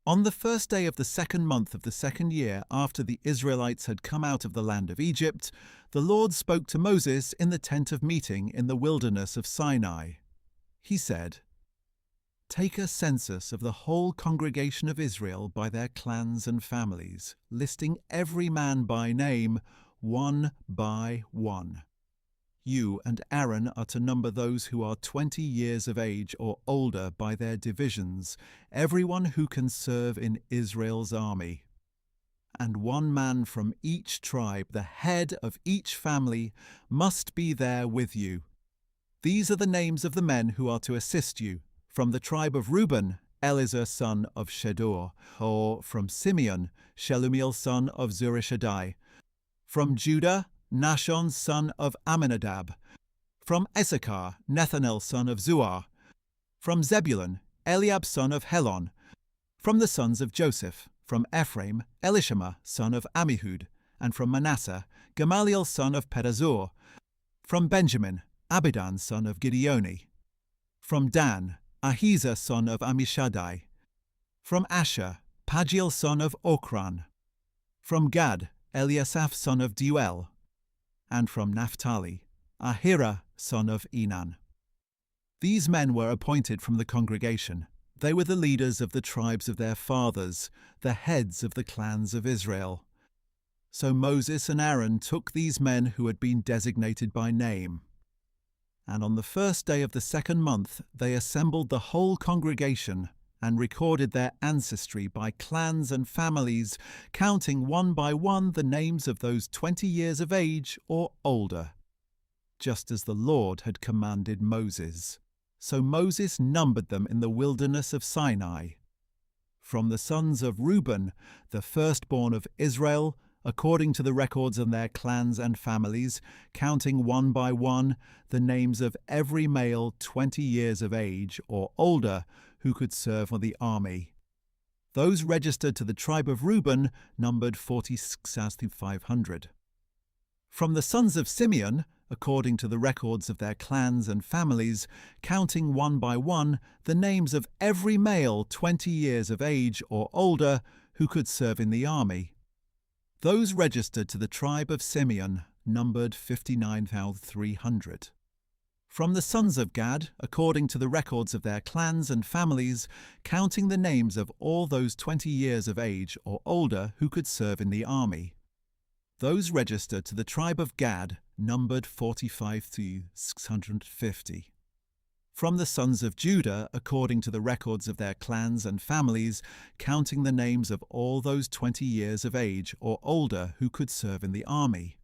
On the first day of the second month of the second year after the Israelites had come out of the land of Egypt, the Lord spoke to Moses in the tent of meeting in the wilderness of Sinai. He said, "Take a census of the whole congregation of Israel by their clans and families, listing every man by name, one by one. You and Aaron are to number those who are 20 years of age or older by their divisions, everyone who can serve in Israel's army. And one man from each tribe, the head of each family, must be there with you. These are the names of the men who are to assist you. From the tribe of Reuben, Elizur son of Shedeur, or from Simeon, Shelumiel son of Zurishaddai. From Judah, Nahshon son of Amminadab. From Issachar, Nethanel son of Zuar. From Zebulun, Eliab son of Helon. From the sons of Joseph, from Ephraim, Elishama son of Ammihud. And from Manasseh, Gamaliel son of Pedazur. From Benjamin, Abidan son of Gideoni. From Dan, Ahizah son of Ammishaddai. From Asher, Pagiel son of Okran. From Gad, Eliasaph son of Deuel. And from Naphtali, Ahira son of Enan. These men were appointed from the congregation. They were the leaders of the tribes of their fathers, the heads of the clans of Israel. So Moses and Aaron took these men who had been designated by name. And on the first day of the second month they assembled the whole congregation and recorded their ancestry by clans and families, counting one by one the names of those 20 years of age or older, just as the Lord had commanded Moses. So Moses numbered them in the wilderness of Sinai. From the sons of Reuben, the firstborn of Israel, according to the records of their clans and families, counting one by one the names of every male 20 years of age or older who could serve on the army. Those registered to the tribe of Reuben numbered 46,500. From the sons of Simeon, according to the records of their clans and families, counting one by one the names of every male 20 years of age or older who could serve in the army. Those registered to the tribe of Simeon numbered 59,300. From the sons of Gad, according to the records of their clans and families, counting the names of all those 20 years of age or older who could serve in the army. Those registered to the tribe of Gad numbered 45,650. From the sons of Judah, according to the records of their clans and families, counting the names of all those 20 years of age or older who could serve in the army.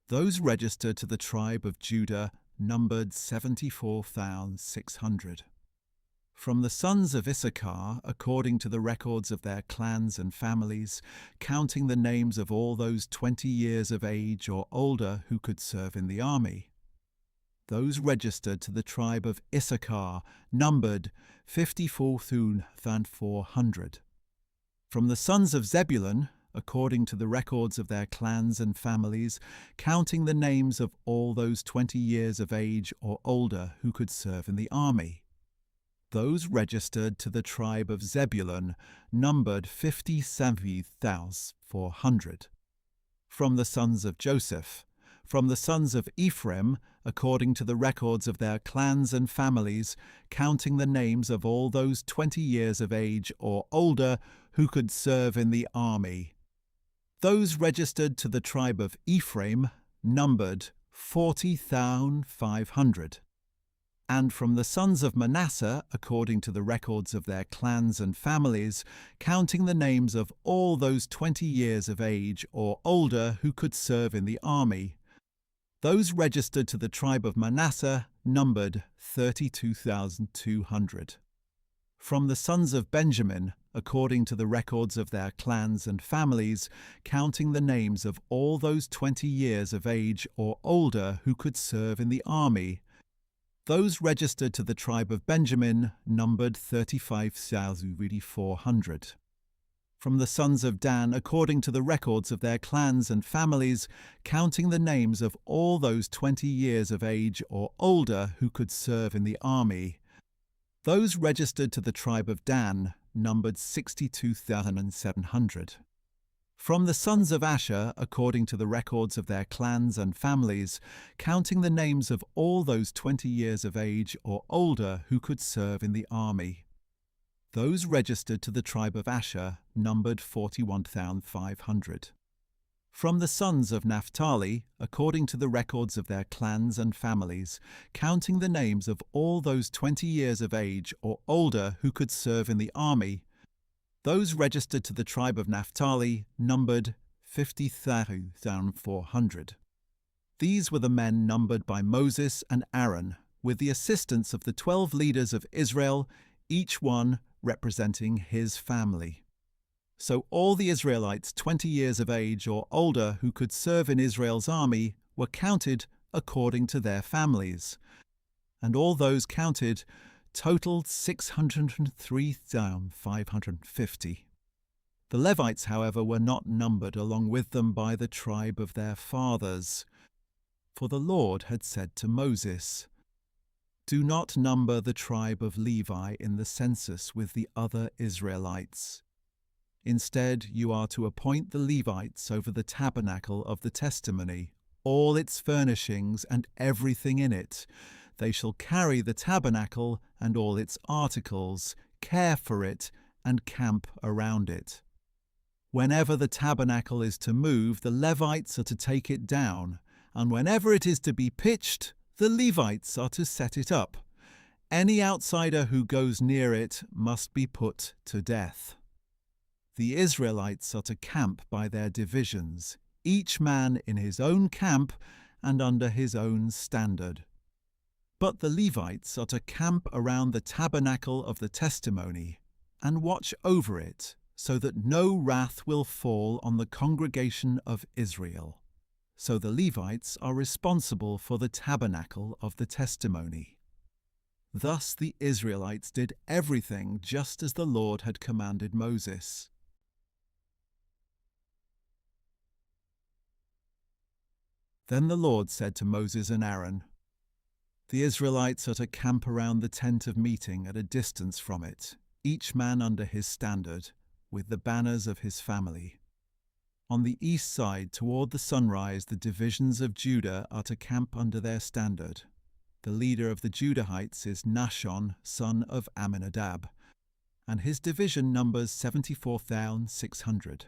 Those registered to the tribe of Judah numbered 74,600. From the sons of Issachar, according to the records of their clans and families, counting the names of all those 20 years of age or older who could serve in the army. Those registered to the tribe of Issachar numbered 54,400. From the sons of Zebulun, according to the records of their clans and families, counting the names of all those 20 years of age or older who could serve in the army. Those registered to the tribe of Zebulun numbered 57,400. From the sons of Joseph, from the sons of Ephraim, according to the records of their clans and families, counting the names of all those 20 years of age or older who could serve in the army. Those registered to the tribe of Ephraim numbered 40,500. And from the sons of Manasseh, according to the records of their clans and families, counting the names of all those 20 years of age or older who could serve in the army. Those registered to the tribe of Manasseh numbered 32,200. From the sons of Benjamin, according to the records of their clans and families, counting the names of all those 20 years of age or older who could serve in the army. Those registered to the tribe of Benjamin numbered 35,400. From the sons of Dan, according to the records of their clans and families, counting the names of all those 20 years of age or older who could serve in the army. Those registered to the tribe of Dan numbered 62,700. From the sons of Asher, according to the records of their clans and families, counting the names of all those 20 years of age or older who could serve in the army. Those registered to the tribe of Asher numbered 41,500. From the sons of Naphtali, according to the records of their clans and families, counting the names of all those 20 years of age or older who could serve in the army, those registered to the tribe of Naphtali numbered 50,400. These were the men numbered by Moses and Aaron, with the assistance of the 12 leaders of Israel, each one representing his family. So all the Israelites 20 years of age or older who could serve in Israel's army were counted according to their families. And all those counted totaled 603,550. The Levites, however, were not numbered along with them by the tribe of their fathers. For the Lord had said to Moses, "Do not number the tribe of Levi in the census with the other Israelites. Instead, you are to appoint the Levites over the tabernacle of the testimony, all its furnishings and everything in it. They shall carry the tabernacle and all its articles, care for it, and camp around it. Whenever the tabernacle is to move, the Levites are to take it down, and whenever it is to be pitched, the Levites are to set it up. Any outsider who goes near it must be put to death. The Israelites are to camp by their divisions, each man in his own camp and under his own standard. But the Levites are to camp around the tabernacle of the testimony and watch over it, so that no wrath will fall on the congregation of Israel. So the Levites are responsible for the tabernacle of the testimony." Thus the Israelites did everything just as the Lord had commanded Moses. Then the Lord said to Moses and Aaron, "The Israelites are to camp around the tent of meeting at a distance from it, each man under his standard, with the banners of his family. On the east side, toward the sunrise, the divisions of Judah are to camp under their standard. The leader of the Judahites is Nahshon, son of Amminadab, and his division numbers 74,600.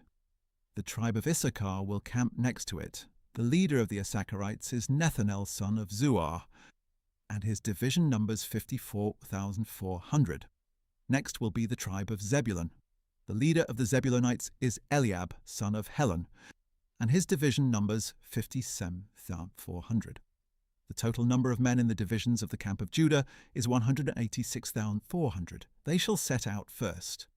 The tribe of Issachar will camp next to it. The leader of the Issacharites is Nethanel, son of Zuar, and his division numbers 54,400. Next will be the tribe of Zebulun. The leader of the Zebulunites is Eliab, son of Helon, and his division numbers 57,400. The total number of men in the divisions of the camp of Judah is 186,400. They shall set out first.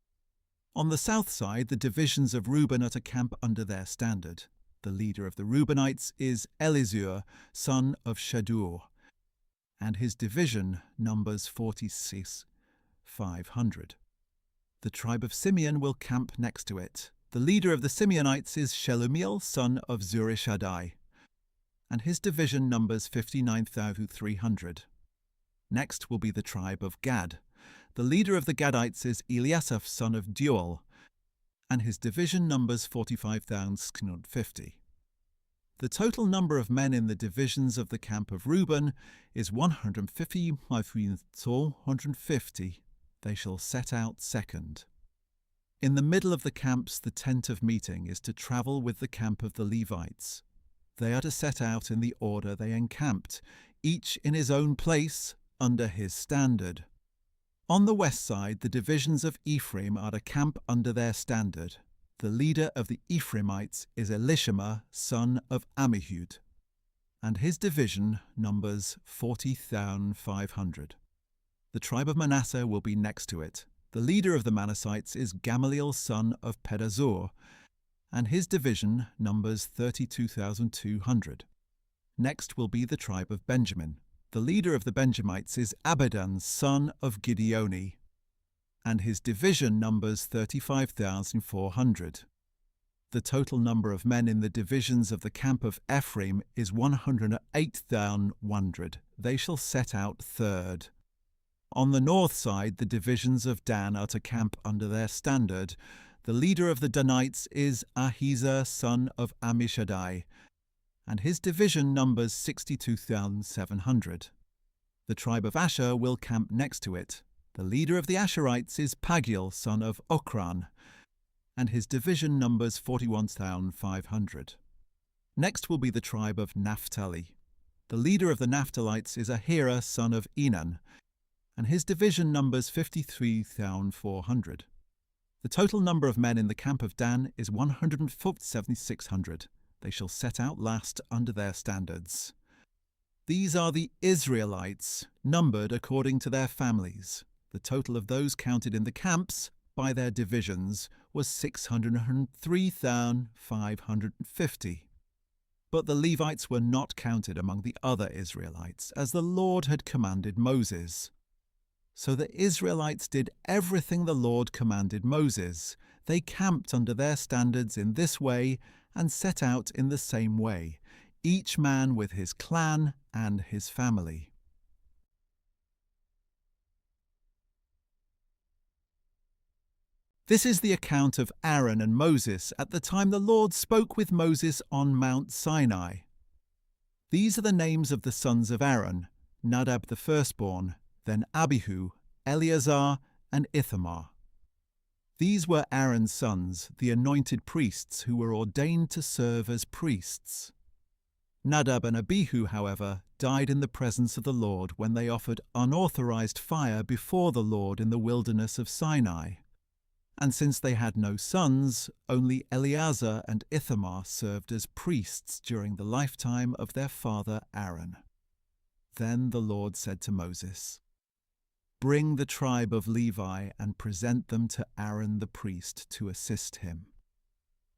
On the south side, the divisions of Reuben are to camp under their standard. The leader of the Reubenites is Elizur, son of Shadur, and his division numbers 46,500. The tribe of Simeon will camp next to it. The leader of the Simeonites is Shelumiel, son of Zurishaddai, and his division numbers 59,300. Next will be the tribe of Gad. The leader of the Gadites is Eliasaph, son of Deuel, and his division numbers 45,650. The total number of men in the divisions of the camp of Reuben is 150. They shall set out second. In the middle of the camps, the tent of meeting is to travel with the camp of the Levites. They are to set out in the order they encamped, each in his own place, under his standard. On the west side, the divisions of Ephraim are to camp under their standard. The leader of the Ephraimites is Elishama, son of Ammihud, and his division numbers 40,500. The tribe of Manasseh will be next to it. The leader of the Manassites is Gamaliel, son of Pedazur, and his division numbers 32,200. Next will be the tribe of Benjamin. The leader of the Benjamites is Abidan, son of Gideoni, and his division numbers 35,400. The total number of men in the divisions of the camp of Ephraim is 108,100. They shall set out third. On the north side, the divisions of Dan are to camp under their standard. The leader of the Danites is Ahiezer, son of Ammishaddai, and his division numbers 62,700. The tribe of Asher will camp next to it. The leader of the Asherites is Pagiel, son of Ochran, and his division numbers 41,500. Next will be the tribe of Naphtali. The leader of the Naphtalites is Ahira, son of Enan, and his division numbers 53,400. The total number of men in the camp of Dan is 107,600. They shall set out last under their standards. These are the Israelites, numbered according to their families. The total of those counted in the camps by their divisions was 603,550. But the Levites were not counted among the other Israelites, as the Lord had commanded Moses. So the Israelites did everything the Lord commanded Moses. They camped under their standards in this way and set out in the same way, each man with his clan and his family. This is the account of Aaron and Moses at the time the Lord spoke with Moses on Mount Sinai. These are the names of the sons of Aaron: Nadab the firstborn, then Abihu, Eleazar, and Ithamar. These were Aaron's sons, the anointed priests who were ordained to serve as priests. Nadab and Abihu, however, died in the presence of the Lord when they offered unauthorized fire before the Lord in the wilderness of Sinai. And since they had no sons, only Eleazar and Ithamar served as priests during the lifetime of their father Aaron. Then the Lord said to Moses, "Bring the tribe of Levi and present them to Aaron the priest to assist him.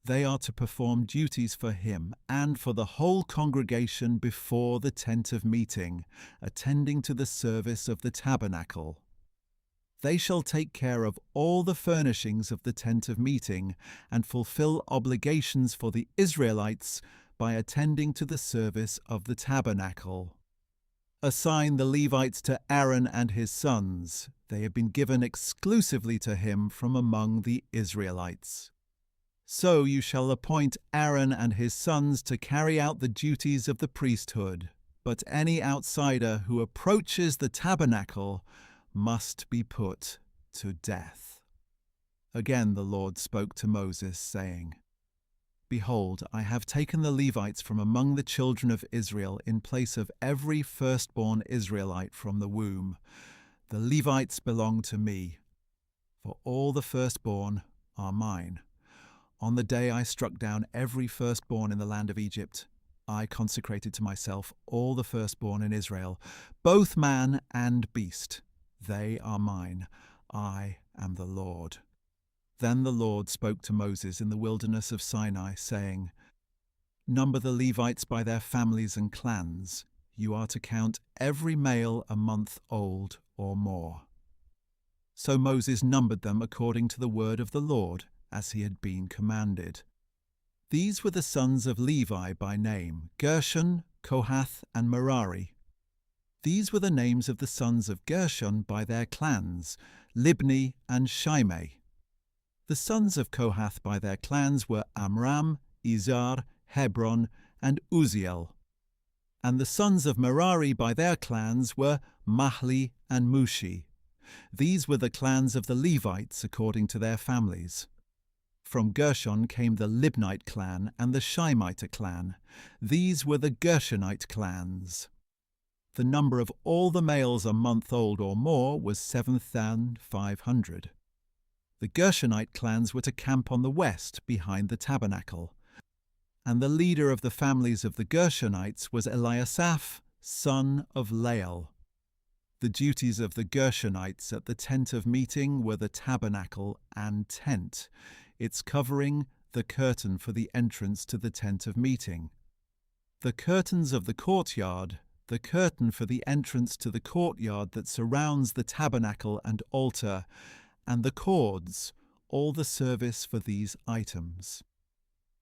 They are to perform duties for him and for the whole congregation before the tent of meeting, attending to the service of the tabernacle. They shall take care of all the furnishings of the tent of meeting and fulfill obligations for the Israelites by attending to the service of the tabernacle. Assign the Levites to Aaron and his sons. They have been given exclusively to him from among the Israelites. So you shall appoint Aaron and his sons to carry out the duties of the priesthood, but any outsider who approaches the tabernacle must be put to death." Again the Lord spoke to Moses, saying, "Behold, I have taken the Levites from among the children of Israel in place of every firstborn Israelite from the womb. The Levites belong to me, for all the firstborn are mine. On the day I struck down every firstborn in the land of Egypt, I consecrated to myself all the firstborn in Israel, both man and beast. They are mine. I am the Lord." Then the Lord spoke to Moses in the wilderness of Sinai, saying, "Number the Levites by their families and clans. You are to count every male a month old or more." So Moses numbered them according to the word of the Lord, as he had been commanded. These were the sons of Levi by name: Gershon, Kohath, and Merari. These were the names of the sons of Gershon by their clans: Libni and Shimei. The sons of Kohath by their clans were Amram, Izhar, Hebron, and Uzziel. And the sons of Merari by their clans were Mahli and Mushi. These were the clans of the Levites according to their families. From Gershon came the Libnite clan and the Shimite clan. These were the Gershonite clans. The number of all the males a month old or more was 7,500. The Gershonite clans were to camp on the west behind the tabernacle, and the leader of the families of the Gershonites was Eliasaph, son of Lael. The duties of the Gershonites at the tent of meeting were the tabernacle and tent, its covering, the curtain for the entrance to the tent of meeting, the curtains of the courtyard, the curtain for the entrance to the courtyard that surrounds the tabernacle and altar, and the cords, all the service for these items.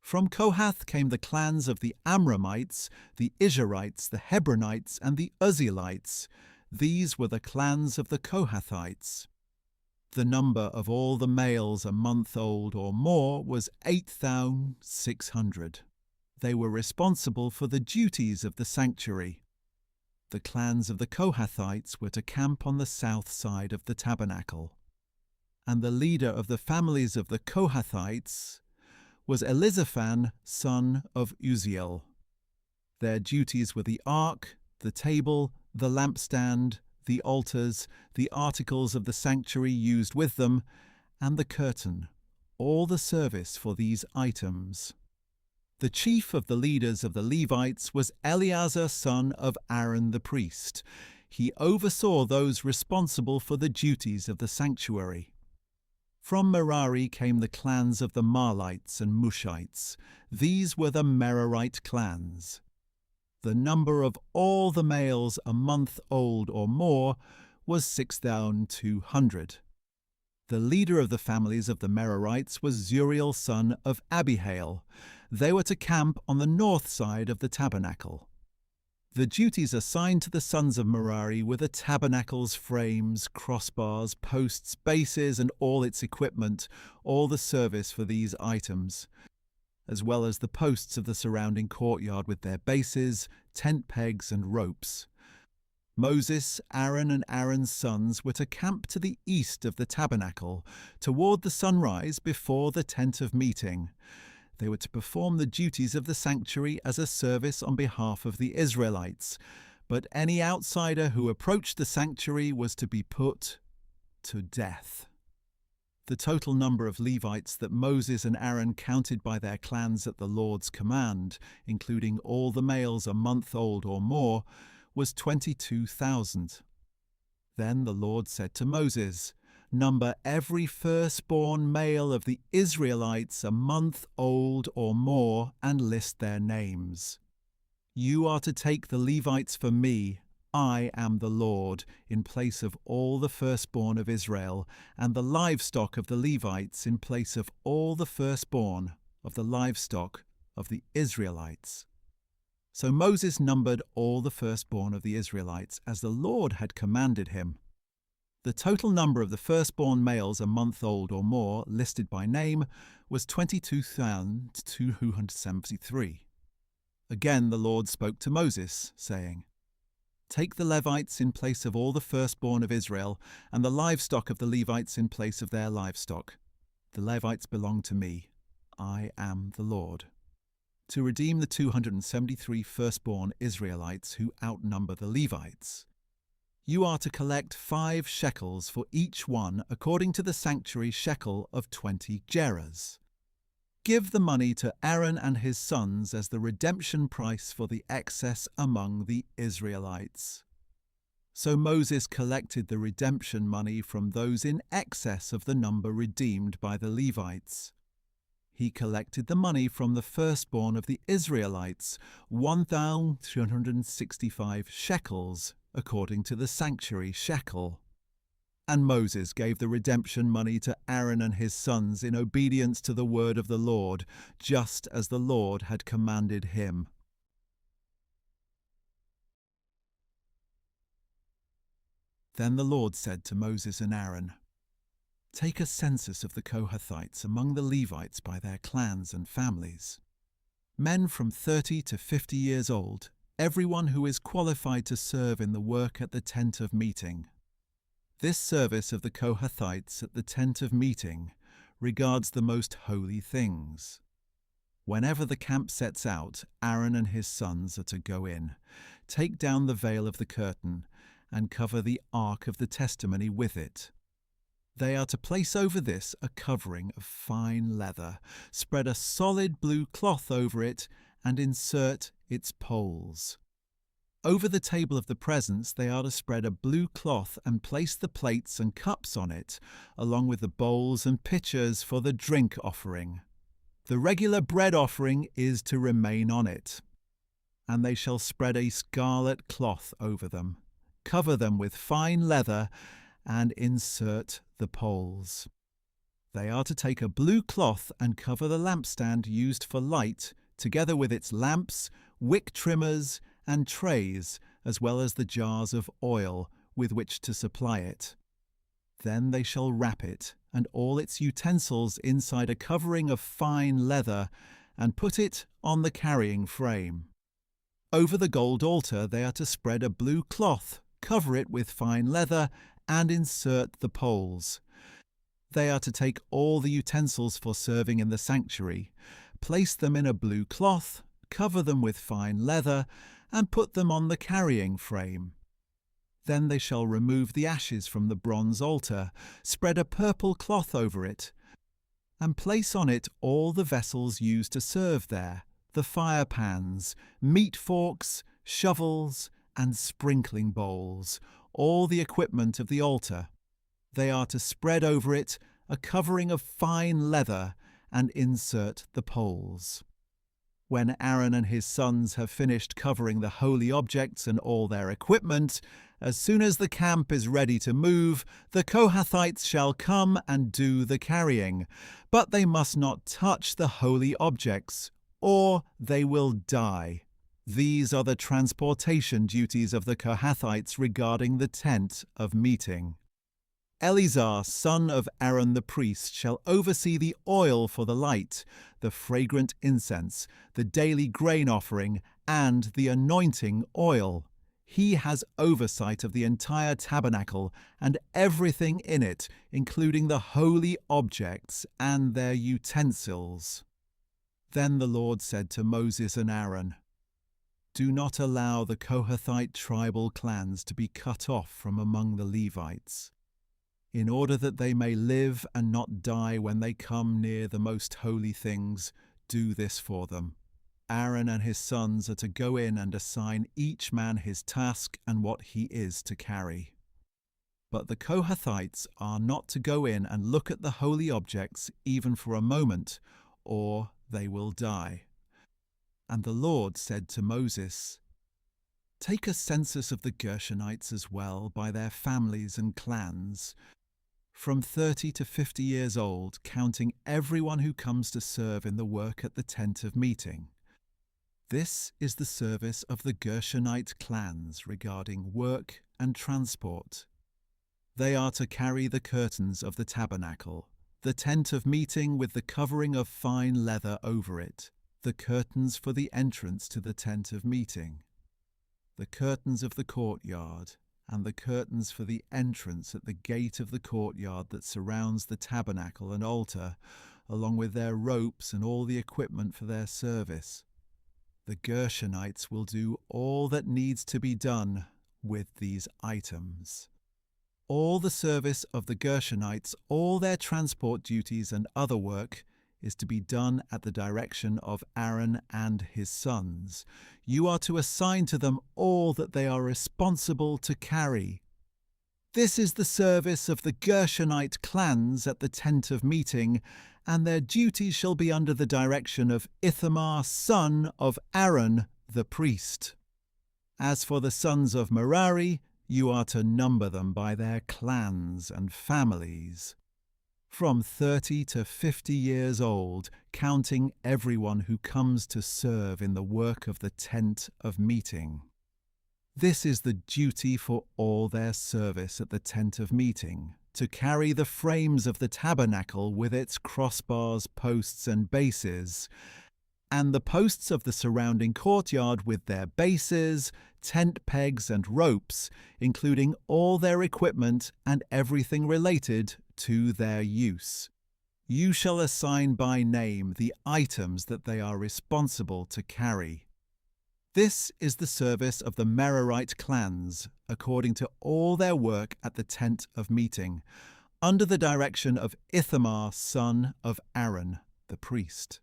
From Kohath came the clans of the Amramites, the Izharites, the Hebronites, and the Uzzielites. These were the clans of the Kohathites. The number of all the males a month old or more was 8,600. They were responsible for the duties of the sanctuary. The clans of the Kohathites were to camp on the south side of the tabernacle. And the leader of the families of the Kohathites was Elizaphan, son of Uzziel. Their duties were the ark, the table, the lampstand, the altars, the articles of the sanctuary used with them, and the curtain, all the service for these items. The chief of the leaders of the Levites was Eleazar, son of Aaron the priest. He oversaw those responsible for the duties of the sanctuary. From Merari came the clans of the Marlites and Mushites. These were the Merarite clans. The number of all the males a month old or more was 6,200. The leader of the families of the Merarites was Zuriel, son of Abihail. They were to camp on the north side of the tabernacle. The duties assigned to the sons of Merari were the tabernacle's frames, crossbars, posts, bases, and all its equipment, all the service for these items, as well as the posts of the surrounding courtyard with their bases, tent pegs, and ropes. Moses, Aaron, and Aaron's sons were to camp to the east of the tabernacle, toward the sunrise before the tent of meeting. They were to perform the duties of the sanctuary as a service on behalf of the Israelites, but any outsider who approached the sanctuary was to be put to death. The total number of Levites that Moses and Aaron counted by their clans at the Lord's command, including all the males a month old or more, was 22,000. Then the Lord said to Moses, "Number every firstborn male of the Israelites a month old or more and list their names. You are to take the Levites for me. I am the Lord, in place of all the firstborn of Israel, and the livestock of the Levites in place of all the firstborn of the livestock of the Israelites." So Moses numbered all the firstborn of the Israelites as the Lord had commanded him. The total number of the firstborn males a month old or more, listed by name, was 22,273. Again the Lord spoke to Moses, saying, "Take the Levites in place of all the firstborn of Israel, and the livestock of the Levites in place of their livestock. The Levites belong to me. I am the Lord. To redeem the 273 firstborn Israelites who outnumber the Levites. You are to collect 5 shekels for each one according to the sanctuary shekel of 20 gerahs. Give the money to Aaron and his sons as the redemption price for the excess among the Israelites." So Moses collected the redemption money from those in excess of the number redeemed by the Levites. He collected the money from the firstborn of the Israelites, 1,365 shekels, according to the sanctuary shekel. And Moses gave the redemption money to Aaron and his sons in obedience to the word of the Lord, just as the Lord had commanded him. Then the Lord said to Moses and Aaron, "Take a census of the Kohathites among the Levites by their clans and families. Men from 30 to 50 years old, everyone who is qualified to serve in the work at the tent of meeting. This service of the Kohathites at the tent of meeting regards the most holy things. Whenever the camp sets out, Aaron and his sons are to go in, take down the veil of the curtain, and cover the ark of the testimony with it. They are to place over this a covering of fine leather, spread a solid blue cloth over it, and insert its poles. Over the table of the presence they are to spread a blue cloth and place the plates and cups on it, along with the bowls and pitchers for the drink offering. The regular bread offering is to remain on it. And they shall spread a scarlet cloth over them, cover them with fine leather, and insert the poles. They are to take a blue cloth and cover the lampstand used for light, together with its lamps, wick trimmers, and trays, as well as the jars of oil, with which to supply it. Then they shall wrap it and all its utensils inside a covering of fine leather and put it on the carrying frame. Over the gold altar they are to spread a blue cloth, cover it with fine leather, and insert the poles. They are to take all the utensils for serving in the sanctuary, place them in a blue cloth, cover them with fine leather, and put them on the carrying frame. Then they shall remove the ashes from the bronze altar, spread a purple cloth over it, and place on it all the vessels used to serve there, the fire pans, meat forks, shovels, and sprinkling bowls, all the equipment of the altar. They are to spread over it a covering of fine leather and insert the poles. When Aaron and his sons have finished covering the holy objects and all their equipment, as soon as the camp is ready to move, the Kohathites shall come and do the carrying, but they must not touch the holy objects, or they will die. These are the transportation duties of the Kohathites regarding the tent of meeting. Eleazar, son of Aaron the priest, shall oversee the oil for the light, the fragrant incense, the daily grain offering, and the anointing oil. He has oversight of the entire tabernacle and everything in it, including the holy objects and their utensils. Then the Lord said to Moses and Aaron, "Do not allow the Kohathite tribal clans to be cut off from among the Levites, in order that they may live and not die when they come near the most holy things. Do this for them. Aaron and his sons are to go in and assign each man his task and what he is to carry. But the Kohathites are not to go in and look at the holy objects even for a moment, or they will die." And the Lord said to Moses, "Take a census of the Gershonites as well by their families and clans, from 30 to 50 years old, counting everyone who comes to serve in the work at the tent of meeting. This is the service of the Gershonite clans regarding work and transport. They are to carry the curtains of the tabernacle, the tent of meeting with the covering of fine leather over it, the curtains for the entrance to the tent of meeting, the curtains of the courtyard, and the curtains for the entrance at the gate of the courtyard that surrounds the tabernacle and altar, along with their ropes and all the equipment for their service. The Gershonites will do all that needs to be done with these items. All the service of the Gershonites, all their transport duties and other work, is to be done at the direction of Aaron and his sons. You are to assign to them all that they are responsible to carry. This is the service of the Gershonite clans at the tent of meeting, and their duties shall be under the direction of Ithamar, son of Aaron, the priest. As for the sons of Merari, you are to number them by their clans and families, from 30 to 50 years old, counting everyone who comes to serve in the work of the tent of meeting. This is the duty for all their service at the tent of meeting, to carry the frames of the tabernacle with its crossbars, posts, and bases, and the posts of the surrounding courtyard with their bases, tent pegs, and ropes, including all their equipment and everything related to their use. You shall assign by name the items that they are responsible to carry. This is the service of the Merarite clans, according to all their work at the tent of meeting, under the direction of Ithamar, son of Aaron, the priest.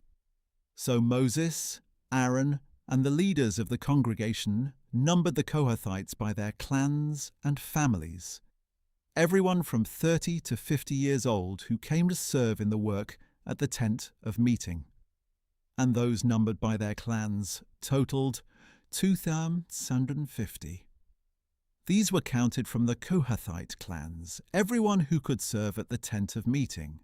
So Moses, Aaron, and the leaders of the congregation numbered the Kohathites by their clans and families, everyone from 30 to 50 years old who came to serve in the work at the tent of meeting. And those numbered by their clans totaled 2,650. These were counted from the Kohathite clans, everyone who could serve at the tent of meeting.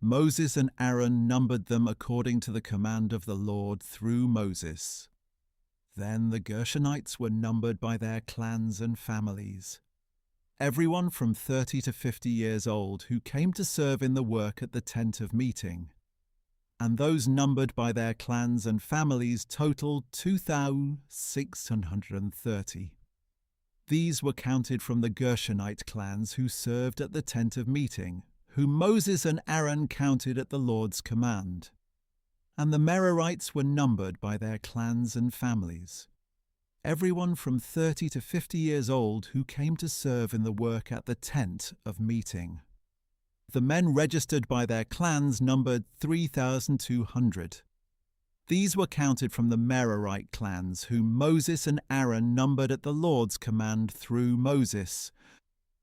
Moses and Aaron numbered them according to the command of the Lord through Moses. Then the Gershonites were numbered by their clans and families. everyone from 30 to 50 years old who came to serve in the work at the tent of meeting. And those numbered by their clans and families totaled 2,630. These were counted from the Gershonite clans who served at the tent of meeting, whom Moses and Aaron counted at the Lord's command. And the Merarites were numbered by their clans and families. Everyone from 30 to 50 years old who came to serve in the work at the tent of meeting. The men registered by their clans numbered 3,200. These were counted from the Merarite clans, whom Moses and Aaron numbered at the Lord's command through Moses.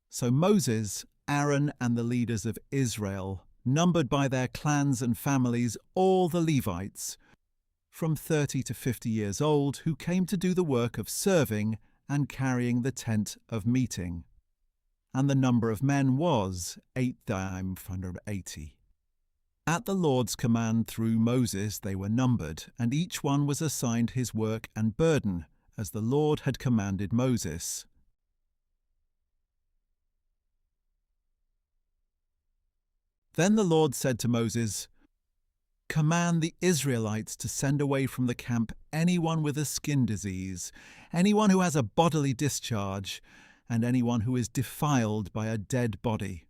So Moses, Aaron, and the leaders of Israel numbered by their clans and families all the Levites, from 30 to 50 years old, who came to do the work of serving and carrying the tent of meeting. And the number of men was 8,580. At the Lord's command through Moses they were numbered, and each one was assigned his work and burden, as the Lord had commanded Moses. Then the Lord said to Moses, "Command the Israelites to send away from the camp anyone with a skin disease, anyone who has a bodily discharge, and anyone who is defiled by a dead body.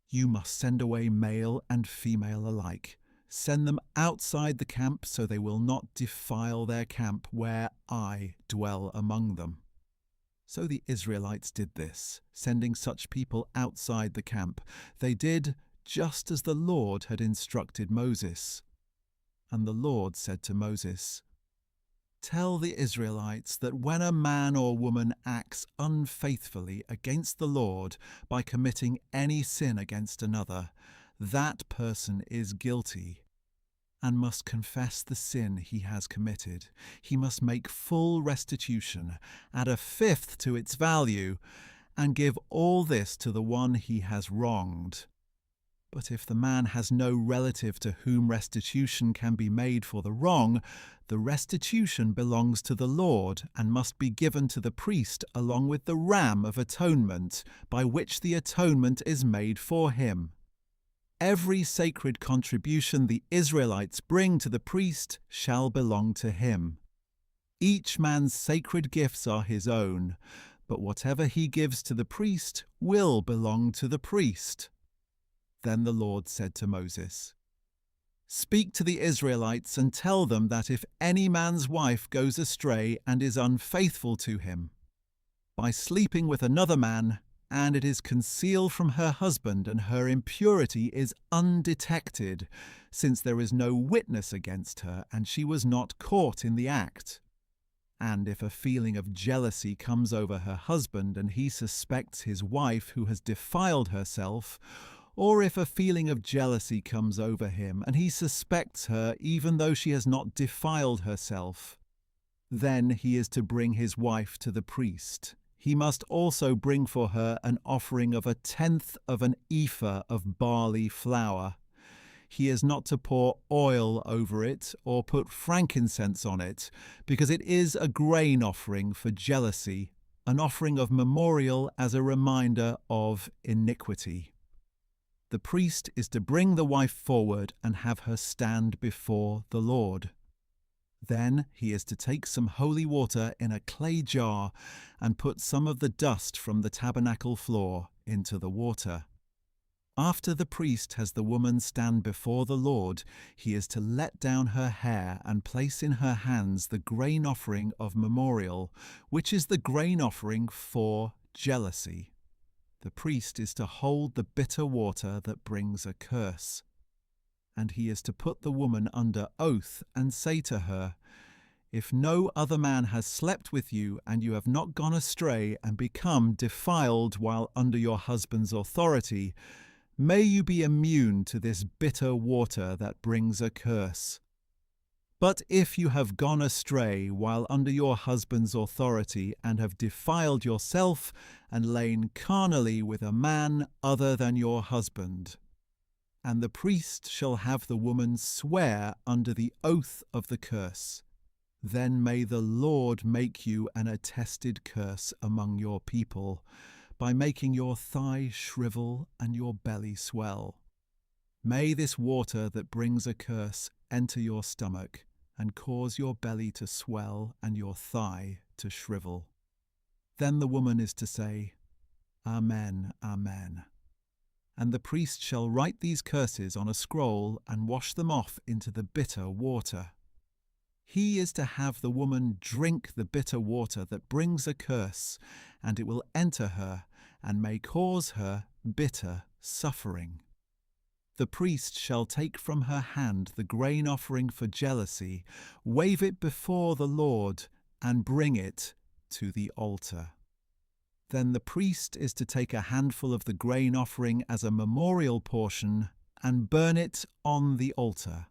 You must send away male and female alike. Send them outside the camp so they will not defile their camp where I dwell among them." So the Israelites did this, sending such people outside the camp. They did just as the Lord had instructed Moses. And the Lord said to Moses, "Tell the Israelites that when a man or woman acts unfaithfully against the Lord by committing any sin against another, that person is guilty and must confess the sin he has committed. He must make full restitution, add a fifth to its value, and give all this to the one he has wronged. But if the man has no relative to whom restitution can be made for the wrong, the restitution belongs to the Lord and must be given to the priest along with the ram of atonement, by which the atonement is made for him. Every sacred contribution the Israelites bring to the priest shall belong to him. Each man's sacred gifts are his own, but whatever he gives to the priest will belong to the priest." Then the Lord said to Moses, "Speak to the Israelites and tell them that if any man's wife goes astray and is unfaithful to him, by sleeping with another man, and it is concealed from her husband and her impurity is undetected, since there is no witness against her and she was not caught in the act, and if a feeling of jealousy comes over her husband and he suspects his wife who has defiled herself, or if a feeling of jealousy comes over him and he suspects her even though she has not defiled herself, then he is to bring his wife to the priest. He must also bring for her an offering of 1/10 of an ephah of barley flour. He is not to pour oil over it or put frankincense on it, because it is a grain offering for jealousy, an offering of memorial as a reminder of iniquity. The priest is to bring the wife forward and have her stand before the Lord. Then he is to take some holy water in a clay jar and put some of the dust from the tabernacle floor into the water. After the priest has the woman stand before the Lord, he is to let down her hair and place in her hands the grain offering of memorial, which is the grain offering for jealousy. The priest is to hold the bitter water that brings a curse. And he is to put the woman under oath and say to her, "If no other man has slept with you and you have not gone astray and become defiled while under your husband's authority, may you be immune to this bitter water that brings a curse. But if you have gone astray while under your husband's authority and have defiled yourself and lain carnally with a man other than your husband, and the priest shall have the woman swear under the oath of the curse, then may the Lord make you an attested curse among your people, by making your thigh shrivel and your belly swell. May this water that brings a curse enter your stomach and cause your belly to swell and your thigh to shrivel. Then the woman is to say, Amen, Amen. And the priest shall write these curses on a scroll and wash them off into the bitter water. He is to have the woman drink the bitter water that brings a curse, and it will enter her and may cause her bitter suffering. The priest shall take from her hand the grain offering for jealousy, wave it before the Lord, and bring it to the altar. Then the priest is to take a handful of the grain offering as a memorial portion and burn it on the altar.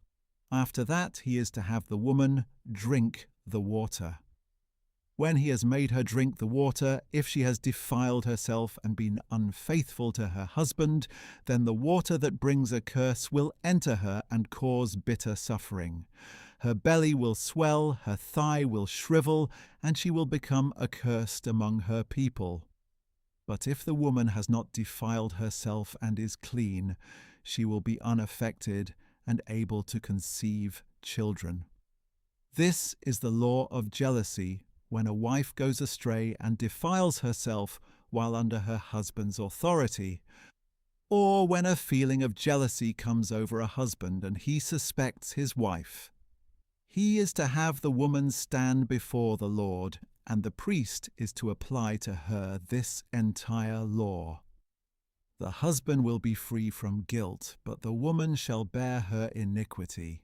After that, he is to have the woman drink the water. When he has made her drink the water, if she has defiled herself and been unfaithful to her husband, then the water that brings a curse will enter her and cause bitter suffering. Her belly will swell, her thigh will shrivel, and she will become accursed among her people. But if the woman has not defiled herself and is clean, she will be unaffected and able to conceive children. This is the law of jealousy when a wife goes astray and defiles herself while under her husband's authority, or when a feeling of jealousy comes over a husband and he suspects his wife. He is to have the woman stand before the Lord, and the priest is to apply to her this entire law. The husband will be free from guilt, but the woman shall bear her iniquity.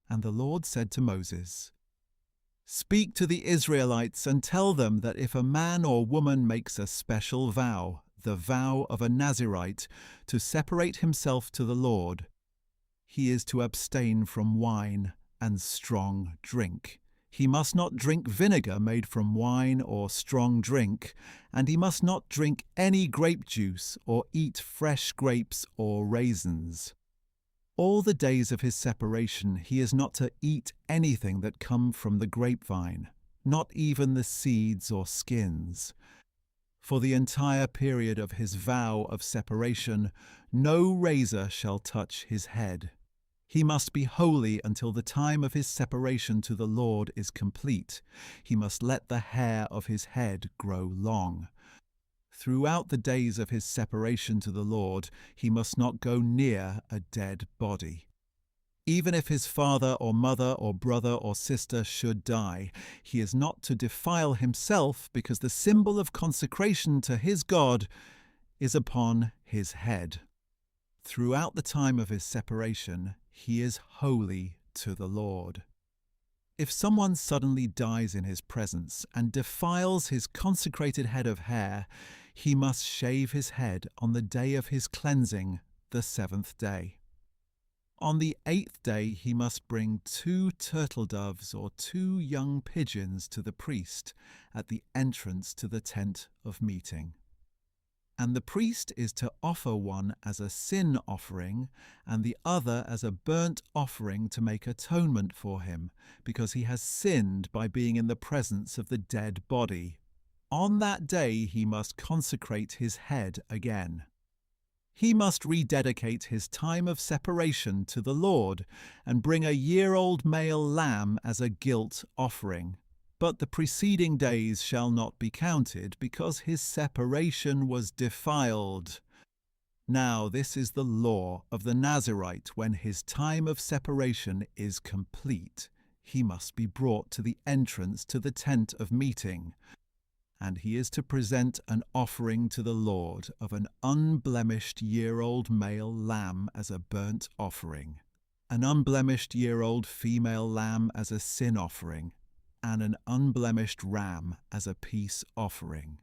And the Lord said to Moses, Speak to the Israelites and tell them that if a man or woman makes a special vow, the vow of a Nazirite, to separate himself to the Lord, he is to abstain from wine and strong drink. He must not drink vinegar made from wine or strong drink, and he must not drink any grape juice or eat fresh grapes or raisins. All the days of his separation he is not to eat anything that come from the grapevine, not even the seeds or skins. For the entire period of his vow of separation, no razor shall touch his head. He must be holy until the time of his separation to the Lord is complete. He must let the hair of his head grow long. Throughout the days of his separation to the Lord, he must not go near a dead body. Even if his father or mother or brother or sister should die, he is not to defile himself, because the symbol of consecration to his God is upon his head. Throughout the time of his separation, he is holy to the Lord. If someone suddenly dies in his presence and defiles his consecrated head of hair, he must shave his head on the day of his cleansing, the 7th day. On the 8th day he must bring 2 turtle doves or 2 young pigeons to the priest at the entrance to the tent of meeting. And the priest is to offer one as a sin offering and the other as a burnt offering to make atonement for him, because he has sinned by being in the presence of the dead body. On that day he must consecrate his head again. He must rededicate his time of separation to the Lord and bring a year-old male lamb as a guilt offering. But the preceding days shall not be counted, because his separation was defiled. Now this is the law of the Nazirite when his time of separation is complete. He must be brought to the entrance to the tent of meeting, and he is to present an offering to the Lord of an unblemished year-old male lamb as a burnt offering, an unblemished year-old female lamb as a sin offering, and an unblemished ram as a peace offering,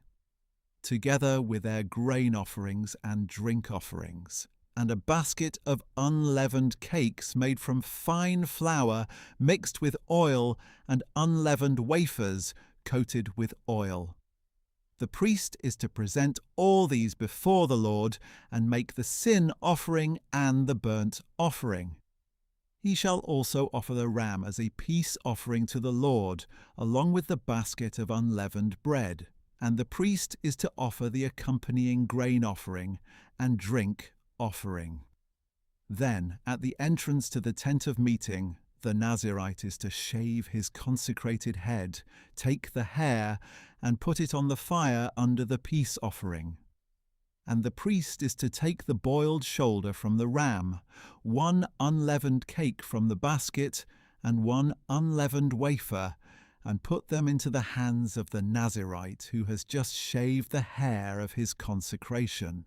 together with their grain offerings and drink offerings, and a basket of unleavened cakes made from fine flour mixed with oil and unleavened wafers coated with oil. The priest is to present all these before the Lord and make the sin offering and the burnt offering. He shall also offer the ram as a peace offering to the Lord, along with the basket of unleavened bread, and the priest is to offer the accompanying grain offering and drink offering. Then, at the entrance to the tent of meeting, the Nazirite is to shave his consecrated head, take the hair, and put it on the fire under the peace offering. And the priest is to take the boiled shoulder from the ram, one unleavened cake from the basket, and one unleavened wafer, and put them into the hands of the Nazirite who has just shaved the hair of his consecration.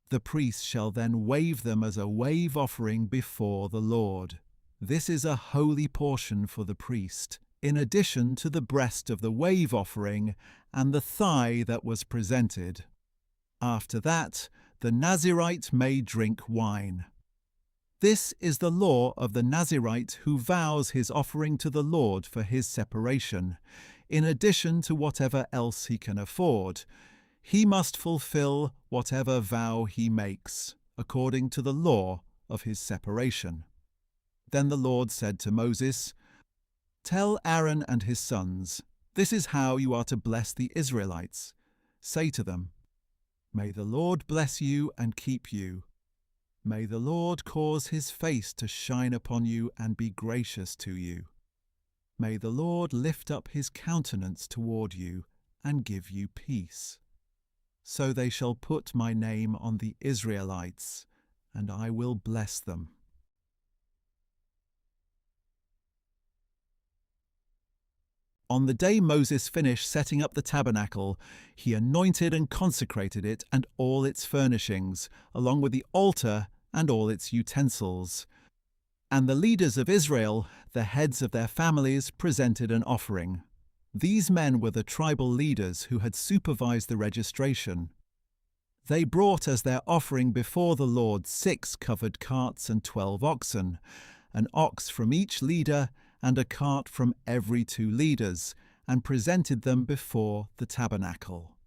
The priest shall then wave them as a wave offering before the Lord. This is a holy portion for the priest, in addition to the breast of the wave offering and the thigh that was presented. After that, the Nazirite may drink wine. This is the law of the Nazirite who vows his offering to the Lord for his separation, in addition to whatever else he can afford. He must fulfill whatever vow he makes, according to the law of his separation. Then the Lord said to Moses, "Tell Aaron and his sons, this is how you are to bless the Israelites. Say to them, 'May the Lord bless you and keep you. May the Lord cause his face to shine upon you and be gracious to you. May the Lord lift up his countenance toward you and give you peace. So they shall put my name on the Israelites, and I will bless them.'" On the day Moses finished setting up the tabernacle, he anointed and consecrated it and all its furnishings, along with the altar and all its utensils. And the leaders of Israel, the heads of their families, presented an offering. These men were the tribal leaders who had supervised the registration. They brought as their offering before the Lord 6 covered carts and 12 oxen, an ox from each leader and a cart from every 2 leaders, and presented them before the tabernacle.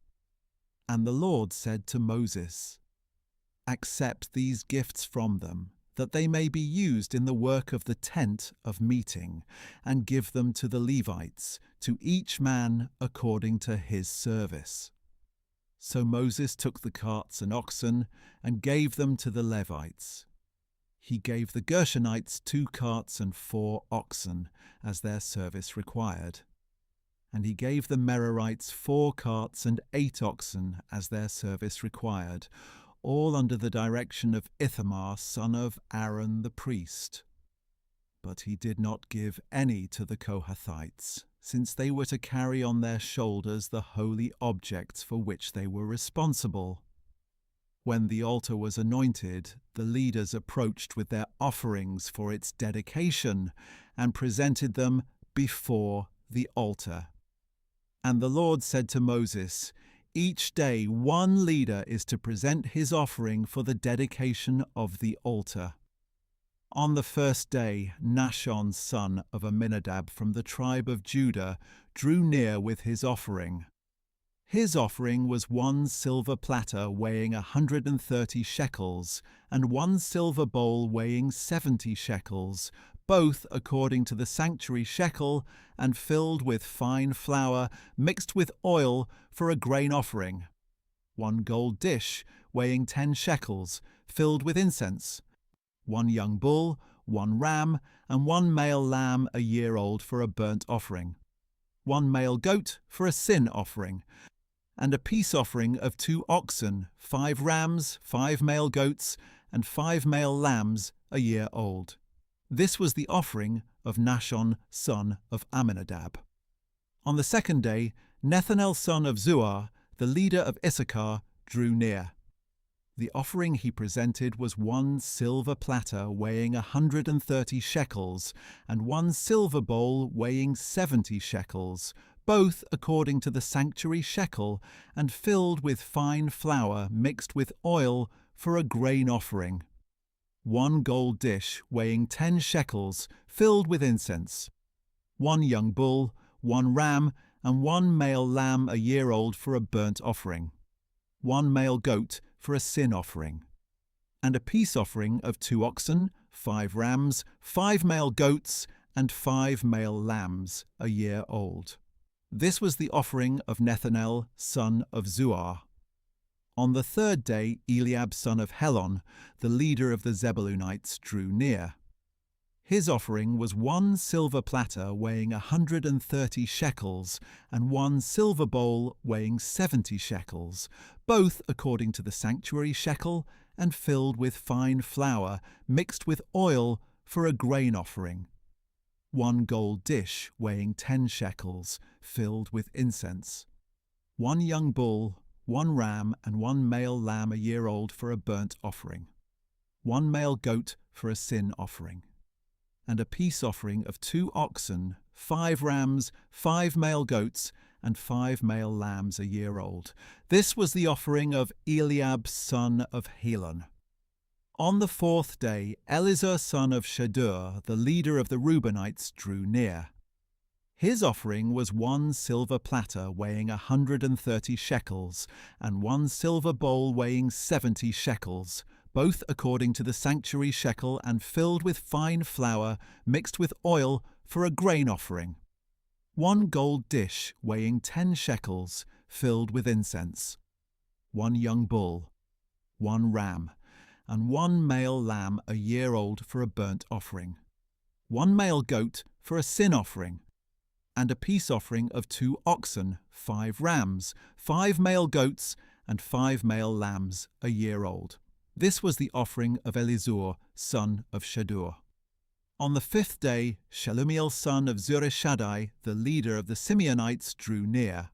And the Lord said to Moses, "Accept these gifts from them, that they may be used in the work of the tent of meeting, and give them to the Levites, to each man according to his service." So Moses took the carts and oxen and gave them to the Levites. He gave the Gershonites 2 carts and 4 oxen, as their service required. And he gave the Merarites 4 carts and 8 oxen, as their service required, all under the direction of Ithamar, son of Aaron the priest. But he did not give any to the Kohathites, since they were to carry on their shoulders the holy objects for which they were responsible. When the altar was anointed, the leaders approached with their offerings for its dedication and presented them before the altar. And the Lord said to Moses, "Each day 1 leader is to present his offering for the dedication of the altar." On the first day, Nahshon, son of Amminadab from the tribe of Judah, drew near with his offering. His offering was 1 silver platter weighing 130 shekels, and 1 silver bowl weighing 70 shekels, both according to the sanctuary shekel, and filled with fine flour mixed with oil for a grain offering. 1 gold dish weighing 10 shekels, filled with incense. 1 young bull, 1 ram, and 1 male lamb a year old for a burnt offering. 1 male goat for a sin offering, and a peace offering of 2 oxen, 5 rams, 5 male goats, and 5 male lambs a year old. This was the offering of Nahshon, son of Amminadab. On the second day, Nethanel, son of Zuar, the leader of Issachar, drew near. The offering he presented was 1 silver platter weighing 130 shekels, and 1 silver bowl weighing 70 shekels, both according to the sanctuary shekel, and filled with fine flour mixed with oil for a grain offering. 1 gold dish weighing 10 shekels, filled with incense. 1 young bull, 1 ram, and 1 male lamb a year old for a burnt offering. 1 male goat for a sin offering. And a peace offering of 2 oxen, 5 rams, 5 male goats, and 5 male lambs a year old. This was the offering of Nethanel, son of Zuar. On the third day, Eliab, son of Helon, the leader of the Zebulunites, drew near. His offering was 1 silver platter weighing 130 shekels and 1 silver bowl weighing 70 shekels, both according to the sanctuary shekel and filled with fine flour mixed with oil for a grain offering. 1 gold dish weighing 10 shekels, filled with incense. 1 young bull, 1 ram, and 1 male lamb a year old for a burnt offering. 1 male goat for a sin offering. And a peace offering of 2 oxen, 5 rams, 5 male goats, and 5 male lambs a year old. This was the offering of Eliab, son of Helon. On the 4th day, Elizur, son of Shadur, the leader of the Reubenites, drew near. His offering was 1 silver platter weighing 130 shekels, and 1 silver bowl weighing 70 shekels, both according to the sanctuary shekel and filled with fine flour mixed with oil for a grain offering. 1 gold dish weighing 10 shekels, filled with incense. 1 young bull, 1 ram, and 1 male lamb a year old for a burnt offering. 1 male goat for a sin offering. And a peace offering of 2 oxen, 5 rams, 5 male goats, and 5 male lambs a year old. This was the offering of Elizur, son of Shadur. On the 5th day, Shelumiel, son of Zurishaddai, the leader of the Simeonites, drew near.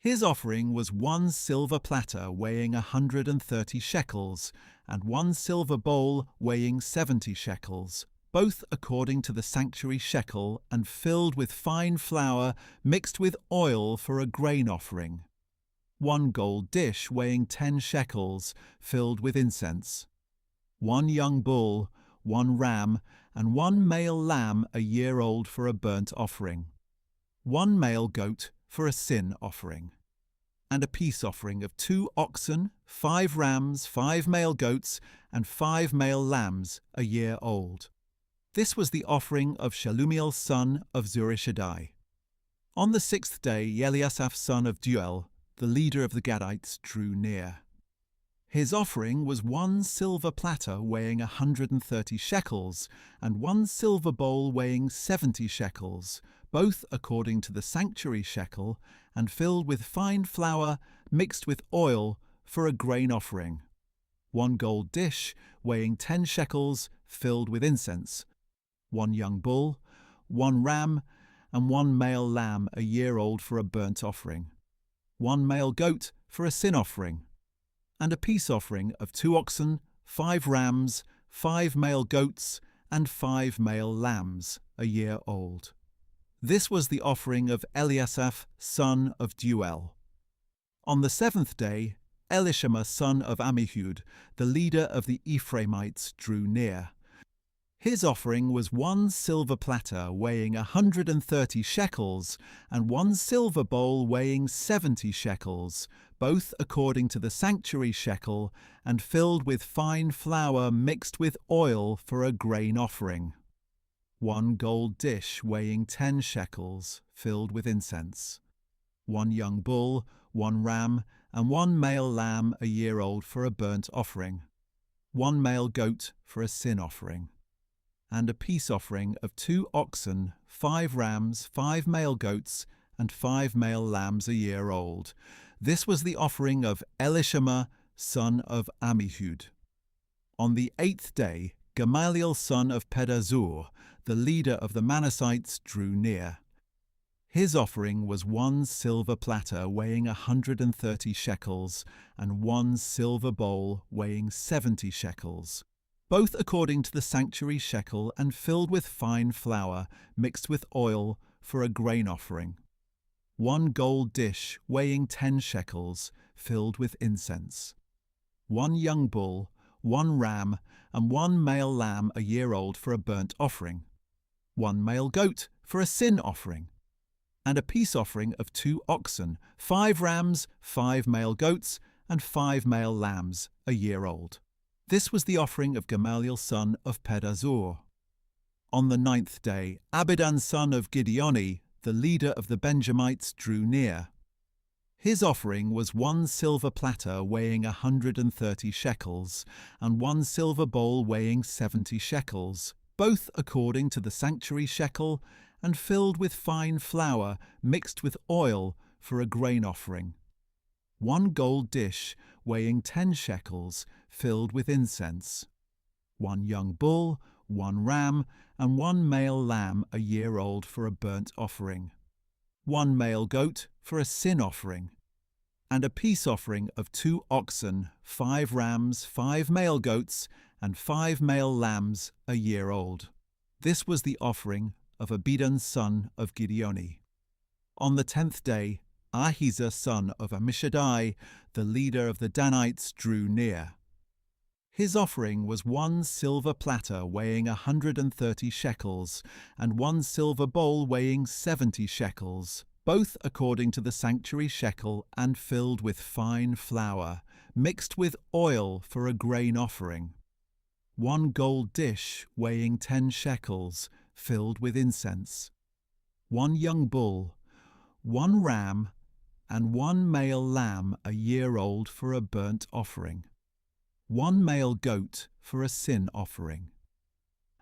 His offering was 1 silver platter weighing 130 shekels, and 1 silver bowl weighing 70 shekels, both according to the sanctuary shekel and filled with fine flour mixed with oil for a grain offering. 1 gold dish weighing 10 shekels, filled with incense. 1 young bull, 1 ram, and 1 male lamb a year old for a burnt offering. 1 male goat for a sin offering. And a peace offering of 2 oxen, 5 rams, 5 male goats, and 5 male lambs a year old. This was the offering of Shelumiel, son of Zurishaddai. On the 6th day, Eliasaph, son of Deuel, the leader of the Gadites, drew near. His offering was 1 silver platter weighing 130 shekels, and 1 silver bowl weighing 70 shekels, both according to the sanctuary shekel, and filled with fine flour mixed with oil for a grain offering. 1 gold dish weighing 10 shekels, filled with incense. 1 young bull, 1 ram, and 1 male lamb a year old for a burnt offering. 1 male goat for a sin offering, and a peace offering of 2 oxen, 5 rams, 5 male goats, and 5 male lambs a year old. This was the offering of Eliasaph, son of Deuel. On the 7th day, Elishama, son of Ammihud, the leader of the Ephraimites, drew near. His offering was 1 silver platter weighing 130 shekels, and 1 silver bowl weighing 70 shekels, both according to the sanctuary shekel, and filled with fine flour mixed with oil for a grain offering. 1 gold dish weighing 10 shekels, filled with incense. 1 young bull, 1 ram, and 1 male lamb a year old for a burnt offering. 1 male goat for a sin offering. And a peace offering of 2 oxen, 5 rams, 5 male goats, and 5 male lambs a year old. This was the offering of Elishama, son of Ammihud. On the 8th day, Gamaliel, son of Pedazur, the leader of the Manassites, drew near. His offering was 1 silver platter weighing 130 shekels, and 1 silver bowl weighing 70 shekels, both according to the sanctuary shekel and filled with fine flour mixed with oil for a grain offering. 1 gold dish weighing 10 shekels, filled with incense. 1 young bull, 1 ram, and 1 male lamb a year old for a burnt offering. 1 male goat for a sin offering. And a peace offering of 2 oxen, 5 rams, 5 male goats, and 5 male lambs a year old. This was the offering of Gamaliel son of Pedazur. On the 9th day, Abidan son of Gideoni, the leader of the Benjamites, drew near. His offering was 1 silver platter weighing 130 shekels, and 1 silver bowl weighing 70 shekels, both according to the sanctuary shekel, and filled with fine flour mixed with oil for a grain offering. 1 gold dish weighing 10 shekels, filled with incense. 1 young bull, 1 ram, and 1 male lamb a year old for a burnt offering. 1 male goat for a sin offering, and a peace offering of 2 oxen, 5 rams, 5 male goats, and 5 male lambs a year old. This was the offering of Abidan son of Gideoni. On the 10th day, Ahijah son of Ammishaddai, the leader of the Danites, drew near. His offering was 1 silver platter weighing 130 shekels, and 1 silver bowl weighing 70 shekels, both according to the sanctuary shekel, and filled with fine flour, mixed with oil for a grain offering. 1 gold dish weighing 10 shekels, filled with incense. 1 young bull, 1 ram, and 1 male lamb a year old for a burnt offering. 1 male goat for a sin offering,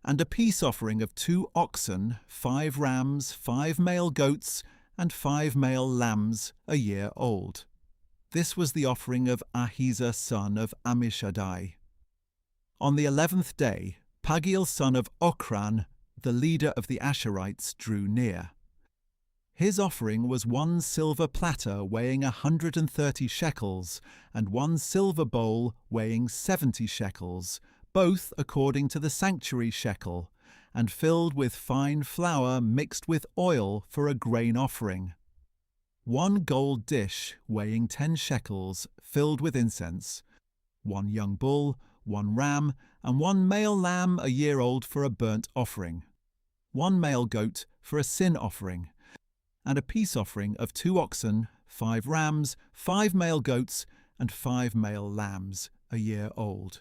and a peace offering of 2 oxen, 5 rams, 5 male goats, and 5 male lambs a year old. This was the offering of Ahijah son of Ammishaddai. On the 11th day, Pagiel son of Ochran, the leader of the Asherites, drew near. His offering was 1 silver platter weighing 130 shekels, and 1 silver bowl weighing 70 shekels, both according to the sanctuary shekel, and filled with fine flour mixed with oil for a grain offering. 1 gold dish weighing 10 shekels, filled with incense. 1 young bull, 1 ram, and 1 male lamb a year old for a burnt offering. 1 male goat for a sin offering, and a peace offering of 2 oxen, 5 rams, 5 male goats, and 5 male lambs a year old.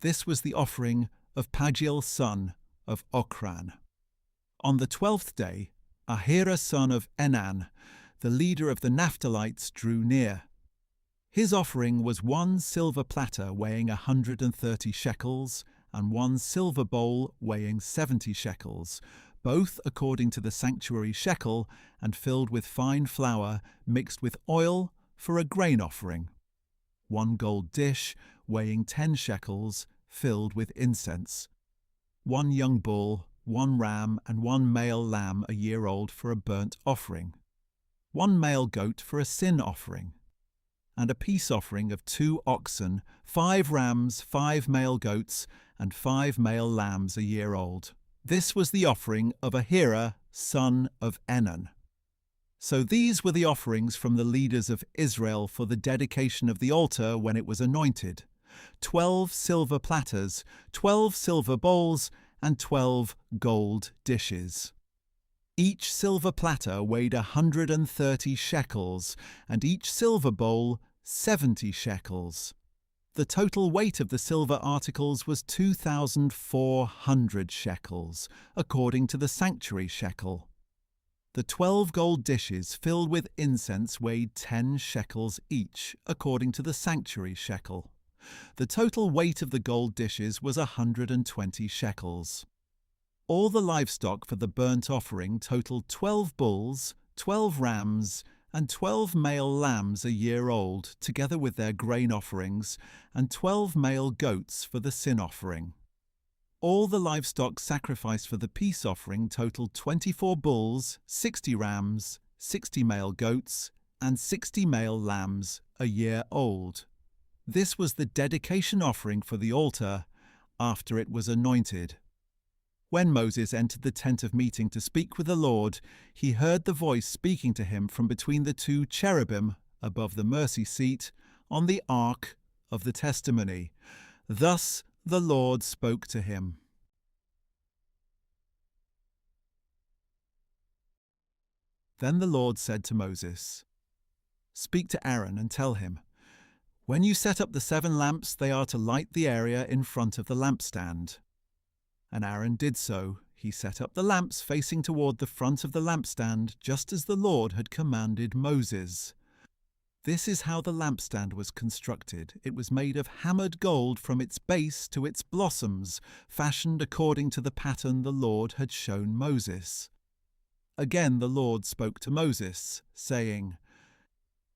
This was the offering of Pagiel son of Ochran. On the 12th day, Ahira son of Enan, the leader of the Naphtalites, drew near. His offering was 1 silver platter weighing 130 shekels, and 1 silver bowl weighing 70 shekels, both according to the sanctuary shekel, and filled with fine flour mixed with oil for a grain offering. 1 gold dish weighing 10 shekels, filled with incense. 1 young bull, 1 ram, and 1 male lamb a year old for a burnt offering. 1 male goat for a sin offering, and a peace offering of 2 oxen, 5 rams, 5 male goats, and 5 male lambs a year old. This was the offering of Ahira, son of Enan. So these were the offerings from the leaders of Israel for the dedication of the altar when it was anointed: 12 silver platters, 12 silver bowls, and 12 gold dishes. Each silver platter weighed 130 shekels, and each silver bowl 70 shekels. The total weight of the silver articles was 2,400 shekels, according to the sanctuary shekel. The 12 gold dishes filled with incense weighed 10 shekels each, according to the sanctuary shekel. The total weight of the gold dishes was 120 shekels. All the livestock for the burnt offering totaled 12 bulls, 12 rams, and 12 male lambs a year old, together with their grain offerings, and 12 male goats for the sin offering. All the livestock sacrificed for the peace offering totaled 24 bulls, 60 rams, 60 male goats, and 60 male lambs a year old. This was the dedication offering for the altar after it was anointed. When Moses entered the tent of meeting to speak with the Lord, he heard the voice speaking to him from between the 2 cherubim above the mercy seat on the ark of the testimony. Thus the Lord spoke to him. Then the Lord said to Moses, "Speak to Aaron and tell him, When you set up the 7 lamps, they are to light the area in front of the lampstand. And Aaron did so. He set up the lamps facing toward the front of the lampstand, just as the Lord had commanded Moses. This is how the lampstand was constructed. It was made of hammered gold from its base to its blossoms, fashioned according to the pattern the Lord had shown Moses. Again the Lord spoke to Moses, saying,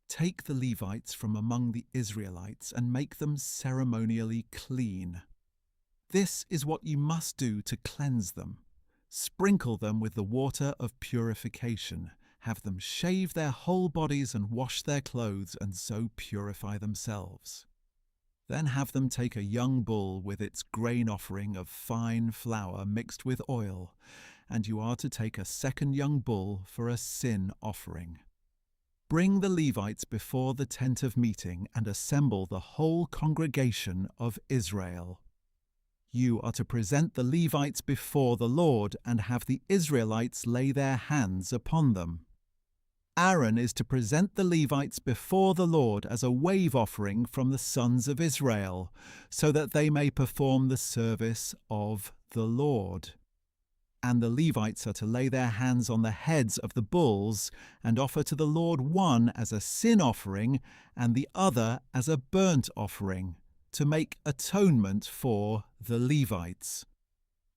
"Take the Levites from among the Israelites and make them ceremonially clean. This is what you must do to cleanse them. Sprinkle them with the water of purification. Have them shave their whole bodies and wash their clothes, and so purify themselves. Then have them take a young bull with its grain offering of fine flour mixed with oil, and you are to take a second young bull for a sin offering. Bring the Levites before the tent of meeting and assemble the whole congregation of Israel. You are to present the Levites before the Lord and have the Israelites lay their hands upon them. Aaron is to present the Levites before the Lord as a wave offering from the sons of Israel, so that they may perform the service of the Lord. And the Levites are to lay their hands on the heads of the bulls and offer to the Lord one as a sin offering and the other as a burnt offering, to make atonement for the Levites.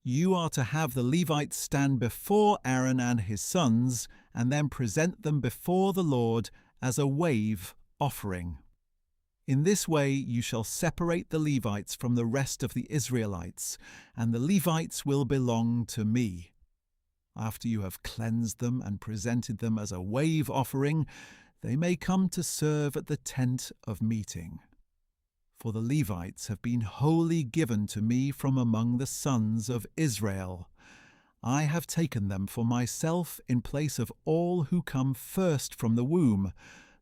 You are to have the Levites stand before Aaron and his sons and then present them before the Lord as a wave offering. In this way you shall separate the Levites from the rest of the Israelites, and the Levites will belong to me. After you have cleansed them and presented them as a wave offering, they may come to serve at the tent of meeting. For the Levites have been wholly given to me from among the sons of Israel. I have taken them for myself in place of all who come first from the womb,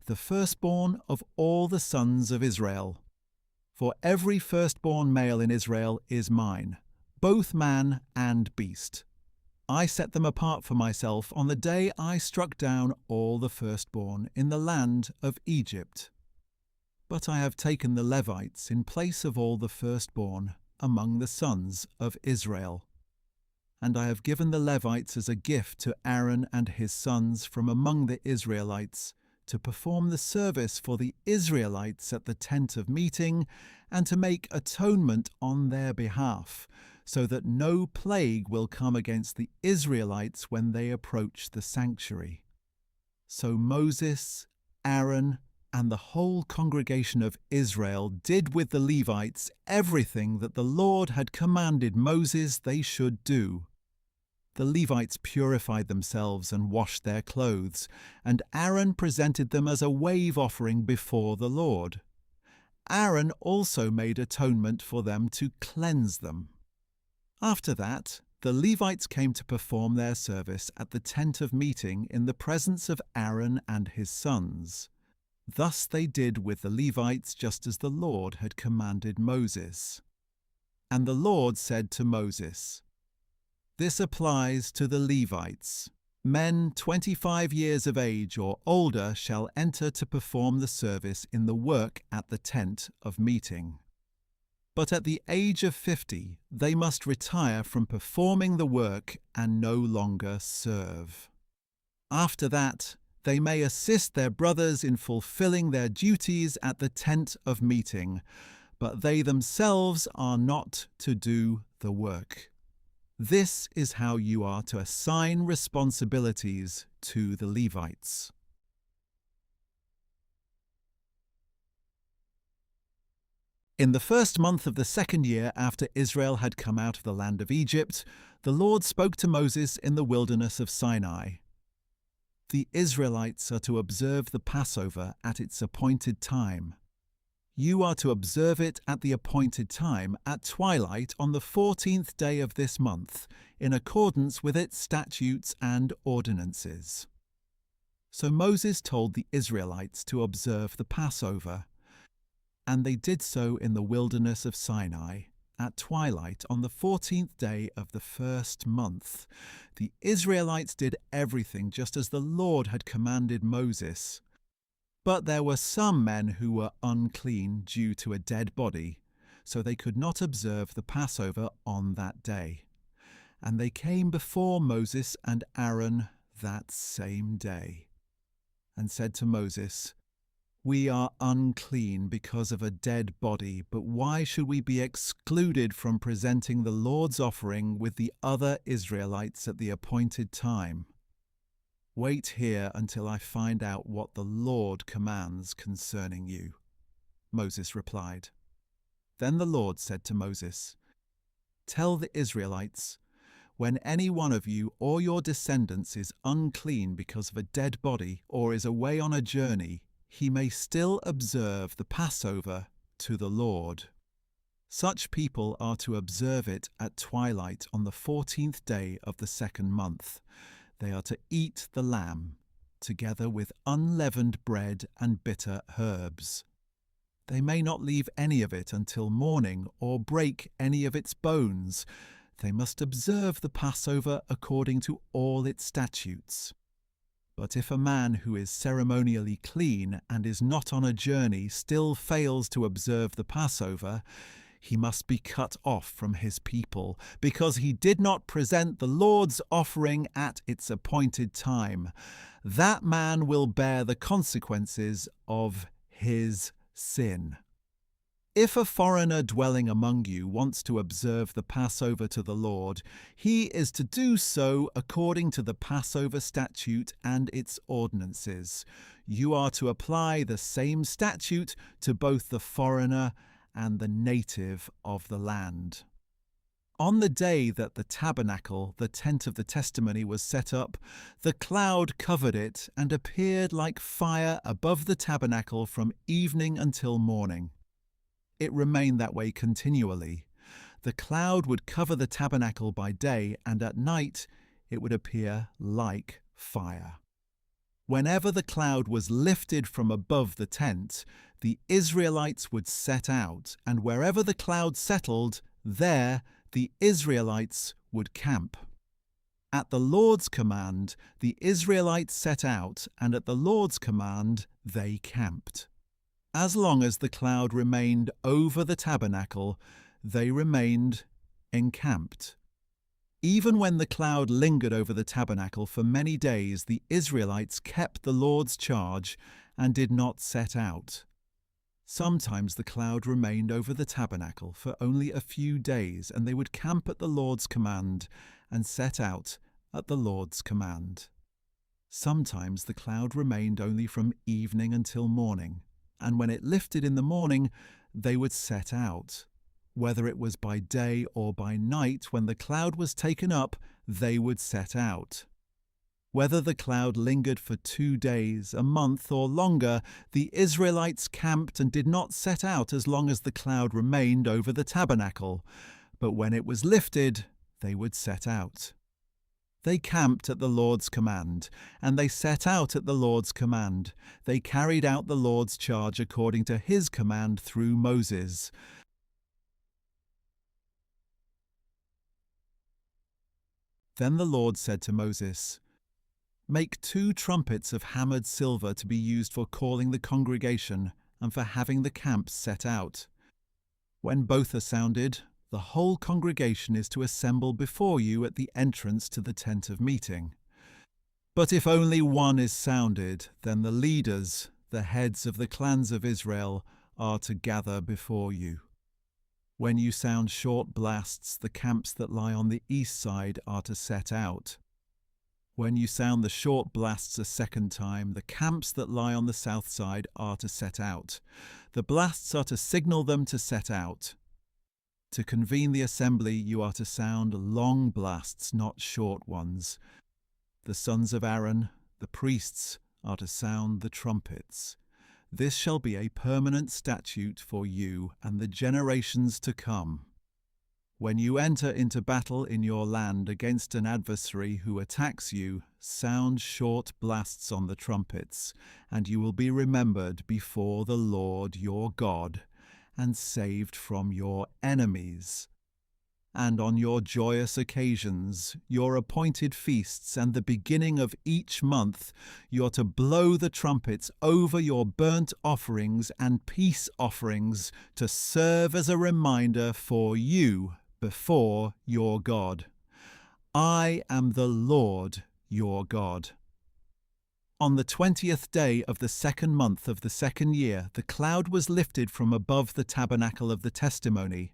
the firstborn of all the sons of Israel. For every firstborn male in Israel is mine, both man and beast. I set them apart for myself on the day I struck down all the firstborn in the land of Egypt. But I have taken the Levites in place of all the firstborn among the sons of Israel. And I have given the Levites as a gift to Aaron and his sons from among the Israelites, to perform the service for the Israelites at the tent of meeting, and to make atonement on their behalf, so that no plague will come against the Israelites when they approach the sanctuary. So Moses, Aaron, and the whole congregation of Israel did with the Levites everything that the Lord had commanded Moses they should do. The Levites purified themselves and washed their clothes, and Aaron presented them as a wave offering before the Lord. Aaron also made atonement for them to cleanse them. After that, the Levites came to perform their service at the tent of meeting in the presence of Aaron and his sons. Thus they did with the Levites just as the Lord had commanded Moses. And the Lord said to Moses, "This applies to the Levites. Men 25 years of age or older shall enter to perform the service in the work at the tent of meeting. But at the age of 50 they must retire from performing the work and no longer serve. After that, they may assist their brothers in fulfilling their duties at the tent of meeting, but they themselves are not to do the work. This is how you are to assign responsibilities to the Levites." In the first month of the 2nd year after Israel had come out of the land of Egypt, the Lord spoke to Moses in the wilderness of Sinai. The Israelites are to observe the Passover at its appointed time. You are to observe it at the appointed time at twilight on the 14th day of this month, in accordance with its statutes and ordinances. So Moses told the Israelites to observe the Passover, and they did so in the wilderness of Sinai, at twilight on the 14th day of the 1st month. The Israelites did everything just as the Lord had commanded Moses. But there were some men who were unclean due to a dead body, so they could not observe the Passover on that day. And they came before Moses and Aaron that same day, and said to Moses, "We are unclean because of a dead body, but why should we be excluded from presenting the Lord's offering with the other Israelites at the appointed time? Wait here until I find out what the Lord commands concerning you." Moses replied. Then the Lord said to Moses, "Tell the Israelites, when any one of you or your descendants is unclean because of a dead body or is away on a journey, he may still observe the Passover to the Lord. Such people are to observe it at twilight on the 14th day of the second month. They are to eat the lamb, together with unleavened bread and bitter herbs. They may not leave any of it until morning or break any of its bones. They must observe the Passover according to all its statutes. But if a man who is ceremonially clean and is not on a journey still fails to observe the Passover, he must be cut off from his people, because he did not present the Lord's offering at its appointed time. That man will bear the consequences of his sin. If a foreigner dwelling among you wants to observe the Passover to the Lord, he is to do so according to the Passover statute and its ordinances. You are to apply the same statute to both the foreigner and the native of the land. On the day that the tabernacle, the tent of the testimony, was set up, the cloud covered it and appeared like fire above the tabernacle from evening until morning. It remained that way continually. The cloud would cover the tabernacle by day, and at night it would appear like fire. Whenever the cloud was lifted from above the tent, the Israelites would set out, and wherever the cloud settled, there the Israelites would camp. At the Lord's command, the Israelites set out, and at the Lord's command, they camped. As long as the cloud remained over the tabernacle, they remained encamped. Even when the cloud lingered over the tabernacle for many days, the Israelites kept the Lord's charge and did not set out. Sometimes the cloud remained over the tabernacle for only a few days, and they would camp at the Lord's command and set out at the Lord's command. Sometimes the cloud remained only from evening until morning, and when it lifted in the morning, they would set out. Whether it was by day or by night, when the cloud was taken up, they would set out. Whether the cloud lingered for 2 days, a month, or longer, the Israelites camped and did not set out as long as the cloud remained over the tabernacle. But when it was lifted, they would set out. They camped at the Lord's command, and they set out at the Lord's command. They carried out the Lord's charge according to his command through Moses. Then the Lord said to Moses, "Make 2 trumpets of hammered silver to be used for calling the congregation and for having the camps set out. When both are sounded, the whole congregation is to assemble before you at the entrance to the tent of meeting. But if only one is sounded, then the leaders, the heads of the clans of Israel, are to gather before you. When you sound short blasts, the camps that lie on the east side are to set out. When you sound the short blasts a second time, the camps that lie on the south side are to set out. The blasts are to signal them to set out. To convene the assembly, you are to sound long blasts, not short ones. The sons of Aaron, the priests, are to sound the trumpets. This shall be a permanent statute for you and the generations to come. When you enter into battle in your land against an adversary who attacks you, sound short blasts on the trumpets, and you will be remembered before the Lord your God, and saved from your enemies. And on your joyous occasions, your appointed feasts, and the beginning of each month, you're to blow the trumpets over your burnt offerings and peace offerings to serve as a reminder for you before your God. I am the Lord your God. On the 20th day of the second month of the second year, the cloud was lifted from above the tabernacle of the testimony,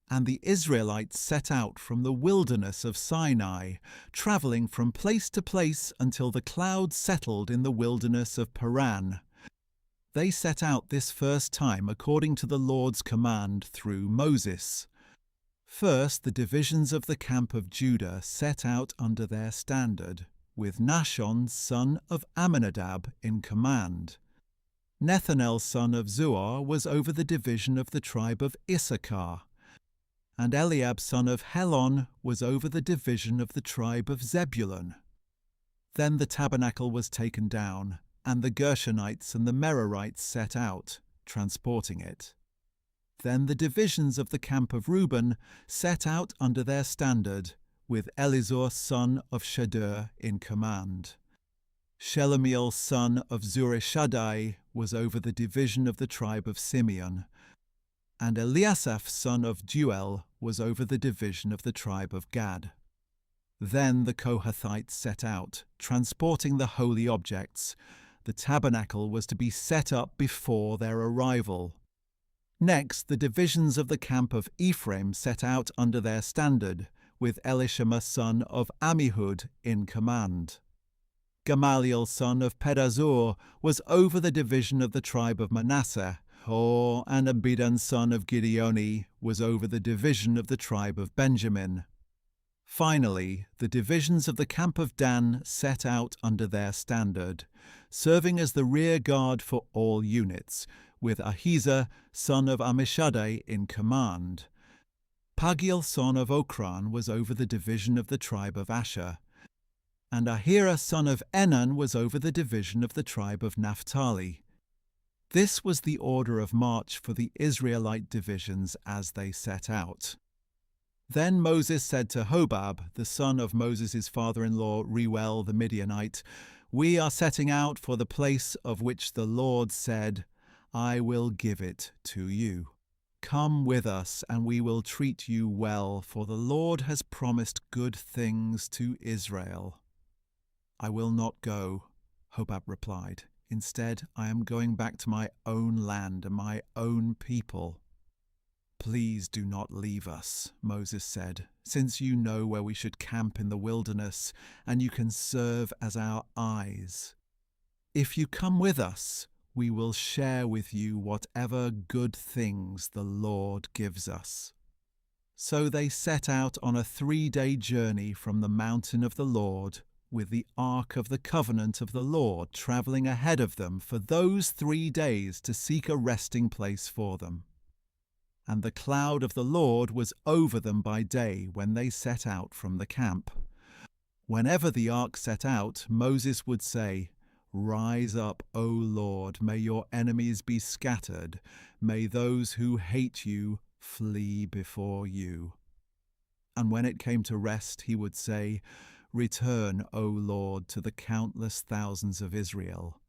and the Israelites set out from the wilderness of Sinai, travelling from place to place until the cloud settled in the wilderness of Berean. They set out this first time according to the Lord's command through Moses. First, the divisions of the camp of Judah set out under their standard, with Nahshon son of Amminadab in command. Nethanel son of Zuar was over the division of the tribe of Issachar, and Eliab son of Helon was over the division of the tribe of Zebulun. Then the tabernacle was taken down, and the Gershonites and the Merarites set out, transporting it. Then the divisions of the camp of Reuben set out under their standard, with Elizur son of Shadur in command. Shelomiel son of Zurishaddai was over the division of the tribe of Simeon, and Eliasaph son of Deuel was over the division of the tribe of Gad. Then the Kohathites set out, transporting the holy objects. The tabernacle was to be set up before their arrival. Next, the divisions of the camp of Ephraim set out under their standard, with Elishama son of Ammihud in command. Gamaliel son of Pedazur was over the division of the tribe of Manasseh, and Abidan son of Gideoni was over the division of the tribe of Benjamin. Finally, the divisions of the camp of Dan set out under their standard, serving as the rear guard for all units, with Ahizah son of Ammishaddai in command. Pagiel son of Okran was over the division of the tribe of Asher, and Ahira son of Enan was over the division of the tribe of Naphtali. This was the order of march for the Israelite divisions as they set out. Then Moses said to Hobab, the son of Moses' father-in-law Reuel the Midianite, "We are setting out for the place of which the Lord said, 'I will give it to you.' Come with us, and we will treat you well, for the Lord has promised good things to Israel." "I will not go," Hobab replied. "Instead, I am going back to my own land and my own people." "Please do not leave us," Moses said, "since you know where we should camp in the wilderness, and you can serve as our eyes. If you come with us, we will share with you whatever good things the Lord gives us." So they set out on a 3-day journey from the mountain of the Lord, with the Ark of the Covenant of the Lord travelling ahead of them for those 3 days to seek a resting place for them. And the cloud of the Lord was over them by day when they set out from the camp. Whenever the ark set out, Moses would say, "Rise up, O Lord, may your enemies be scattered, may those who hate you flee before you." And when it came to rest, he would say, "Return, O Lord, to the countless thousands of Israel."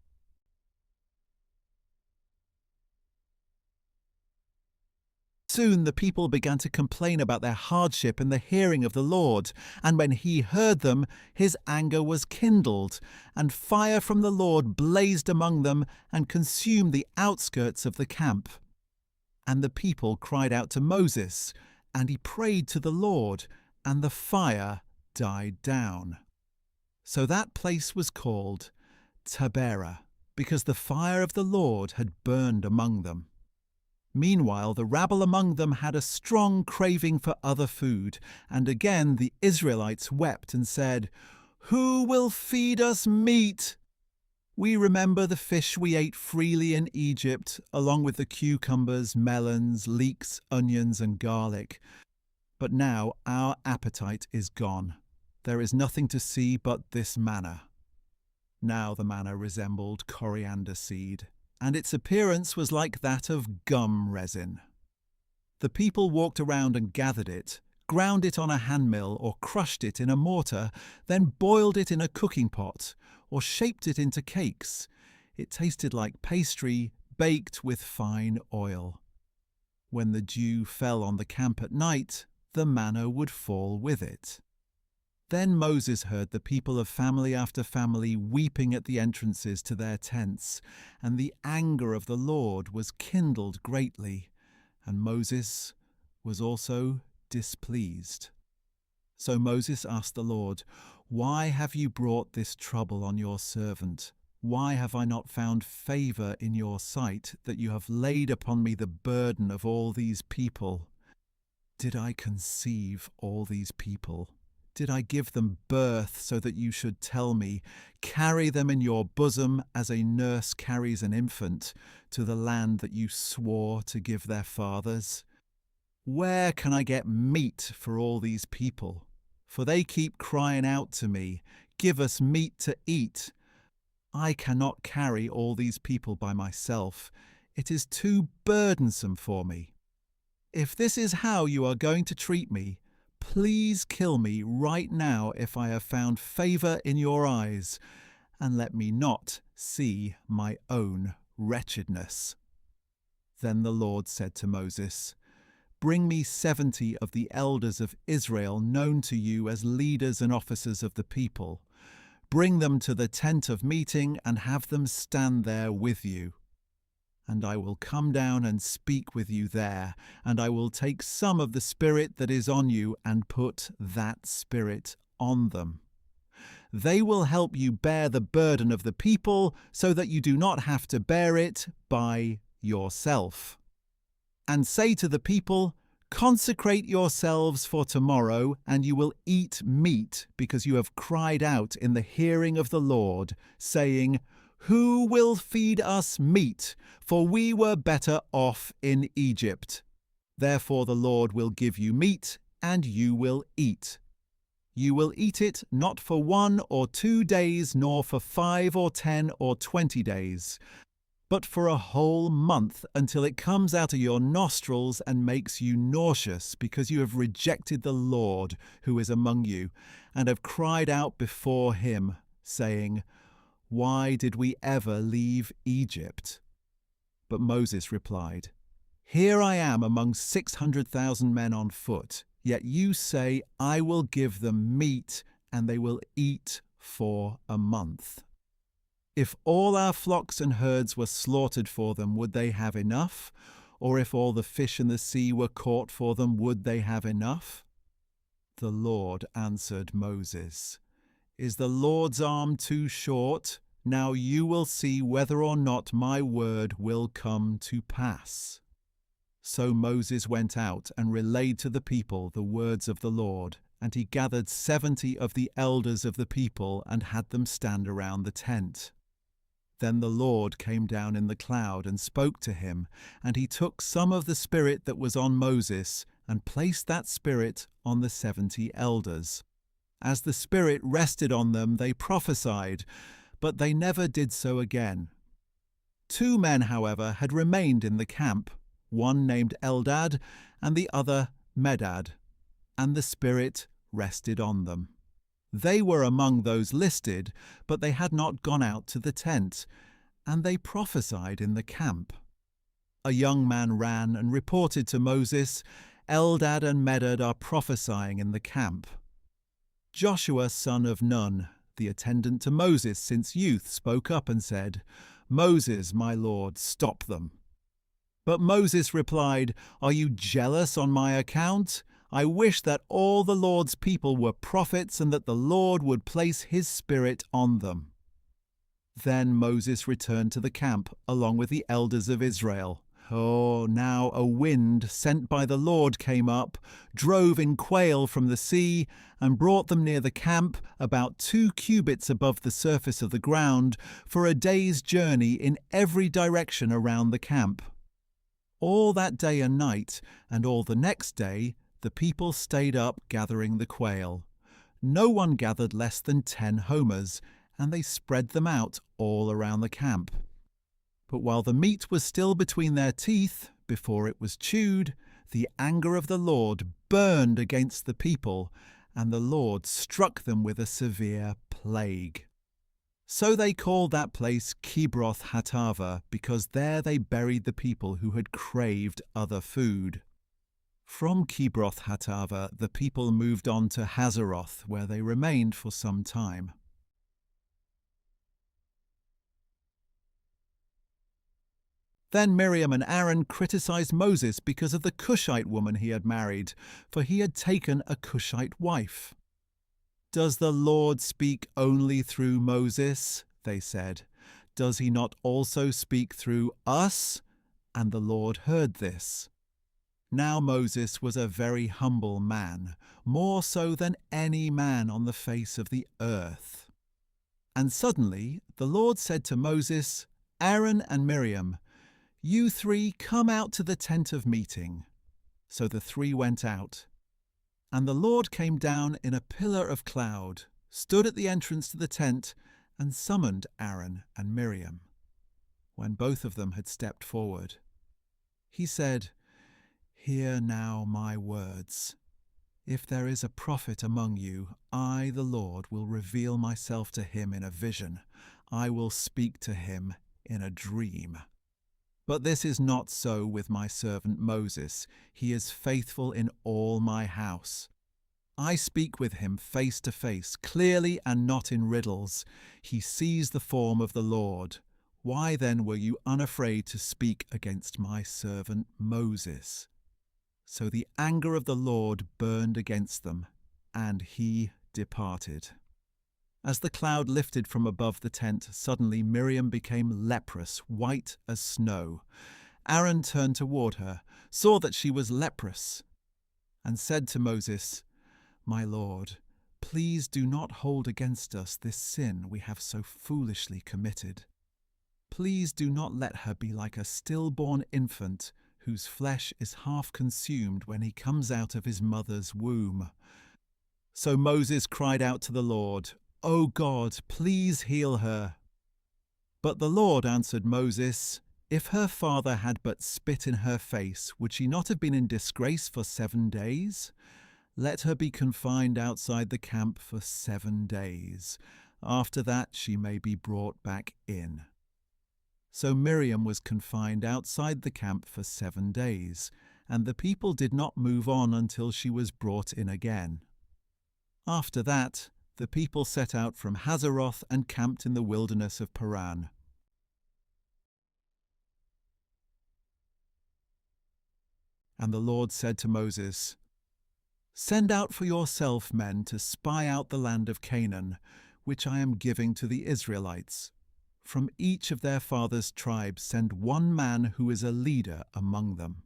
Soon the people began to complain about their hardship in the hearing of the Lord, and when he heard them, his anger was kindled, and fire from the Lord blazed among them and consumed the outskirts of the camp. And the people cried out to Moses, and he prayed to the Lord, and the fire died down. So that place was called Taberah, because the fire of the Lord had burned among them. Meanwhile, the rabble among them had a strong craving for other food, and again the Israelites wept and said, "Who will feed us meat? We remember the fish we ate freely in Egypt, along with the cucumbers, melons, leeks, onions, and garlic. But now our appetite is gone. There is nothing to see but this manna." Now the manna resembled coriander seed, and its appearance was like that of gum resin. The people walked around and gathered it, ground it on a handmill or crushed it in a mortar, then boiled it in a cooking pot or shaped it into cakes. It tasted like pastry baked with fine oil. When the dew fell on the camp at night, the manna would fall with it. Then Moses heard the people of family after family weeping at the entrances to their tents, and the anger of the Lord was kindled greatly, and Moses was also displeased. So Moses asked the Lord, "Why have you brought this trouble on your servant? Why have I not found favor in your sight, that you have laid upon me the burden of all these people? Did I conceive all these people? Did I give them birth so that you should tell me, 'Carry them in your bosom as a nurse carries an infant, to the land that you swore to give their fathers'? Where can I get meat for all these people? For they keep crying out to me, 'Give us meat to eat.' I cannot carry all these people by myself. It is too burdensome for me. If this is how you are going to treat me, please kill me right now if I have found favor in your eyes, and let me not see my own wretchedness." Then the Lord said to Moses, "Bring me 70 of the elders of Israel known to you as leaders and officers of the people. Bring them to the tent of meeting and have them stand there with you. And I will come down and speak with you there, and I will take some of the Spirit that is on you and put that Spirit on them. They will help you bear the burden of the people so that you do not have to bear it by yourself. And say to the people, 'Consecrate yourselves for tomorrow, and you will eat meat, because you have cried out in the hearing of the Lord, saying, Who will feed us meat? For we were better off in Egypt. Therefore the Lord will give you meat, and you will eat. You will eat it not for 1 or 2 days, nor for 5 or 10 or 20 days, but for a whole month, until it comes out of your nostrils and makes you nauseous, because you have rejected the Lord who is among you, and have cried out before him, saying, Why did we ever leave Egypt?' But Moses replied, 'Here I am among 600,000 men on foot, yet you say, I will give them meat, and they will eat for a month. If all our flocks and herds were slaughtered for them, would they have enough? Or if all the fish in the sea were caught for them, would they have enough?' The Lord answered Moses, 'Is the Lord's arm too short? Now you will see whether or not my word will come to pass.' So Moses went out and relayed to the people the words of the Lord, and he gathered 70 of the elders of the people and had them stand around the tent. Then the Lord came down in the cloud and spoke to him, and he took some of the Spirit that was on Moses and placed that Spirit on the 70 elders. As the Spirit rested on them, they prophesied, but they never did so again. 2 men, however, had remained in the camp, one named Eldad and the other Medad, and the Spirit rested on them. They were among those listed, but they had not gone out to the tent, and they prophesied in the camp. A young man ran and reported to Moses, Eldad and Medad are prophesying in the camp. Joshua, son of Nun, the attendant to Moses since youth, spoke up and said, Moses, my lord, stop them. But Moses replied, Are you jealous on my account? I wish that all the Lord's people were prophets and that the Lord would place his Spirit on them. Then Moses returned to the camp along with the elders of Israel. Now a wind sent by the Lord came up, drove in quail from the sea, and brought them near the camp, about 2 cubits above the surface of the ground, for a day's journey in every direction around the camp. All that day and night, and all the next day, the people stayed up gathering the quail. No one gathered less than 10 homers, and they spread them out all around the camp. But while the meat was still between their teeth, before it was chewed, the anger of the Lord burned against the people, and the Lord struck them with a severe plague. So they called that place Kibroth Hattaavah, because there they buried the people who had craved other food. From Kibroth Hattaavah the people moved on to Hazeroth, where they remained for some time. Then Miriam and Aaron criticized Moses because of the Cushite woman he had married, for he had taken a Cushite wife. "Does the Lord speak only through Moses?" they said. "Does he not also speak through us?" And the Lord heard this. Now Moses was a very humble man, more so than any man on the face of the earth. And suddenly the Lord said to Moses, "Aaron and Miriam, you three come out to the tent of meeting." So the three went out. And the Lord came down in a pillar of cloud, stood at the entrance to the tent, and summoned Aaron and Miriam. When both of them had stepped forward, he said, "Hear now my words. If there is a prophet among you, I, the Lord, will reveal myself to him in a vision. I will speak to him in a dream. But this is not so with my servant Moses. He is faithful in all my house. I speak with him face to face, clearly and not in riddles. He sees the form of the Lord. Why then were you unafraid to speak against my servant Moses?" So the anger of the Lord burned against them, and he departed. As the cloud lifted from above the tent, suddenly Miriam became leprous, white as snow. Aaron turned toward her, saw that she was leprous, and said to Moses, "My Lord, please do not hold against us this sin we have so foolishly committed. Please do not let her be like a stillborn infant whose flesh is half consumed when he comes out of his mother's womb." So Moses cried out to the Lord, "O God, please heal her." But the Lord answered Moses, "If her father had but spit in her face, would she not have been in disgrace for 7 days? Let her be confined outside the camp for 7 days. After that she may be brought back in." So Miriam was confined outside the camp for 7 days, and the people did not move on until she was brought in again. After that, the people set out from Hazeroth and camped in the wilderness of Paran. And the Lord said to Moses, "Send out for yourself men to spy out the land of Canaan, which I am giving to the Israelites. From each of their fathers' tribes send one man who is a leader among them."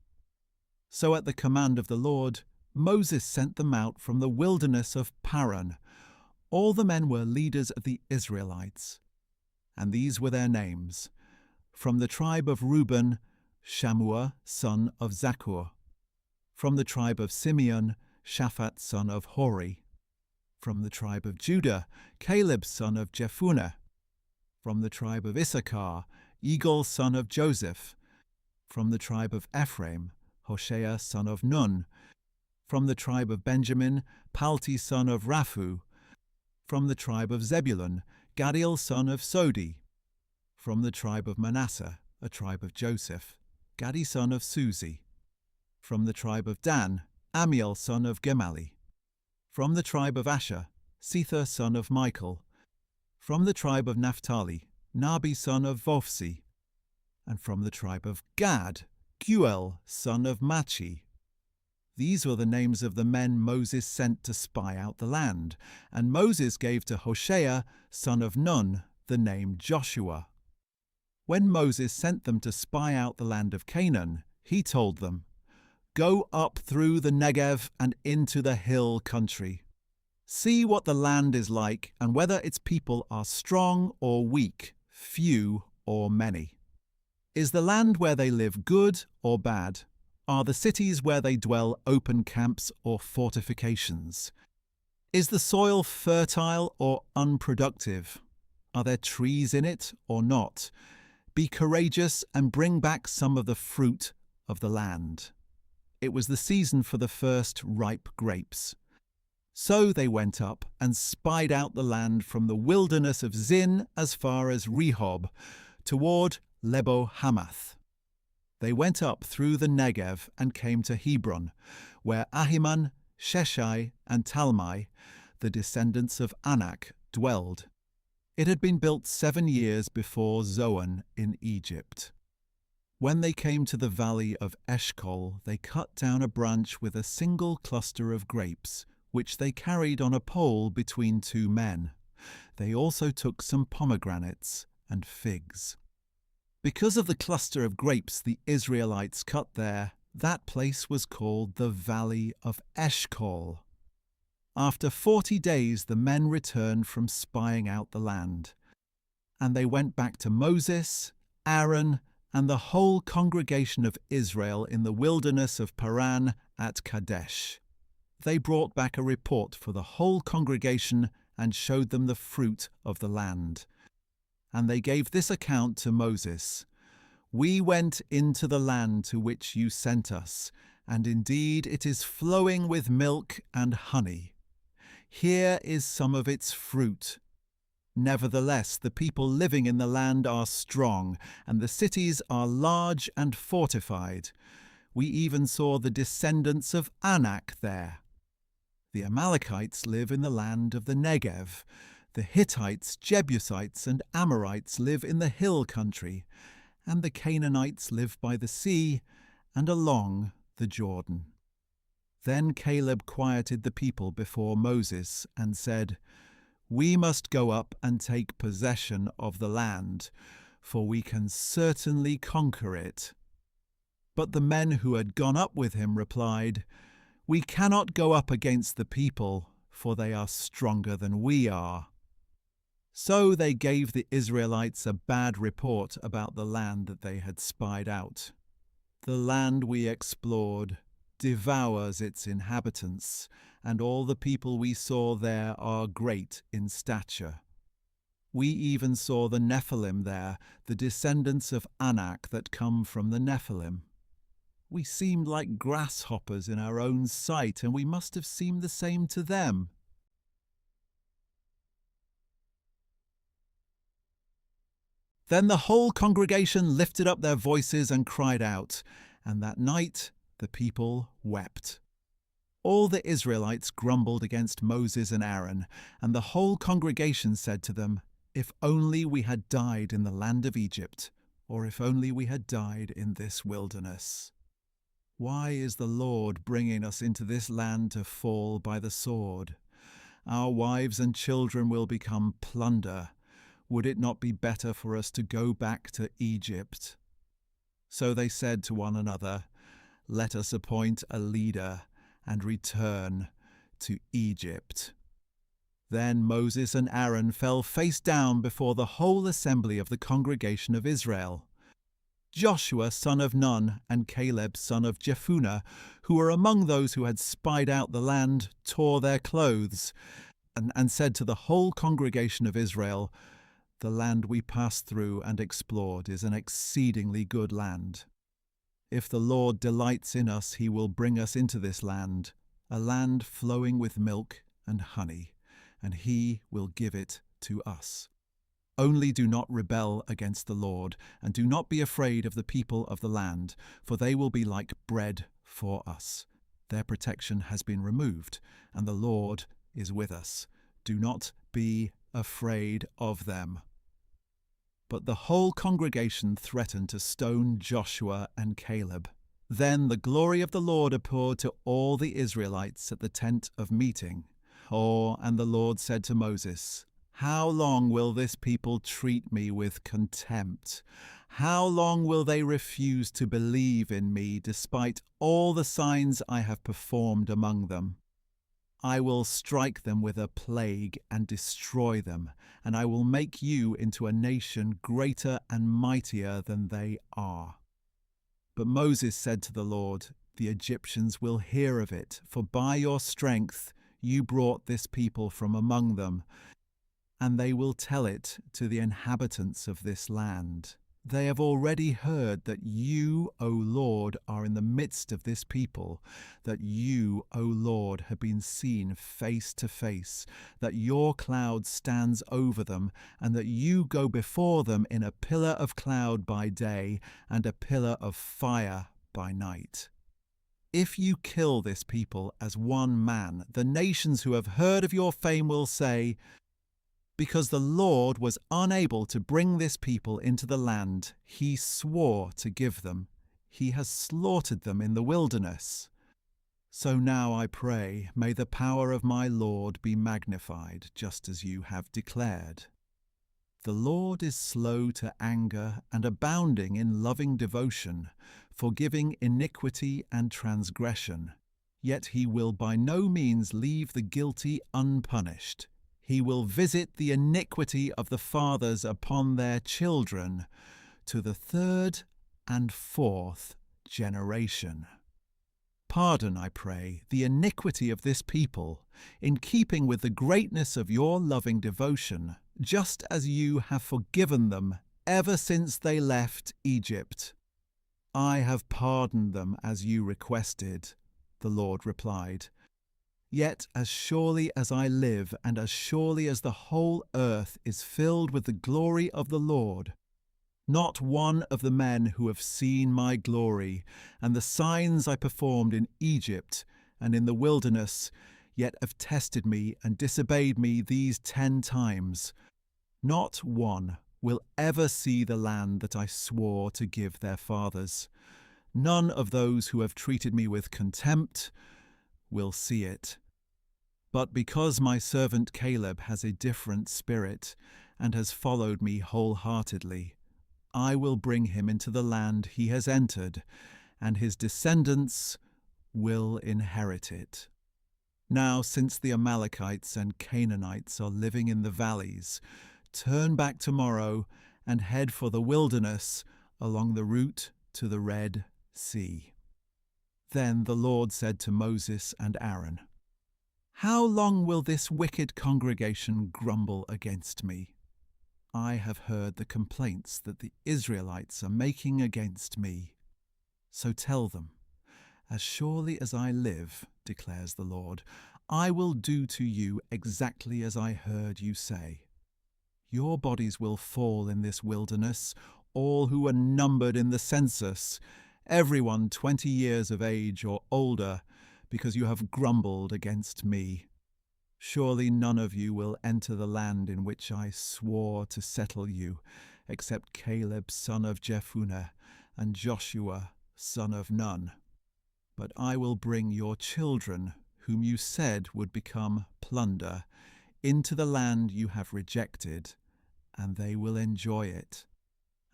So at the command of the Lord, Moses sent them out from the wilderness of Paran. All the men were leaders of the Israelites, and these were their names. From the tribe of Reuben, Shammua, son of Zaccur. From the tribe of Simeon, Shaphat, son of Hori. From the tribe of Judah, Caleb, son of Jephunneh. From the tribe of Issachar, Egal, son of Joseph. From the tribe of Ephraim, Hoshea, son of Nun. From the tribe of Benjamin, Palti, son of Raphu. From the tribe of Zebulun, Gadiel, son of Sodi. From the tribe of Manasseh, a tribe of Joseph, Gadi, son of Suzi. From the tribe of Dan, Amiel, son of Gemali. From the tribe of Asher, Sether, son of Michael. From the tribe of Naphtali, Nabi, son of Vophsi. And from the tribe of Gad, Guel, son of Machi. These were the names of the men Moses sent to spy out the land, and Moses gave to Hoshea, son of Nun, the name Joshua. When Moses sent them to spy out the land of Canaan, he told them, "Go up through the Negev and into the hill country. See what the land is like, and whether its people are strong or weak, few or many. Is the land where they live good or bad? Are the cities where they dwell open camps or fortifications? Is the soil fertile or unproductive? Are there trees in it or not? Be courageous and bring back some of the fruit of the land." It was the season for the first ripe grapes. So they went up and spied out the land from the wilderness of Zin as far as Rehob, toward Lebo Hamath. They went up through the Negev and came to Hebron, where Ahiman, Sheshai, and Talmai, the descendants of Anak, dwelled. It had been built 7 years before Zoan in Egypt. When they came to the valley of Eshcol, they cut down a branch with a single cluster of grapes, which they carried on a pole between 2 men. They also took some pomegranates and figs. Because of the cluster of grapes the Israelites cut there, that place was called the Valley of Eshcol. After 40 days the men returned from spying out the land. And they went back to Moses, Aaron, and the whole congregation of Israel in the wilderness of Paran at Kadesh. They brought back a report for the whole congregation and showed them the fruit of the land. And they gave this account to Moses: "We went into the land to which you sent us, and indeed it is flowing with milk and honey. Here is some of its fruit. Nevertheless, the people living in the land are strong, and the cities are large and fortified. We even saw the descendants of Anak there. The Amalekites live in the land of the Negev. The Hittites, Jebusites, and Amorites live in the hill country, and the Canaanites live by the sea and along the Jordan." Then Caleb quieted the people before Moses and said, "We must go up and take possession of the land, for we can certainly conquer it." But the men who had gone up with him replied, "We cannot go up against the people, for they are stronger than we are." So they gave the Israelites a bad report about the land that they had spied out. "The land we explored devours its inhabitants, and all the people we saw there are great in stature. We even saw the Nephilim there, the descendants of Anak that come from the Nephilim. We seemed like grasshoppers in our own sight, and we must have seemed the same to them." Then the whole congregation lifted up their voices and cried out, and that night the people wept. All the Israelites grumbled against Moses and Aaron, and the whole congregation said to them, "If only we had died in the land of Egypt, or if only we had died in this wilderness. Why is the Lord bringing us into this land to fall by the sword? Our wives and children will become plunder. Would it not be better for us to go back to Egypt?" So they said to one another, "Let us appoint a leader and return to Egypt." Then Moses and Aaron fell face down before the whole assembly of the congregation of Israel. Joshua son of Nun and Caleb son of Jephunneh, who were among those who had spied out the land, tore their clothes and said to the whole congregation of Israel, "The land we passed through and explored is an exceedingly good land. If the Lord delights in us, he will bring us into this land, a land flowing with milk and honey, and he will give it to us. Only do not rebel against the Lord, and do not be afraid of the people of the land, for they will be like bread for us. Their protection has been removed, and the Lord is with us. Do not be afraid of them." But the whole congregation threatened to stone Joshua and Caleb. Then the glory of the Lord appeared to all the Israelites at the tent of meeting. And the Lord said to Moses, "How long will this people treat me with contempt? How long will they refuse to believe in me despite all the signs I have performed among them? I will strike them with a plague and destroy them, and I will make you into a nation greater and mightier than they are." But Moses said to the Lord, "The Egyptians will hear of it, for by your strength you brought this people from among them, and they will tell it to the inhabitants of this land. They have already heard that you, O Lord, are in the midst of this people, that you, O Lord, have been seen face to face, that your cloud stands over them, and that you go before them in a pillar of cloud by day and a pillar of fire by night. If you kill this people as one man, the nations who have heard of your fame will say, because the Lord was unable to bring this people into the land he swore to give them, he has slaughtered them in the wilderness. So now I pray, may the power of my Lord be magnified, just as you have declared. The Lord is slow to anger and abounding in loving devotion, forgiving iniquity and transgression. Yet he will by no means leave the guilty unpunished. He will visit the iniquity of the fathers upon their children to the third and fourth generation. Pardon, I pray, the iniquity of this people, in keeping with the greatness of your loving devotion, just as you have forgiven them ever since they left Egypt. I have pardoned them as you requested, the Lord replied. Yet as surely as I live, and as surely as the whole earth is filled with the glory of the Lord, not one of the men who have seen my glory and the signs I performed in Egypt and in the wilderness, yet have tested me and disobeyed me these 10 times, not one will ever see the land that I swore to give their fathers. None of those who have treated me with contempt will see it. But because my servant Caleb has a different spirit and has followed me wholeheartedly, I will bring him into the land he has entered, and his descendants will inherit it. Now, since the Amalekites and Canaanites are living in the valleys, turn back tomorrow and head for the wilderness along the route to the Red Sea. Then the Lord said to Moses and Aaron, how long will this wicked congregation grumble against me? I have heard the complaints that the Israelites are making against me. So tell them, as surely as I live, declares the Lord, I will do to you exactly as I heard you say. Your bodies will fall in this wilderness, all who are numbered in the census, everyone 20 years of age or older, because you have grumbled against me. Surely none of you will enter the land in which I swore to settle you, except Caleb son of Jephunneh and Joshua son of Nun. But I will bring your children, whom you said would become plunder, into the land you have rejected, and they will enjoy it.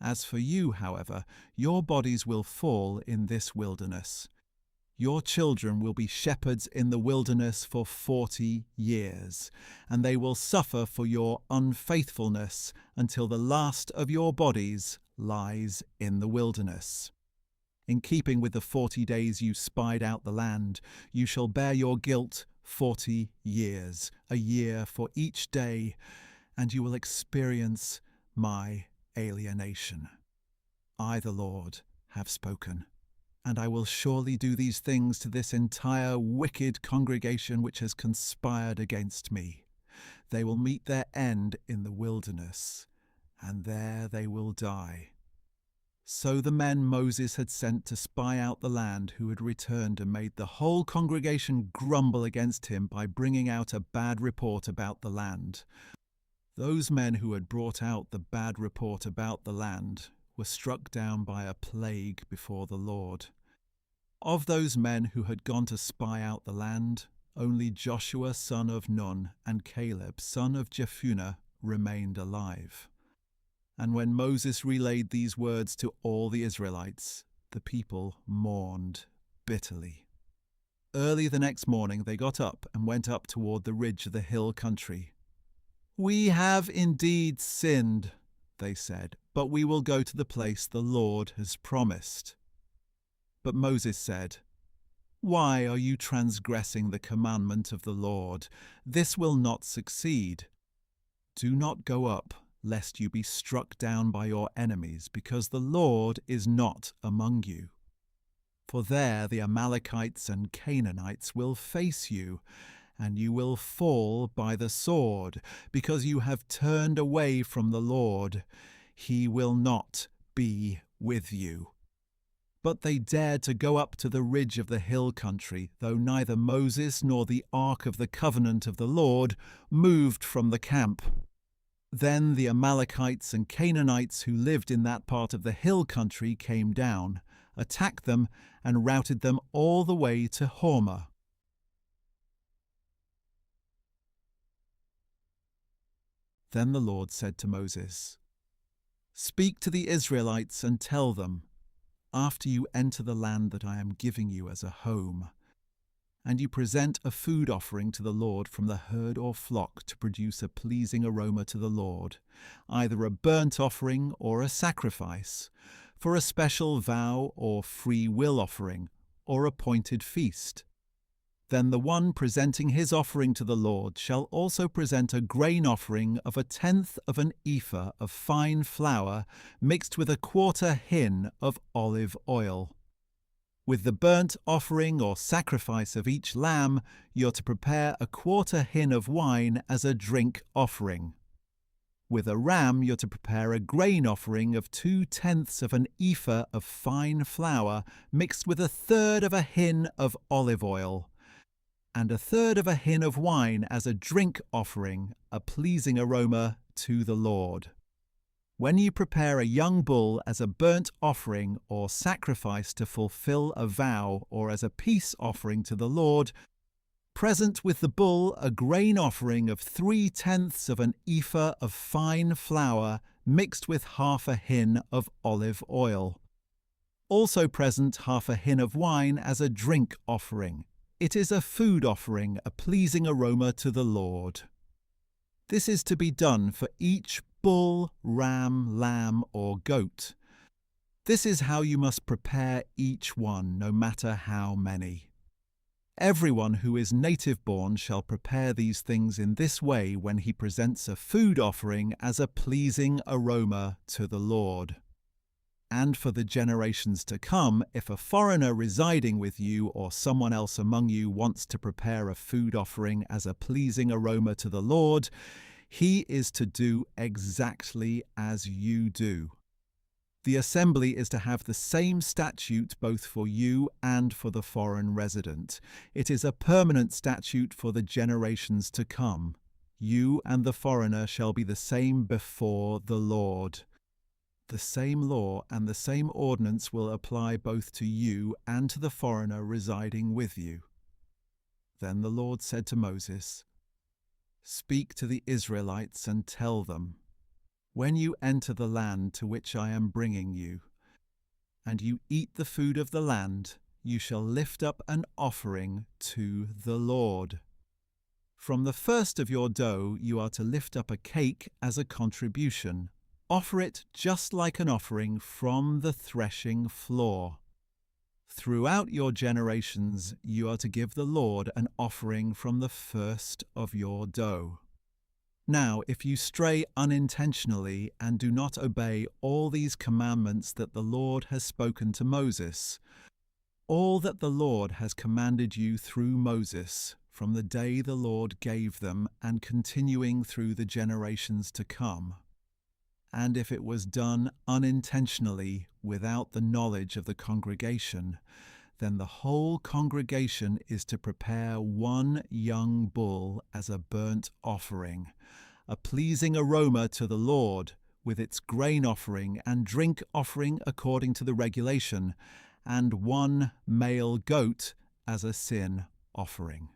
As for you, however, your bodies will fall in this wilderness. Your children will be shepherds in the wilderness for 40 years, and they will suffer for your unfaithfulness until the last of your bodies lies in the wilderness. In keeping with the 40 days you spied out the land, you shall bear your guilt 40 years, a year for each day, and you will experience my alienation. I, the Lord, have spoken. And I will surely do these things to this entire wicked congregation which has conspired against me. They will meet their end in the wilderness, and there they will die. So the men Moses had sent to spy out the land, who had returned and made the whole congregation grumble against him by bringing out a bad report about the land. Those men who had brought out the bad report about the land were struck down by a plague before the Lord. Of those men who had gone to spy out the land, only Joshua son of Nun and Caleb son of Jephunneh remained alive. And when Moses relayed these words to all the Israelites, the people mourned bitterly. Early the next morning they got up and went up toward the ridge of the hill country. We have indeed sinned, they said, but we will go to the place the Lord has promised. But Moses said, why are you transgressing the commandment of the Lord? This will not succeed. Do not go up, lest you be struck down by your enemies, because the Lord is not among you. For there the Amalekites and Canaanites will face you, and you will fall by the sword, because you have turned away from the Lord. He will not be with you. But they dared to go up to the ridge of the hill country, though neither Moses nor the ark of the covenant of the Lord moved from the camp. Then the Amalekites and Canaanites who lived in that part of the hill country came down, attacked them, and routed them all the way to Hormah. Then the Lord said to Moses, "Speak to the Israelites and tell them, after you enter the land that I am giving you as a home, and you present a food offering to the Lord from the herd or flock to produce a pleasing aroma to the Lord, either a burnt offering or a sacrifice, for a special vow or free will offering, or appointed feast. Then the one presenting his offering to the Lord shall also present a grain offering of 1/10 of an ephah of fine flour mixed with 1/4 hin of olive oil. With the burnt offering or sacrifice of each lamb, you're to prepare 1/4 hin of wine as a drink offering. With a ram, you're to prepare a grain offering of 2/10 of an ephah of fine flour mixed with 1/3 of a hin of olive oil, and 1/3 of a hin of wine as a drink offering, a pleasing aroma to the Lord. When you prepare a young bull as a burnt offering or sacrifice to fulfill a vow or as a peace offering to the Lord, present with the bull a grain offering of 3/10 of an ephah of fine flour mixed with 1/2 a hin of olive oil. Also present 1/2 a hin of wine as a drink offering. It is a food offering, a pleasing aroma to the Lord. This is to be done for each bull, ram, lamb, or goat. This is how you must prepare each one, no matter how many. Everyone who is native-born shall prepare these things in this way when he presents a food offering as a pleasing aroma to the Lord. And for the generations to come, if a foreigner residing with you or someone else among you wants to prepare a food offering as a pleasing aroma to the Lord, he is to do exactly as you do. The assembly is to have the same statute both for you and for the foreign resident. It is a permanent statute for the generations to come. You and the foreigner shall be the same before the Lord. The same law and the same ordinance will apply both to you and to the foreigner residing with you." Then the Lord said to Moses, "Speak to the Israelites and tell them, when you enter the land to which I am bringing you, and you eat the food of the land, you shall lift up an offering to the Lord. From the first of your dough you are to lift up a cake as a contribution. Offer it just like an offering from the threshing floor. Throughout your generations you are to give the Lord an offering from the first of your dough. Now, if you stray unintentionally and do not obey all these commandments that the Lord has spoken to Moses, all that the Lord has commanded you through Moses, from the day the Lord gave them and continuing through the generations to come, and if it was done unintentionally without the knowledge of the congregation, then the whole congregation is to prepare one young bull as a burnt offering, a pleasing aroma to the Lord, with its grain offering and drink offering according to the regulation, and one male goat as a sin offering.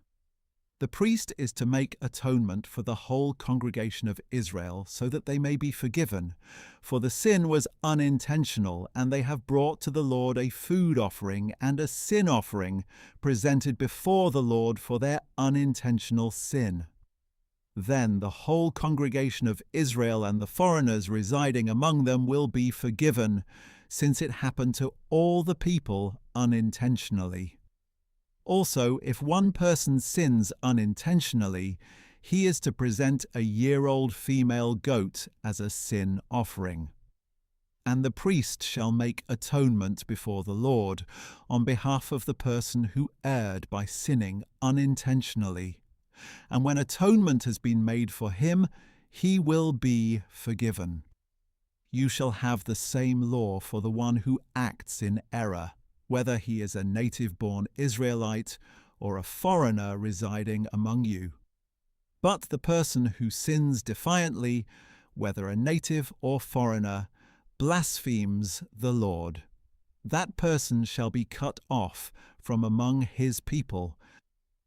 The priest is to make atonement for the whole congregation of Israel so that they may be forgiven, for the sin was unintentional, and they have brought to the Lord a food offering and a sin offering presented before the Lord for their unintentional sin. Then the whole congregation of Israel and the foreigners residing among them will be forgiven, since it happened to all the people unintentionally. Also, if one person sins unintentionally, He is to present a year-old female goat as a sin offering. And the priest shall make atonement before the Lord on behalf of the person who erred by sinning unintentionally. And when atonement has been made for him, he will be forgiven. You shall have the same law for the one who acts in error, whether he is a native-born Israelite or a foreigner residing among you. But the person who sins defiantly, whether a native or foreigner, blasphemes the Lord. That person shall be cut off from among his people.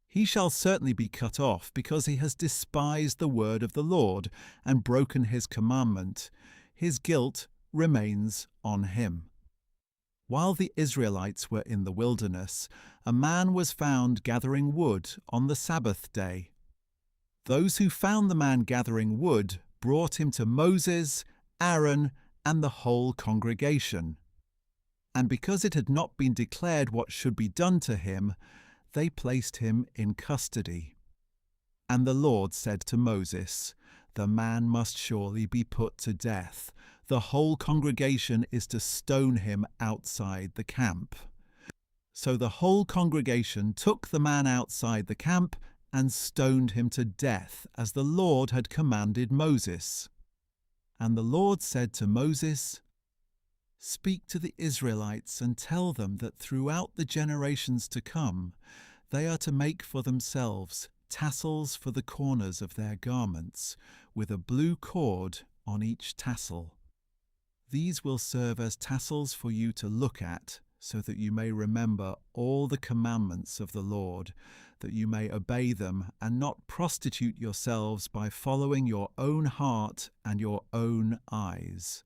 He shall certainly be cut off because he has despised the word of the Lord and broken his commandment. His guilt remains on him. While the Israelites were in the wilderness, a man was found gathering wood on the Sabbath day. Those who found the man gathering wood brought him to Moses, Aaron, and the whole congregation. And because it had not been declared what should be done to him, they placed him in custody. And the Lord said to Moses, "The man must surely be put to death. The whole congregation is to stone him outside the camp." So the whole congregation took the man outside the camp and stoned him to death, as the Lord had commanded Moses. And the Lord said to Moses, "Speak to the Israelites and tell them that throughout the generations to come, they are to make for themselves tassels for the corners of their garments, with a blue cord on each tassel. These will serve as tassels for you to look at, so that you may remember all the commandments of the Lord, that you may obey them and not prostitute yourselves by following your own heart and your own eyes.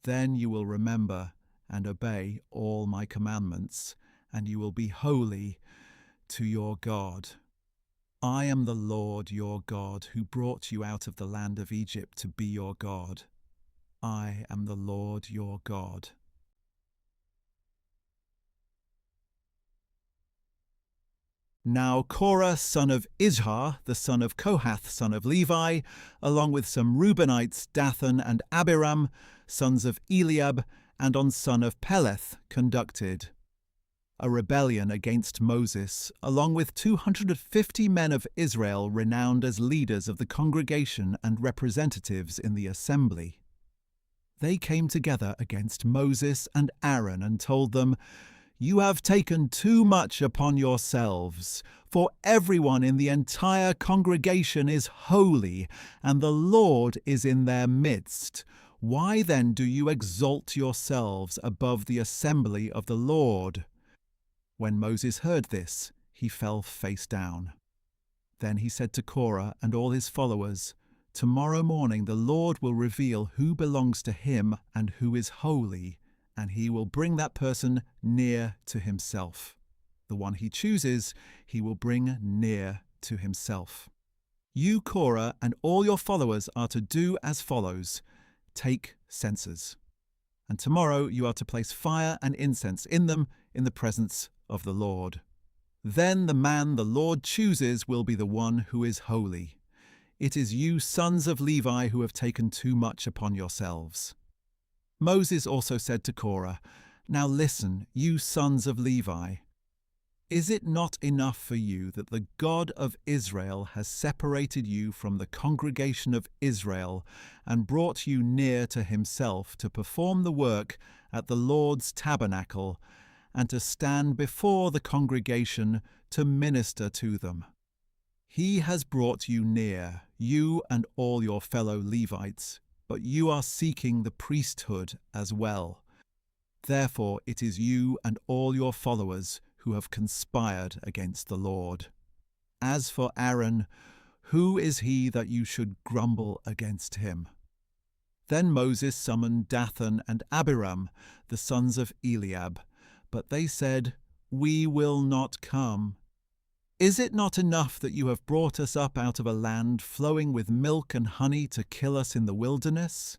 Then you will remember and obey all my commandments, and you will be holy to your God. I am the Lord your God, who brought you out of the land of Egypt to be your God. I am the Lord your God." Now Korah, son of Izhar, the son of Kohath, son of Levi, along with some Reubenites, Dathan and Abiram, sons of Eliab, and on son of Peleth, conducted a rebellion against Moses, along with 250 men of Israel renowned as leaders of the congregation and representatives in the assembly. They came together against Moses and Aaron and told them, "You have taken too much upon yourselves, for everyone in the entire congregation is holy, and the Lord is in their midst. Why then do you exalt yourselves above the assembly of the Lord?" When Moses heard this, he fell face down. Then he said to Korah and all his followers, "Tomorrow morning the Lord will reveal who belongs to him and who is holy, and he will bring that person near to himself. The one he chooses, he will bring near to himself. You, Korah, and all your followers are to do as follows. Take censers. And tomorrow you are to place fire and incense in them in the presence of the Lord. Then the man the Lord chooses will be the one who is holy. It is you, sons of Levi, who have taken too much upon yourselves." Moses also said to Korah, "Now listen, you sons of Levi. Is it not enough for you that the God of Israel has separated you from the congregation of Israel and brought you near to himself to perform the work at the Lord's tabernacle and to stand before the congregation to minister to them? He has brought you near, you and all your fellow Levites, but you are seeking the priesthood as well. Therefore it is you and all your followers who have conspired against the Lord. As for Aaron, who is he that you should grumble against him?" Then Moses summoned Dathan and Abiram, the sons of Eliab, but they said, "We will not come. Is it not enough that you have brought us up out of a land flowing with milk and honey to kill us in the wilderness?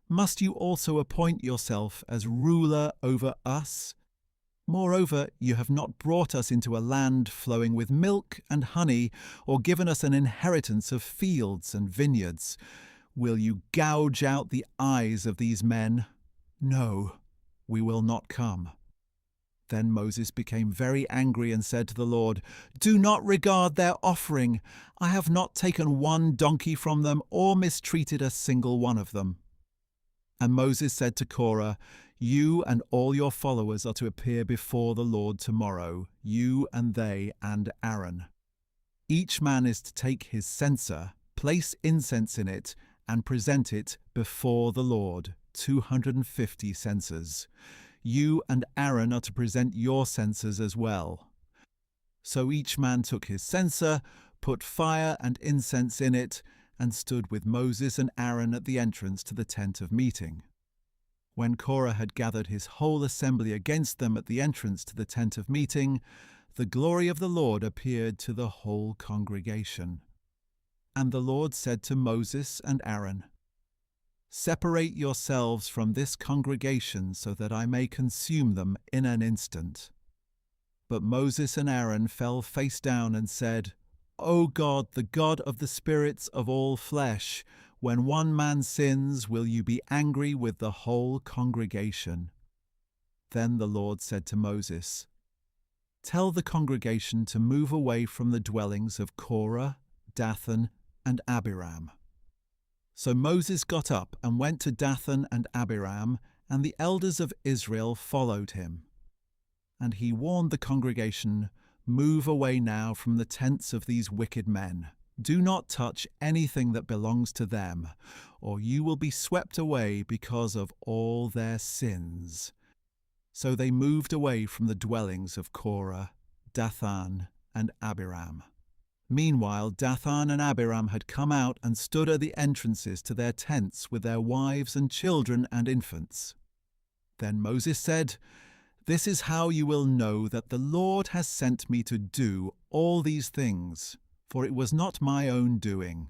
Must you also appoint yourself as ruler over us? Moreover, you have not brought us into a land flowing with milk and honey, or given us an inheritance of fields and vineyards. Will you gouge out the eyes of these men? No, we will not come." Then Moses became very angry and said to the Lord, "Do not regard their offering. I have not taken one donkey from them or mistreated a single one of them." And Moses said to Korah, "You and all your followers are to appear before the Lord tomorrow, you and they and Aaron. Each man is to take his censer, place incense in it, and present it before the Lord, 250 censers. You and Aaron are to present your censers as well." So each man took his censer, put fire and incense in it, and stood with Moses and Aaron at the entrance to the tent of meeting. When Korah had gathered his whole assembly against them at the entrance to the tent of meeting, the glory of the Lord appeared to the whole congregation. And the Lord said to Moses and Aaron, "Separate yourselves from this congregation so that I may consume them in an instant." But Moses and Aaron fell face down and said, "O God, the God of the spirits of all flesh, when one man sins, will you be angry with the whole congregation?" Then the Lord said to Moses, "Tell the congregation to move away from the dwellings of Korah, Dathan, and Abiram." So Moses got up and went to Dathan and Abiram, and the elders of Israel followed him. And he warned the congregation, "Move away now from the tents of these wicked men. Do not touch anything that belongs to them, or you will be swept away because of all their sins." So they moved away from the dwellings of Korah, Dathan, and Abiram. Meanwhile, Dathan and Abiram had come out and stood at the entrances to their tents with their wives and children and infants. Then Moses said, "This is how you will know that the Lord has sent me to do all these things, for it was not my own doing.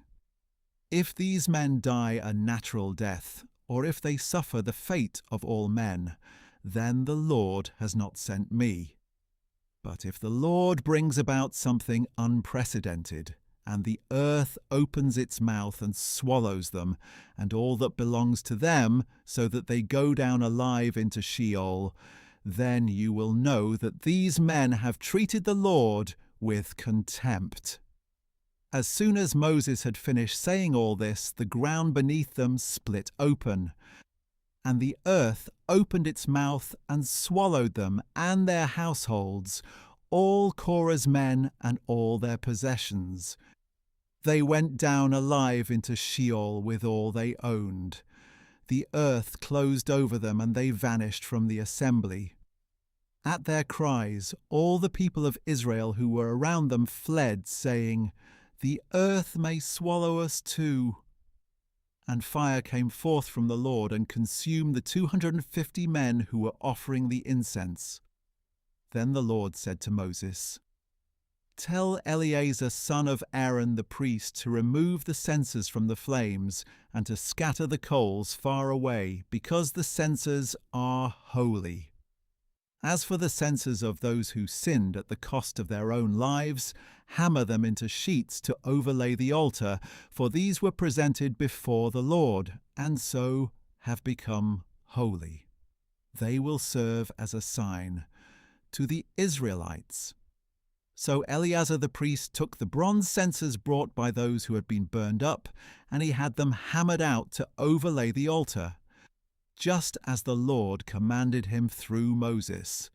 If these men die a natural death, or if they suffer the fate of all men, then the Lord has not sent me. But if the Lord brings about something unprecedented, and the earth opens its mouth and swallows them, and all that belongs to them, so that they go down alive into Sheol, then you will know that these men have treated the Lord with contempt." As soon as Moses had finished saying all this, the ground beneath them split open, and the earth opened its mouth and swallowed them and their households, all Korah's men and all their possessions. They went down alive into Sheol with all they owned. The earth closed over them, and they vanished from the assembly. At their cries, all the people of Israel who were around them fled, saying, "The earth may swallow us too." And fire came forth from the Lord and consumed the 250 men who were offering the incense. Then the Lord said to Moses, "Tell Eleazar son of Aaron the priest to remove the censers from the flames and to scatter the coals far away, because the censers are holy. As for the censers of those who sinned at the cost of their own lives, hammer them into sheets to overlay the altar, for these were presented before the Lord, and so have become holy. They will serve as a sign to the Israelites." So Eleazar the priest took the bronze censers brought by those who had been burned up, and he had them hammered out to overlay the altar, just as the Lord commanded him through Moses.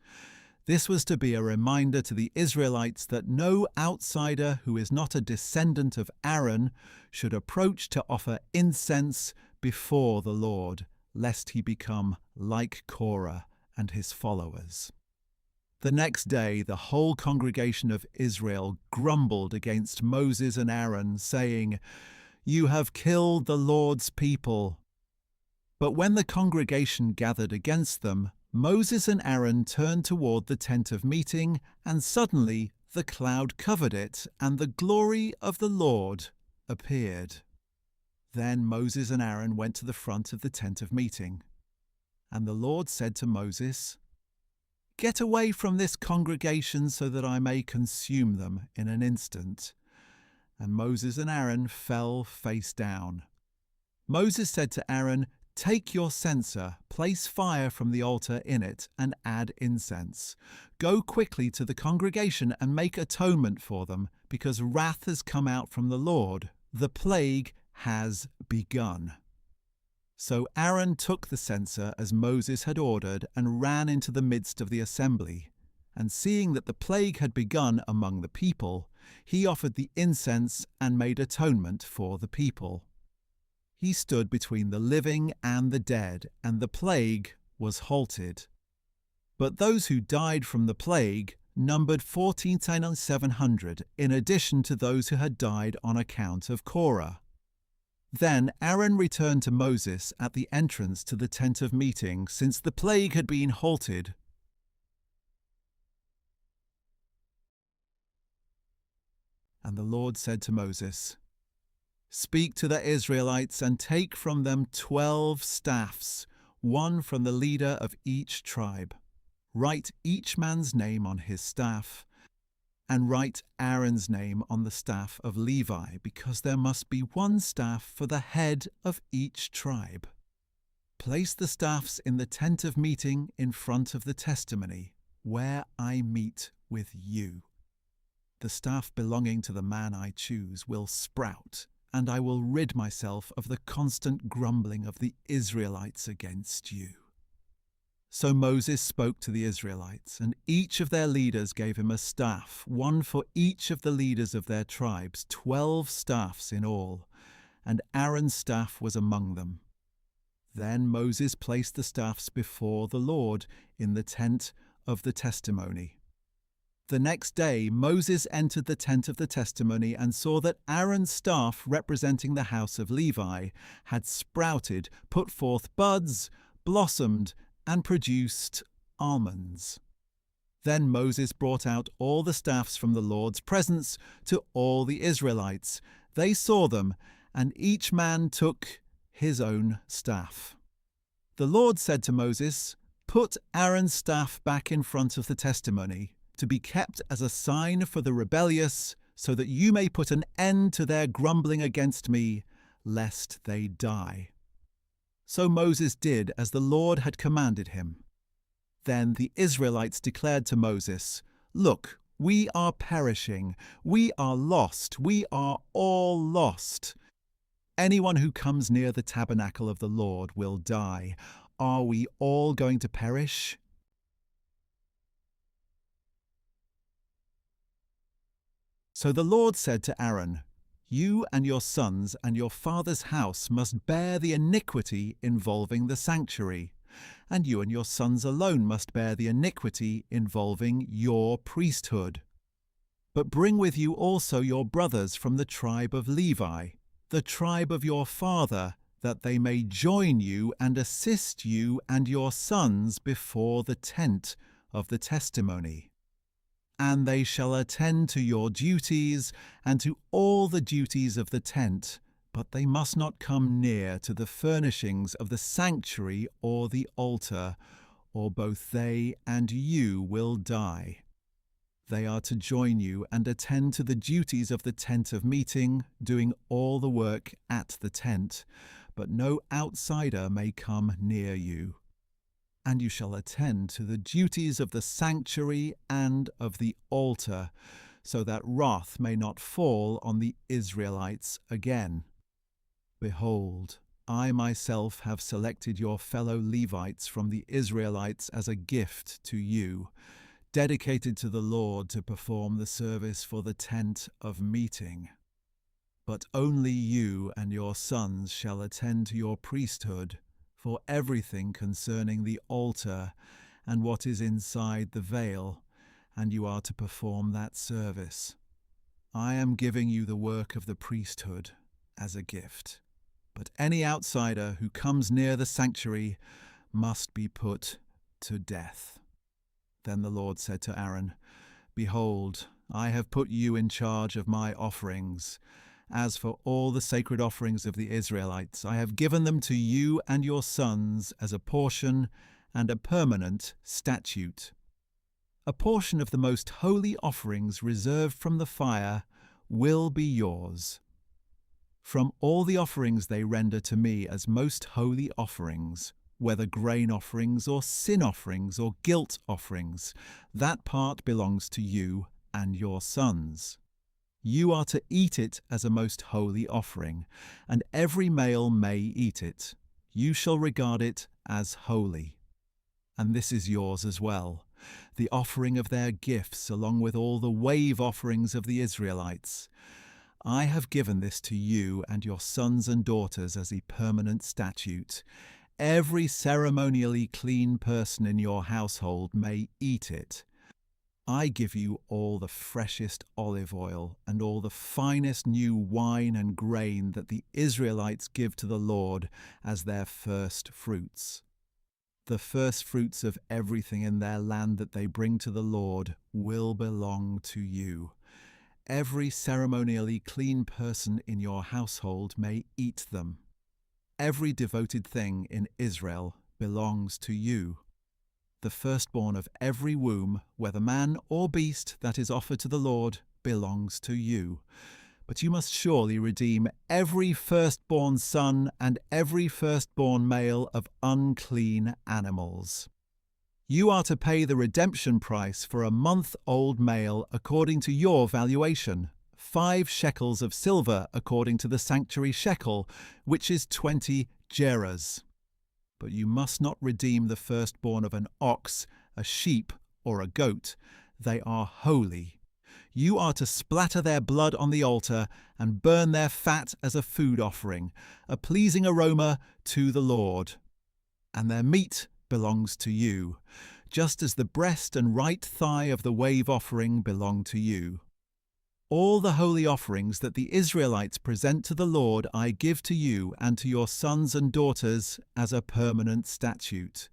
This was to be a reminder to the Israelites that no outsider who is not a descendant of Aaron should approach to offer incense before the Lord, lest he become like Korah and his followers. The next day the whole congregation of Israel grumbled against Moses and Aaron, saying, "You have killed the Lord's people." But when the congregation gathered against them, Moses and Aaron turned toward the tent of meeting, and suddenly the cloud covered it, and the glory of the Lord appeared. Then Moses and Aaron went to the front of the tent of meeting. And the Lord said to Moses, "Get away from this congregation so that I may consume them in an instant." And Moses and Aaron fell face down. Moses said to Aaron, "Take your censer, place fire from the altar in it, and add incense. Go quickly to the congregation and make atonement for them, because wrath has come out from the Lord. The plague has begun." So Aaron took the censer as Moses had ordered and ran into the midst of the assembly. And seeing that the plague had begun among the people, he offered the incense and made atonement for the people. He stood between the living and the dead, and the plague was halted. But those who died from the plague numbered 14,700, in addition to those who had died on account of Korah. Then Aaron returned to Moses at the entrance to the tent of meeting, since the plague had been halted. And the Lord said to Moses, "Speak to the Israelites and take from them 12 staffs, one from the leader of each tribe. Write each man's name on his staff, and write Aaron's name on the staff of Levi, because there must be one staff for the head of each tribe. Place the staffs in the tent of meeting in front of the testimony, where I meet with you. The staff belonging to the man I choose will sprout, and I will rid myself of the constant grumbling of the Israelites against you." So Moses spoke to the Israelites, and each of their leaders gave him a staff, one for each of the leaders of their tribes, 12 staffs in all, and Aaron's staff was among them. Then Moses placed the staffs before the Lord in the tent of the testimony. The next day Moses entered the tent of the testimony and saw that Aaron's staff, representing the house of Levi, had sprouted, put forth buds, blossomed, and produced almonds. Then Moses brought out all the staffs from the Lord's presence to all the Israelites. They saw them, and each man took his own staff. The Lord said to Moses, "Put Aaron's staff back in front of the testimony, to be kept as a sign for the rebellious, so that you may put an end to their grumbling against me, lest they die." So Moses did as the Lord had commanded him. Then the Israelites declared to Moses, "Look, we are perishing, we are lost, we are all lost. Anyone who comes near the tabernacle of the Lord will die. Are we all going to perish?" So the Lord said to Aaron, "You and your sons and your father's house must bear the iniquity involving the sanctuary, and you and your sons alone must bear the iniquity involving your priesthood. But bring with you also your brothers from the tribe of Levi, the tribe of your father, that they may join you and assist you and your sons before the tent of the testimony. And they shall attend to your duties and to all the duties of the tent, but they must not come near to the furnishings of the sanctuary or the altar, or both they and you will die. They are to join you and attend to the duties of the tent of meeting, doing all the work at the tent, but no outsider may come near you. And you shall attend to the duties of the sanctuary and of the altar, so that wrath may not fall on the Israelites again. Behold, I myself have selected your fellow Levites from the Israelites as a gift to you, dedicated to the Lord to perform the service for the tent of meeting. But only you and your sons shall attend to your priesthood, for everything concerning the altar and what is inside the veil, and you are to perform that service. I am giving you the work of the priesthood as a gift. But any outsider who comes near the sanctuary must be put to death." Then the Lord said to Aaron, "Behold, I have put you in charge of my offerings. As for all the sacred offerings of the Israelites, I have given them to you and your sons as a portion and a permanent statute. A portion of the most holy offerings reserved from the fire will be yours. From all the offerings they render to me as most holy offerings, whether grain offerings or sin offerings or guilt offerings, that part belongs to you and your sons. You are to eat it as a most holy offering, and every male may eat it. You shall regard it as holy. And this is yours as well, the offering of their gifts along with all the wave offerings of the Israelites. I have given this to you and your sons and daughters as a permanent statute. Every ceremonially clean person in your household may eat it. I give you all the freshest olive oil and all the finest new wine and grain that the Israelites give to the Lord as their first fruits. The first fruits of everything in their land that they bring to the Lord will belong to you. Every ceremonially clean person in your household may eat them. Every devoted thing in Israel belongs to you. The firstborn of every womb, whether man or beast, that is offered to the Lord, belongs to you. But you must surely redeem every firstborn son and every firstborn male of unclean animals. You are to pay the redemption price for a month-old male according to your valuation, 5 shekels of silver according to the sanctuary shekel, which is 20 gerahs. But you must not redeem the firstborn of an ox, a sheep, or a goat. They are holy. You are to splatter their blood on the altar and burn their fat as a food offering, a pleasing aroma to the Lord. And their meat belongs to you, just as the breast and right thigh of the wave offering belong to you. All the holy offerings that the Israelites present to the Lord I give to you and to your sons and daughters as a permanent statute.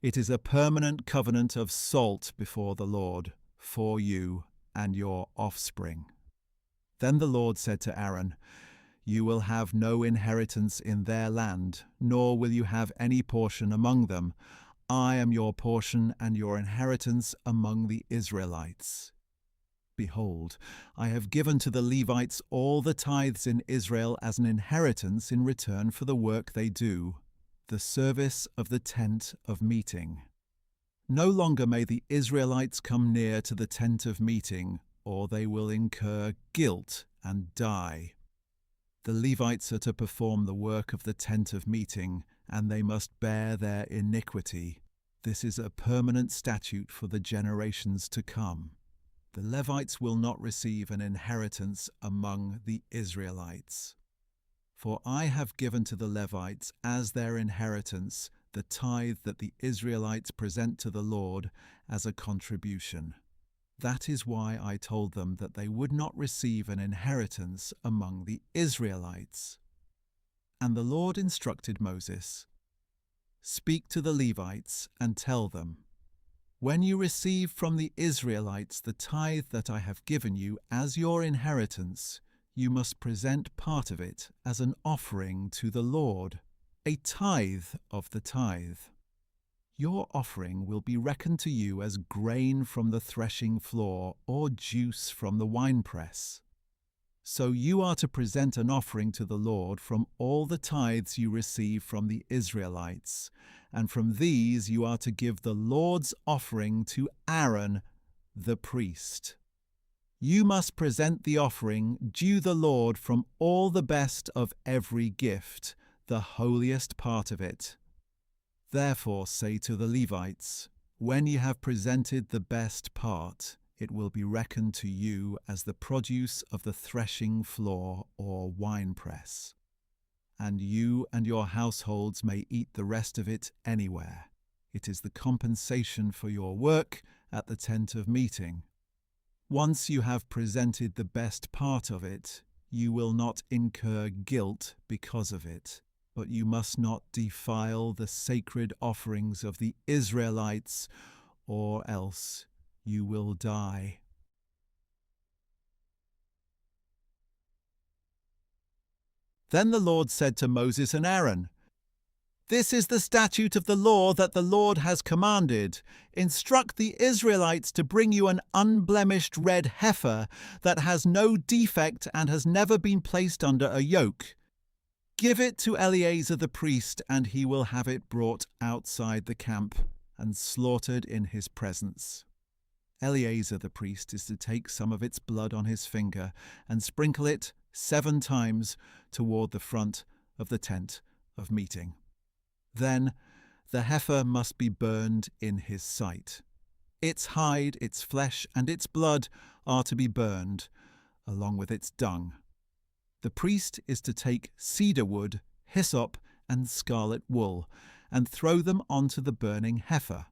It is a permanent covenant of salt before the Lord, for you and your offspring. Then the Lord said to Aaron, You will have no inheritance in their land, nor will you have any portion among them. I am your portion and your inheritance among the Israelites. Behold, I have given to the Levites all the tithes in Israel as an inheritance in return for the work they do, the service of the tent of meeting. No longer may the Israelites come near to the tent of meeting, or they will incur guilt and die. The Levites are to perform the work of the tent of meeting, and they must bear their iniquity. This is a permanent statute for the generations to come. The Levites will not receive an inheritance among the Israelites. For I have given to the Levites as their inheritance the tithe that the Israelites present to the Lord as a contribution. That is why I told them that they would not receive an inheritance among the Israelites. And the Lord instructed Moses, Speak to the Levites and tell them, When you receive from the Israelites the tithe that I have given you as your inheritance, you must present part of it as an offering to the Lord, a tithe of the tithe. Your offering will be reckoned to you as grain from the threshing floor or juice from the winepress. So you are to present an offering to the Lord from all the tithes you receive from the Israelites, and from these you are to give the Lord's offering to Aaron, the priest. You must present the offering due the Lord from all the best of every gift, the holiest part of it. Therefore say to the Levites, When you have presented the best part, it will be reckoned to you as the produce of the threshing floor or winepress. And you and your households may eat the rest of it anywhere. It is the compensation for your work at the tent of meeting. Once you have presented the best part of it, you will not incur guilt because of it, but you must not defile the sacred offerings of the Israelites, or else you will die. Then the Lord said to Moses and Aaron, This is the statute of the law that the Lord has commanded. Instruct the Israelites to bring you an unblemished red heifer that has no defect and has never been placed under a yoke. Give it to Eleazar the priest, and he will have it brought outside the camp and slaughtered in his presence. Eleazar the priest is to take some of its blood on his finger and sprinkle it 7 times toward the front of the tent of meeting. Then the heifer must be burned in his sight. Its hide, its flesh, and its blood are to be burned, along with its dung. The priest is to take cedar wood, hyssop, and scarlet wool, and throw them onto the burning heifer.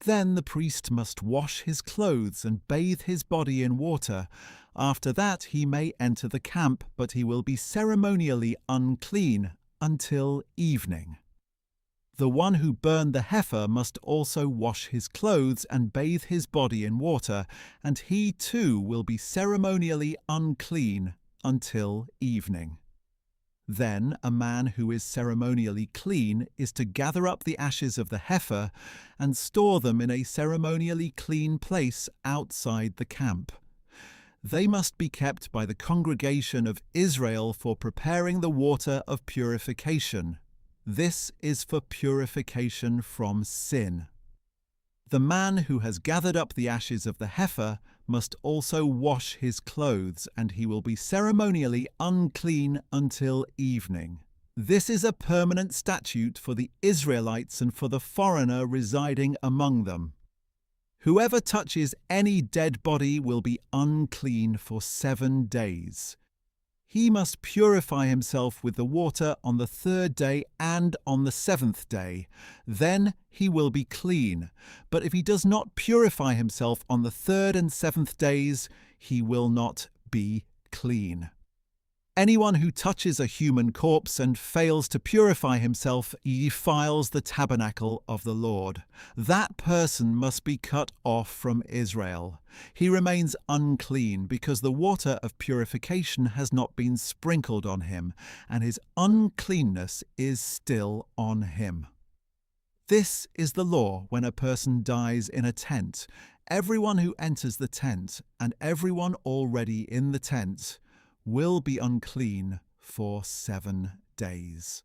Then the priest must wash his clothes and bathe his body in water. After that he may enter the camp, but he will be ceremonially unclean until evening. The one who burned the heifer must also wash his clothes and bathe his body in water, and he too will be ceremonially unclean until evening. Then a man who is ceremonially clean is to gather up the ashes of the heifer and store them in a ceremonially clean place outside the camp. They must be kept by the congregation of Israel for preparing the water of purification. This is for purification from sin. The man who has gathered up the ashes of the heifer must also wash his clothes, and he will be ceremonially unclean until evening. This is a permanent statute for the Israelites and for the foreigner residing among them. Whoever touches any dead body will be unclean for 7 days. He must purify himself with the water on the 3rd day and on the 7th day. Then he will be clean. But if he does not purify himself on the 3rd and 7th days, he will not be clean. Anyone who touches a human corpse and fails to purify himself defiles the tabernacle of the Lord. That person must be cut off from Israel. He remains unclean because the water of purification has not been sprinkled on him, and his uncleanness is still on him. This is the law when a person dies in a tent. Everyone who enters the tent and everyone already in the tent will be unclean for 7 days.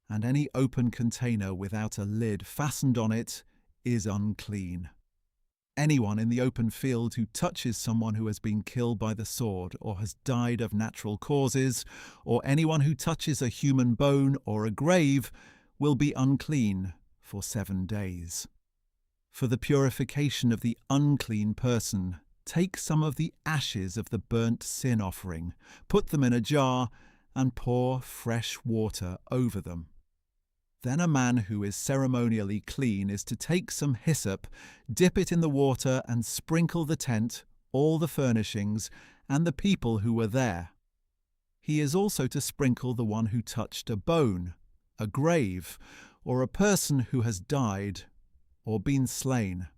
And any open container without a lid fastened on it is unclean. Anyone in the open field who touches someone who has been killed by the sword or has died of natural causes, or anyone who touches a human bone or a grave, will be unclean for 7 days. For the purification of the unclean person, take some of the ashes of the burnt sin offering, put them in a jar, and pour fresh water over them. Then a man who is ceremonially clean is to take some hyssop, dip it in the water, and sprinkle the tent, all the furnishings, and the people who were there. He is also to sprinkle the one who touched a bone, a grave, or a person who has died or been slain.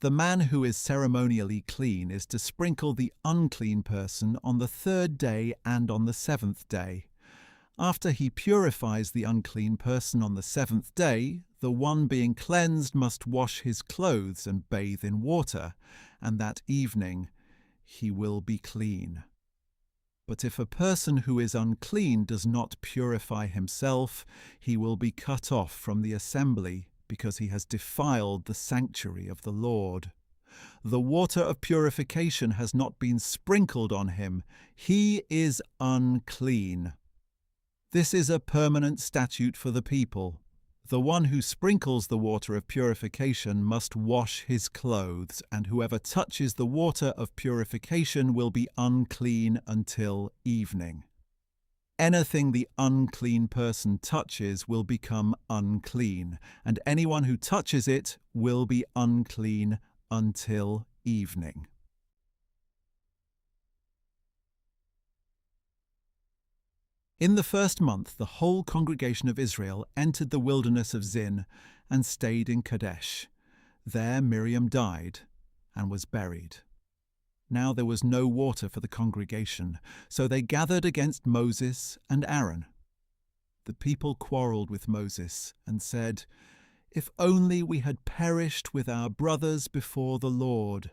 The man who is ceremonially clean is to sprinkle the unclean person on the 3rd day and on the 7th day. After he purifies the unclean person on the 7th day, the one being cleansed must wash his clothes and bathe in water, and that evening he will be clean. But if a person who is unclean does not purify himself, he will be cut off from the assembly, because he has defiled the sanctuary of the Lord. The water of purification has not been sprinkled on him. He is unclean. This is a permanent statute for the people. The one who sprinkles the water of purification must wash his clothes, and whoever touches the water of purification will be unclean until evening. Anything the unclean person touches will become unclean, and anyone who touches it will be unclean until evening. In the 1st month, the whole congregation of Israel entered the wilderness of Zin and stayed in Kadesh. There Miriam died and was buried. Now there was no water for the congregation, so they gathered against Moses and Aaron. The people quarreled with Moses and said, "If only we had perished with our brothers before the Lord.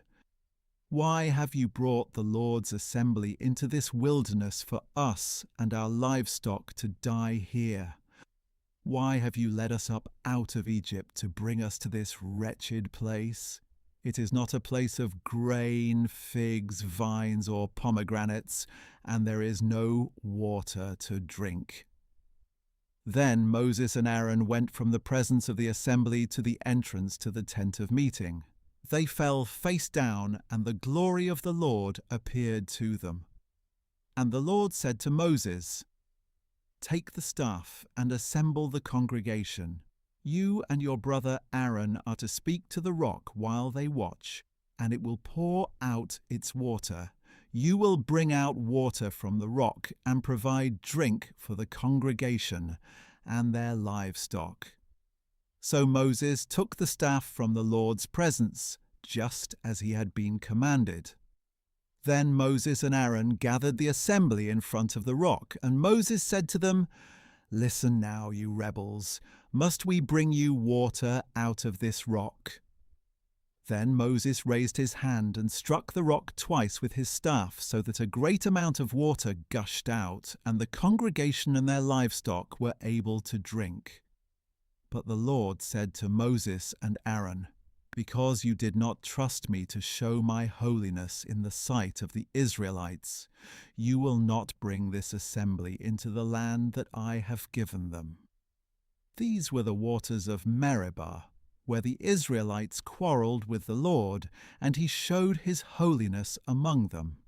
Why have you brought the Lord's assembly into this wilderness for us and our livestock to die here? Why have you led us up out of Egypt to bring us to this wretched place? It is not a place of grain, figs, vines, or pomegranates, and there is no water to drink." Then Moses and Aaron went from the presence of the assembly to the entrance to the tent of meeting. They fell face down, and the glory of the Lord appeared to them. And the Lord said to Moses, "Take the staff and assemble the congregation. You and your brother Aaron are to speak to the rock while they watch, and it will pour out its water. You will bring out water from the rock and provide drink for the congregation and their livestock." So Moses took the staff from the Lord's presence, just as he had been commanded. Then Moses and Aaron gathered the assembly in front of the rock, and Moses said to them, "Listen now, you rebels. Must we bring you water out of this rock?" Then Moses raised his hand and struck the rock twice with his staff, so that a great amount of water gushed out, and the congregation and their livestock were able to drink. But the Lord said to Moses and Aaron, "Because you did not trust me to show my holiness in the sight of the Israelites, you will not bring this assembly into the land that I have given them." These were the waters of Meribah, where the Israelites quarreled with the Lord, and he showed his holiness among them.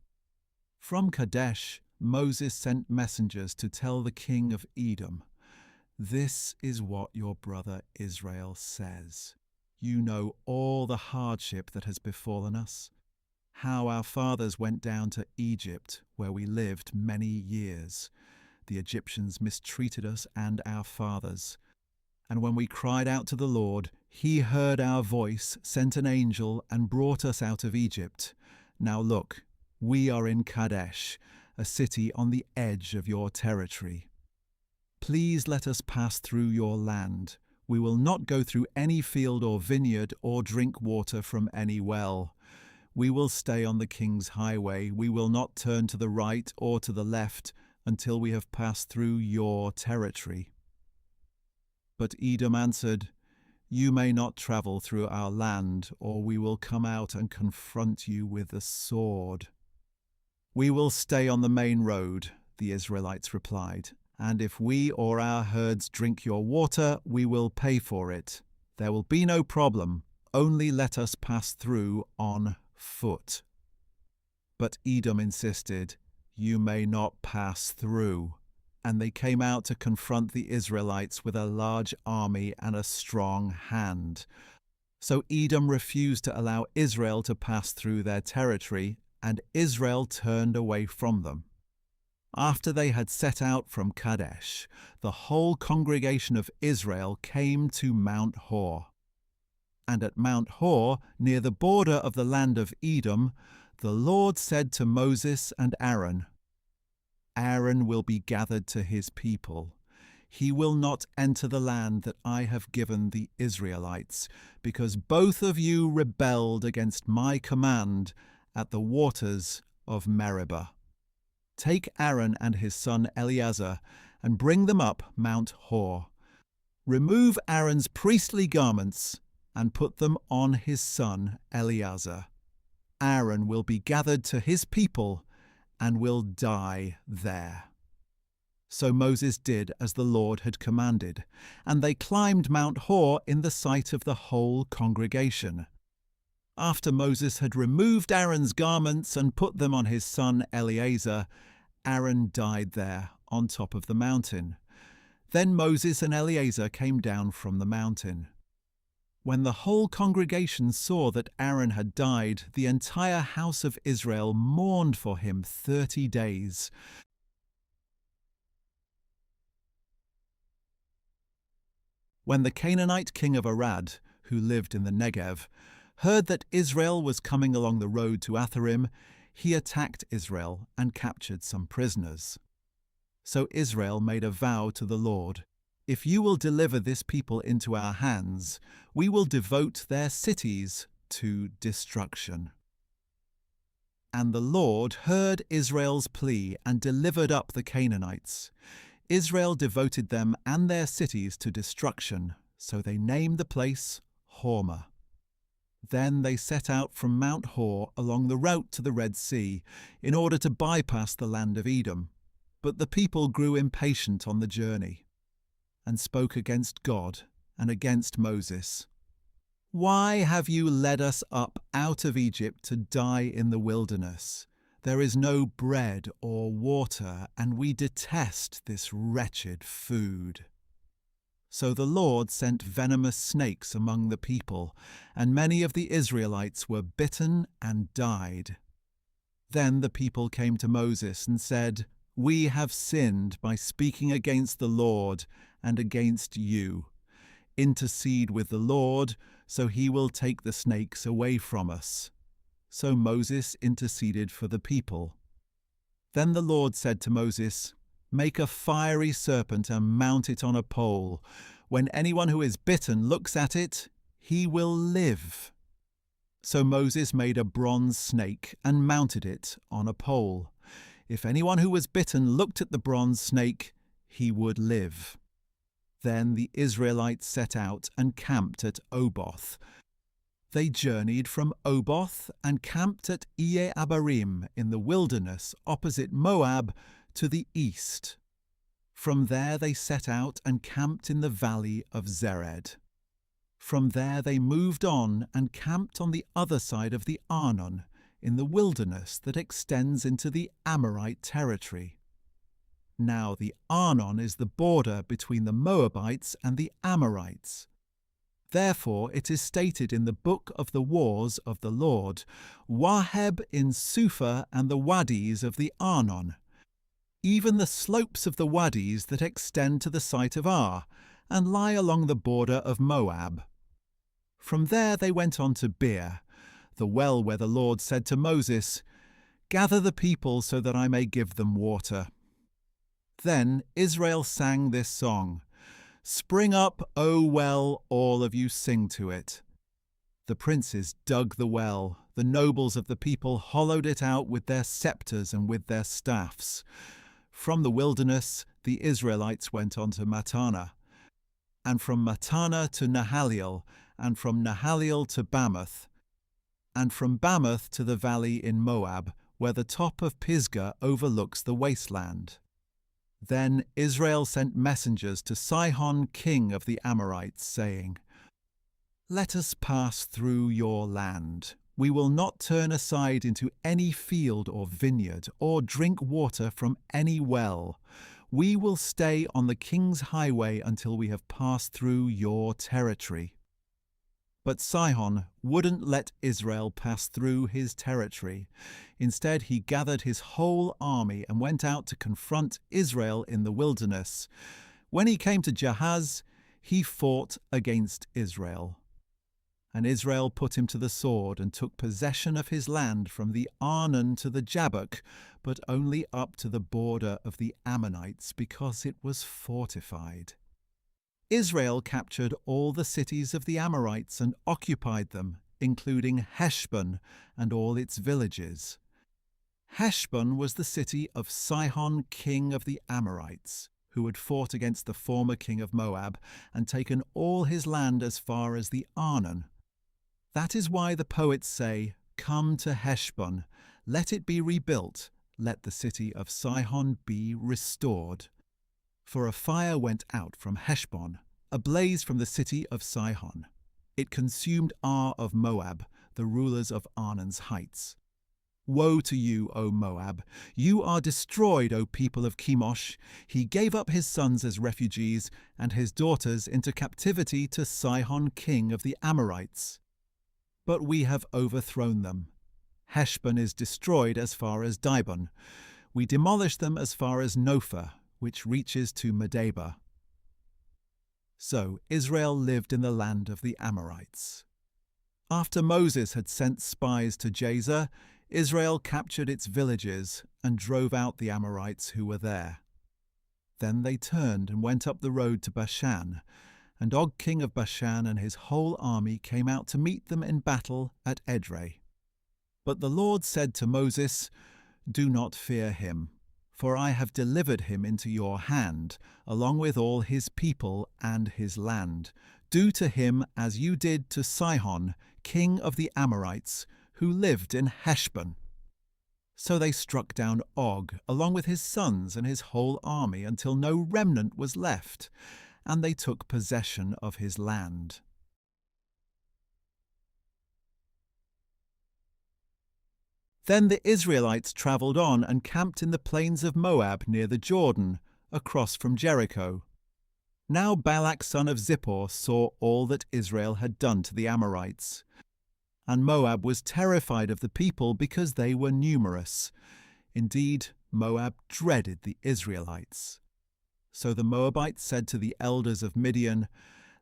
From Kadesh, Moses sent messengers to tell the king of Edom, "This is what your brother Israel says. You know all the hardship that has befallen us, how our fathers went down to Egypt, where we lived many years. The Egyptians mistreated us and our fathers. And when we cried out to the Lord, he heard our voice, sent an angel, and brought us out of Egypt. Now look, we are in Kadesh, a city on the edge of your territory. Please let us pass through your land. We will not go through any field or vineyard or drink water from any well. We will stay on the king's highway. We will not turn to the right or to the left until we have passed through your territory." But Edom answered, "You may not travel through our land, or we will come out and confront you with the sword." "We will stay on the main road," the Israelites replied, "and if we or our herds drink your water, we will pay for it. There will be no problem, only let us pass through on foot." But Edom insisted, "You may not pass through." And they came out to confront the Israelites with a large army and a strong hand. So Edom refused to allow Israel to pass through their territory, and Israel turned away from them. After they had set out from Kadesh, the whole congregation of Israel came to Mount Hor. And at Mount Hor, near the border of the land of Edom, the Lord said to Moses and Aaron, "Aaron will be gathered to his people. He will not enter the land that I have given the Israelites, because both of you rebelled against my command at the waters of Meribah. Take Aaron and his son Eleazar and bring them up Mount Hor. Remove Aaron's priestly garments and put them on his son Eleazar. Aaron will be gathered to his people and will die there." So Moses did as the Lord had commanded, and they climbed Mount Hor in the sight of the whole congregation. After Moses had removed Aaron's garments and put them on his son Eleazar, Aaron died there on top of the mountain. Then Moses and Eleazar came down from the mountain. When the whole congregation saw that Aaron had died, the entire house of Israel mourned for him 30 days. When the Canaanite king of Arad, who lived in the Negev, heard that Israel was coming along the road to Atharim, he attacked Israel and captured some prisoners. So Israel made a vow to the Lord, "If you will deliver this people into our hands, we will devote their cities to destruction." And the Lord heard Israel's plea and delivered up the Canaanites. Israel devoted them and their cities to destruction, so they named the place Hormah. Then they set out from Mount Hor along the route to the Red Sea in order to bypass the land of Edom. But the people grew impatient on the journey and spoke against God and against Moses. "Why have you led us up out of Egypt to die in the wilderness? There is no bread or water, and we detest this wretched food." So the Lord sent venomous snakes among the people, and many of the Israelites were bitten and died. Then the people came to Moses and said, "We have sinned by speaking against the Lord and against you. Intercede with the Lord, so he will take the snakes away from us." So Moses interceded for the people. Then the Lord said to Moses, "Make a fiery serpent and mount it on a pole. When anyone who is bitten looks at it, he will live." So Moses made a bronze snake and mounted it on a pole. If anyone who was bitten looked at the bronze snake, he would live. Then the Israelites set out and camped at Oboth. They journeyed from Oboth and camped at Iye-Abarim in the wilderness opposite Moab to the east. From there they set out and camped in the valley of Zered. From there they moved on and camped on the other side of the Arnon, in the wilderness that extends into the Amorite territory. Now the Arnon is the border between the Moabites and the Amorites. Therefore it is stated in the book of the wars of the Lord, "Waheb in Suphah and the wadis of the Arnon, even the slopes of the wadis that extend to the site of Ar, and lie along the border of Moab." From there they went on to Beer, the well where the Lord said to Moses, "Gather the people so that I may give them water." Then Israel sang this song, "Spring up, O well, all of you sing to it." The princes dug the well, the nobles of the people hollowed it out with their scepters and with their staffs. From the wilderness the Israelites went on to Mattanah, and from Mattanah to Nahaliel, and from Nahaliel to Bamoth, and from Bamoth to the valley in Moab, where the top of Pisgah overlooks the wasteland. Then Israel sent messengers to Sihon, king of the Amorites, saying, "Let us pass through your land. We will not turn aside into any field or vineyard, or drink water from any well. We will stay on the king's highway until we have passed through your territory." But Sihon wouldn't let Israel pass through his territory. Instead, he gathered his whole army and went out to confront Israel in the wilderness. When he came to Jahaz, he fought against Israel. And Israel put him to the sword and took possession of his land from the Arnon to the Jabbok, but only up to the border of the Ammonites, because it was fortified. Israel captured all the cities of the Amorites and occupied them, including Heshbon and all its villages. Heshbon was the city of Sihon, king of the Amorites, who had fought against the former king of Moab and taken all his land as far as the Arnon. That is why the poets say, "Come to Heshbon, let it be rebuilt, let the city of Sihon be restored." For a fire went out from Heshbon, a blaze from the city of Sihon. It consumed Ar of Moab, the rulers of Arnon's heights. Woe to you, O Moab! You are destroyed, O people of Chemosh! He gave up his sons as refugees and his daughters into captivity to Sihon, king of the Amorites. But we have overthrown them. Heshbon is destroyed as far as Dibon. We demolish them as far as Nophah, which reaches to Medeba. So Israel lived in the land of the Amorites. After Moses had sent spies to Jazer, Israel captured its villages and drove out the Amorites who were there. Then they turned and went up the road to Bashan, and Og king of Bashan and his whole army came out to meet them in battle at Edrei. But the Lord said to Moses, "Do not fear him, for I have delivered him into your hand, along with all his people and his land. Do to him as you did to Sihon, king of the Amorites, who lived in Heshbon." So they struck down Og, along with his sons and his whole army, until no remnant was left, and they took possession of his land. Then the Israelites travelled on and camped in the plains of Moab near the Jordan, across from Jericho. Now Balak son of Zippor saw all that Israel had done to the Amorites. And Moab was terrified of the people because they were numerous. Indeed, Moab dreaded the Israelites. So the Moabites said to the elders of Midian,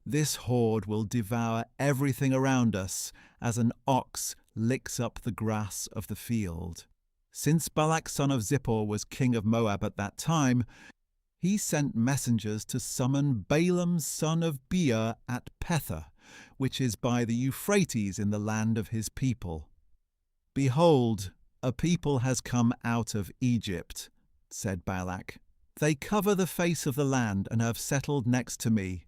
"This horde will devour everything around us, as an ox licks up the grass of the field." Since Balak son of Zippor was king of Moab at that time, he sent messengers to summon Balaam son of Beer at Pethah, which is by the Euphrates in the land of his people. "Behold, a people has come out of Egypt," said Balak. "They cover the face of the land and have settled next to me.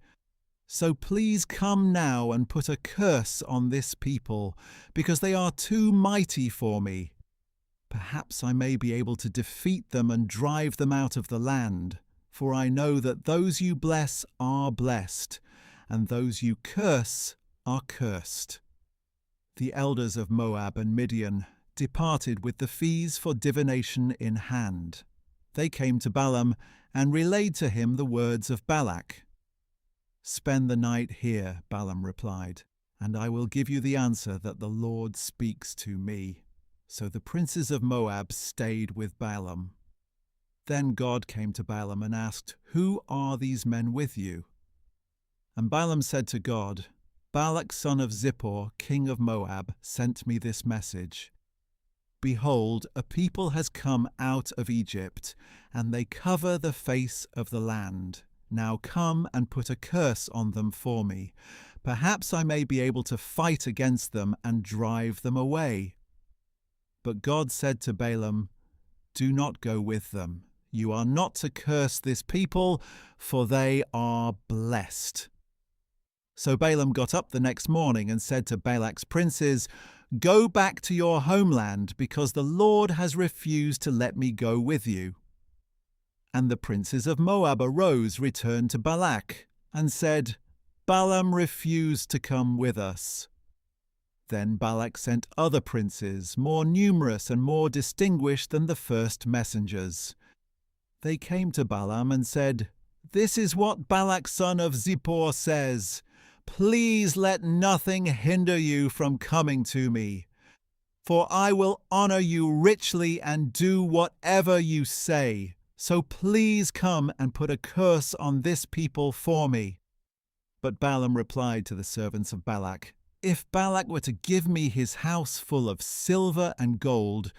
So please come now and put a curse on this people, because they are too mighty for me. Perhaps I may be able to defeat them and drive them out of the land, for I know that those you bless are blessed, and those you curse are cursed." The elders of Moab and Midian departed with the fees for divination in hand. They came to Balaam and relayed to him the words of Balak. "Spend the night here," Balaam replied, "and I will give you the answer that the Lord speaks to me." So the princes of Moab stayed with Balaam. Then God came to Balaam and asked, "Who are these men with you?" And Balaam said to God, "Balak son of Zippor, king of Moab, sent me this message. Behold, a people has come out of Egypt, and they cover the face of the land. Now come and put a curse on them for me. Perhaps I may be able to fight against them and drive them away." But God said to Balaam, "Do not go with them. You are not to curse this people, for they are blessed." So Balaam got up the next morning and said to Balak's princes, "Go back to your homeland, because the Lord has refused to let me go with you." And the princes of Moab arose, returned to Balak, and said, "Balaam refused to come with us." Then Balak sent other princes, more numerous and more distinguished than the first messengers. They came to Balaam and said, "This is what Balak son of Zippor says. Please let nothing hinder you from coming to me, for I will honor you richly and do whatever you say. So please come and put a curse on this people for me." But Balaam replied to the servants of Balak, "If Balak were to give me his house full of silver and gold,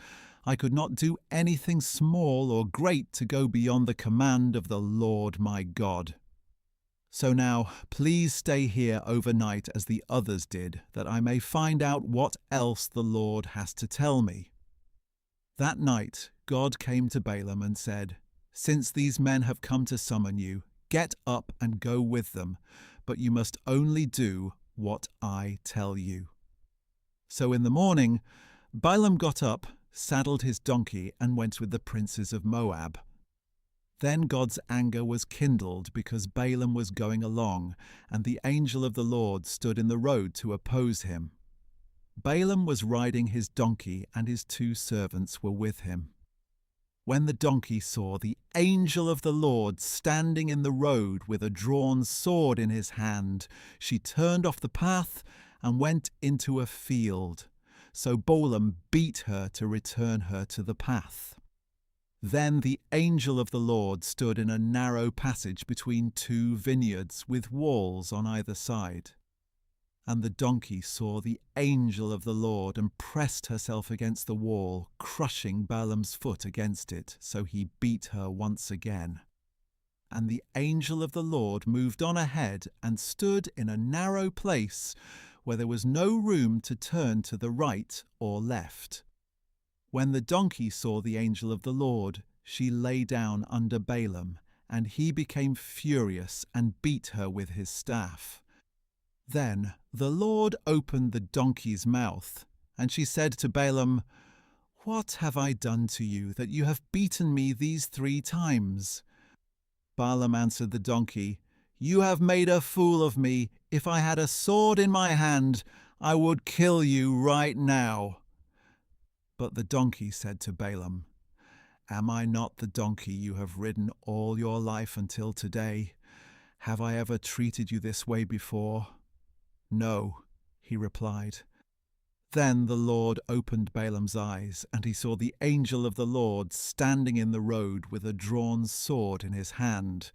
I could not do anything small or great to go beyond the command of the Lord my God. So now please stay here overnight as the others did, that I may find out what else the Lord has to tell me." That night God came to Balaam and said, "Since these men have come to summon you, get up and go with them, but you must only do what I tell you." So in the morning, Balaam got up, saddled his donkey, and went with the princes of Moab. Then God's anger was kindled because Balaam was going along, and the angel of the Lord stood in the road to oppose him. Balaam was riding his donkey, and his 2 servants were with him. When the donkey saw the angel of the Lord standing in the road with a drawn sword in his hand, she turned off the path and went into a field. So Balaam beat her to return her to the path. Then the angel of the Lord stood in a narrow passage between 2 vineyards with walls on either side. And the donkey saw the angel of the Lord and pressed herself against the wall, crushing Balaam's foot against it, so he beat her once again. And the angel of the Lord moved on ahead and stood in a narrow place where there was no room to turn to the right or left. When the donkey saw the angel of the Lord, she lay down under Balaam, and he became furious and beat her with his staff. Then the Lord opened the donkey's mouth, and she said to Balaam, "What have I done to you that you have beaten me these 3 times?" Balaam answered the donkey, "You have made a fool of me. If I had a sword in my hand, I would kill you right now." But the donkey said to Balaam, "Am I not the donkey you have ridden all your life until today? Have I ever treated you this way before?" "No," he replied. Then the Lord opened Balaam's eyes, and he saw the angel of the Lord standing in the road with a drawn sword in his hand,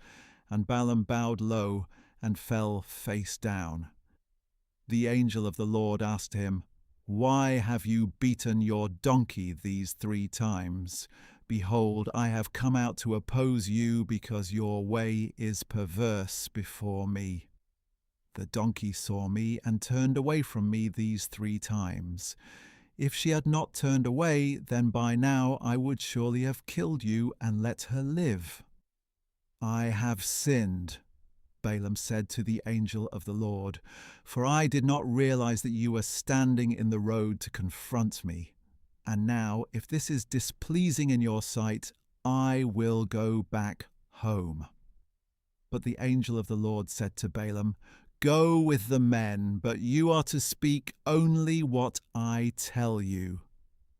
and Balaam bowed low and fell face down. The angel of the Lord asked him, "Why have you beaten your donkey these 3 times? Behold, I have come out to oppose you because your way is perverse before me. The donkey saw me and turned away from me these 3 times. If she had not turned away, then by now I would surely have killed you and let her live." "I have sinned," Balaam said to the angel of the Lord, "for I did not realize that you were standing in the road to confront me. And now, if this is displeasing in your sight, I will go back home." But the angel of the Lord said to Balaam, "Go with the men, but you are to speak only what I tell you."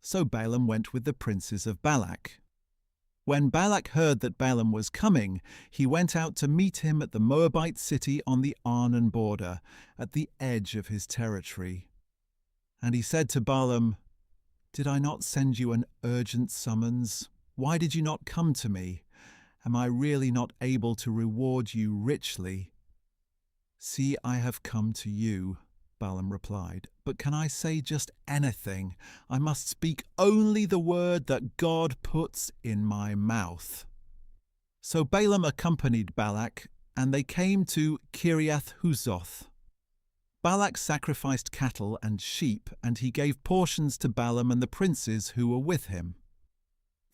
So Balaam went with the princes of Balak. When Balak heard that Balaam was coming, he went out to meet him at the Moabite city on the Arnon border, at the edge of his territory. And he said to Balaam, "Did I not send you an urgent summons? Why did you not come to me? Am I really not able to reward you richly?" "See, I have come to you," Balaam replied, "but can I say just anything? I must speak only the word that God puts in my mouth." So Balaam accompanied Balak, and they came to Kiriath Huzoth. Balak sacrificed cattle and sheep, and he gave portions to Balaam and the princes who were with him.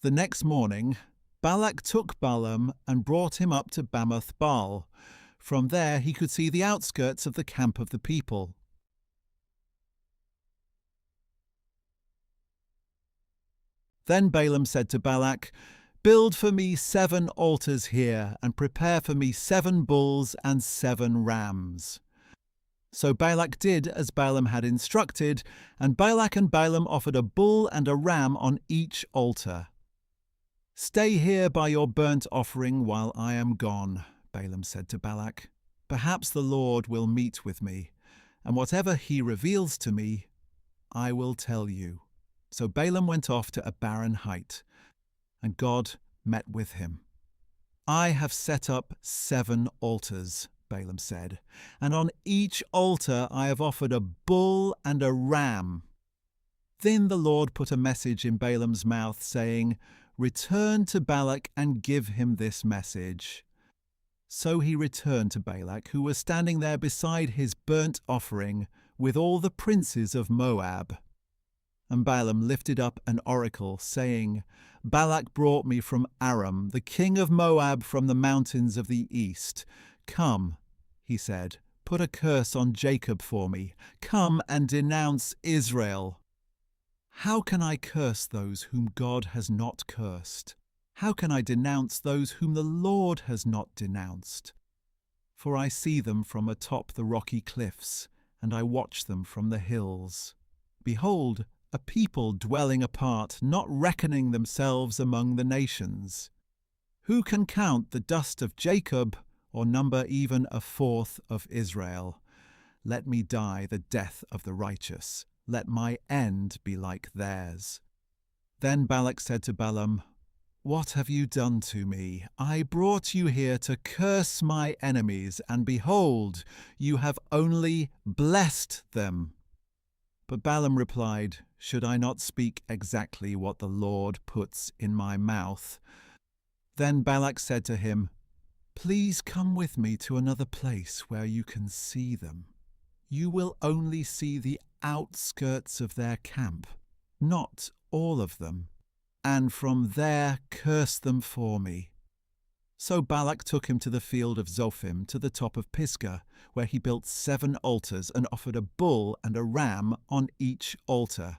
The next morning, Balak took Balaam and brought him up to Bamoth Baal. From there he could see the outskirts of the camp of the people. Then Balaam said to Balak, "Build for me 7 altars here, and prepare for me 7 bulls and 7 rams." So Balak did as Balaam had instructed, and Balak and Balaam offered a bull and a ram on each altar. "Stay here by your burnt offering while I am gone," Balaam said to Balak. "Perhaps the Lord will meet with me, and whatever he reveals to me, I will tell you." So Balaam went off to a barren height, and God met with him. "I have set up 7 altars," Balaam said, "and on each altar I have offered a bull and a ram." Then the Lord put a message in Balaam's mouth, saying, "Return to Balak and give him this message." So he returned to Balak, who was standing there beside his burnt offering, with all the princes of Moab. And Balaam lifted up an oracle, saying, "Balak brought me from Aram, the king of Moab, from the mountains of the east. Come," he said, "put a curse on Jacob for me. Come and denounce Israel." "How can I curse those whom God has not cursed? How can I denounce those whom the Lord has not denounced? For I see them from atop the rocky cliffs, and I watch them from the hills. Behold, a people dwelling apart, not reckoning themselves among the nations. Who can count the dust of Jacob, or number even a fourth of Israel? Let me die the death of the righteous. Let my end be like theirs." Then Balak said to Balaam, "What have you done to me? I brought you here to curse my enemies, and behold, you have only blessed them." But Balaam replied, "Should I not speak exactly what the Lord puts in my mouth?" Then Balak said to him, Please come with me to another place where you can see them. You will only see the outskirts of their camp, not all of them, and from there curse them for me." So Balak took him to the field of Zophim, to the top of Pisgah, where he built 7 altars and offered a bull and a ram on each altar.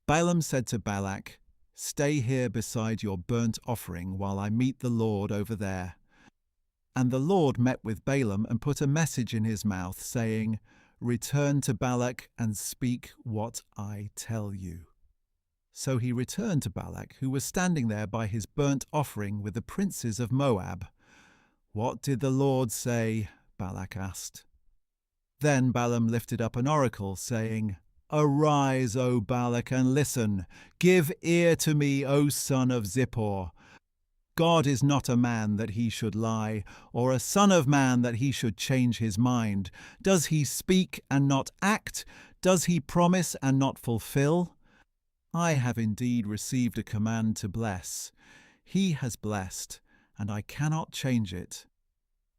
Balaam said to Balak, "Stay here beside your burnt offering while I meet the Lord over there." And the Lord met with Balaam and put a message in his mouth, saying, "Return to Balak and speak what I tell you." So he returned to Balak, who was standing there by his burnt offering with the princes of Moab. "What did the Lord say?" Balak asked. Then Balaam lifted up an oracle, saying, "Arise, O Balak, and listen. Give ear to me, O son of Zippor. God is not a man that he should lie, or a son of man that he should change his mind. Does he speak and not act? Does he promise and not fulfill? I have indeed received a command to bless. He has blessed, and I cannot change it.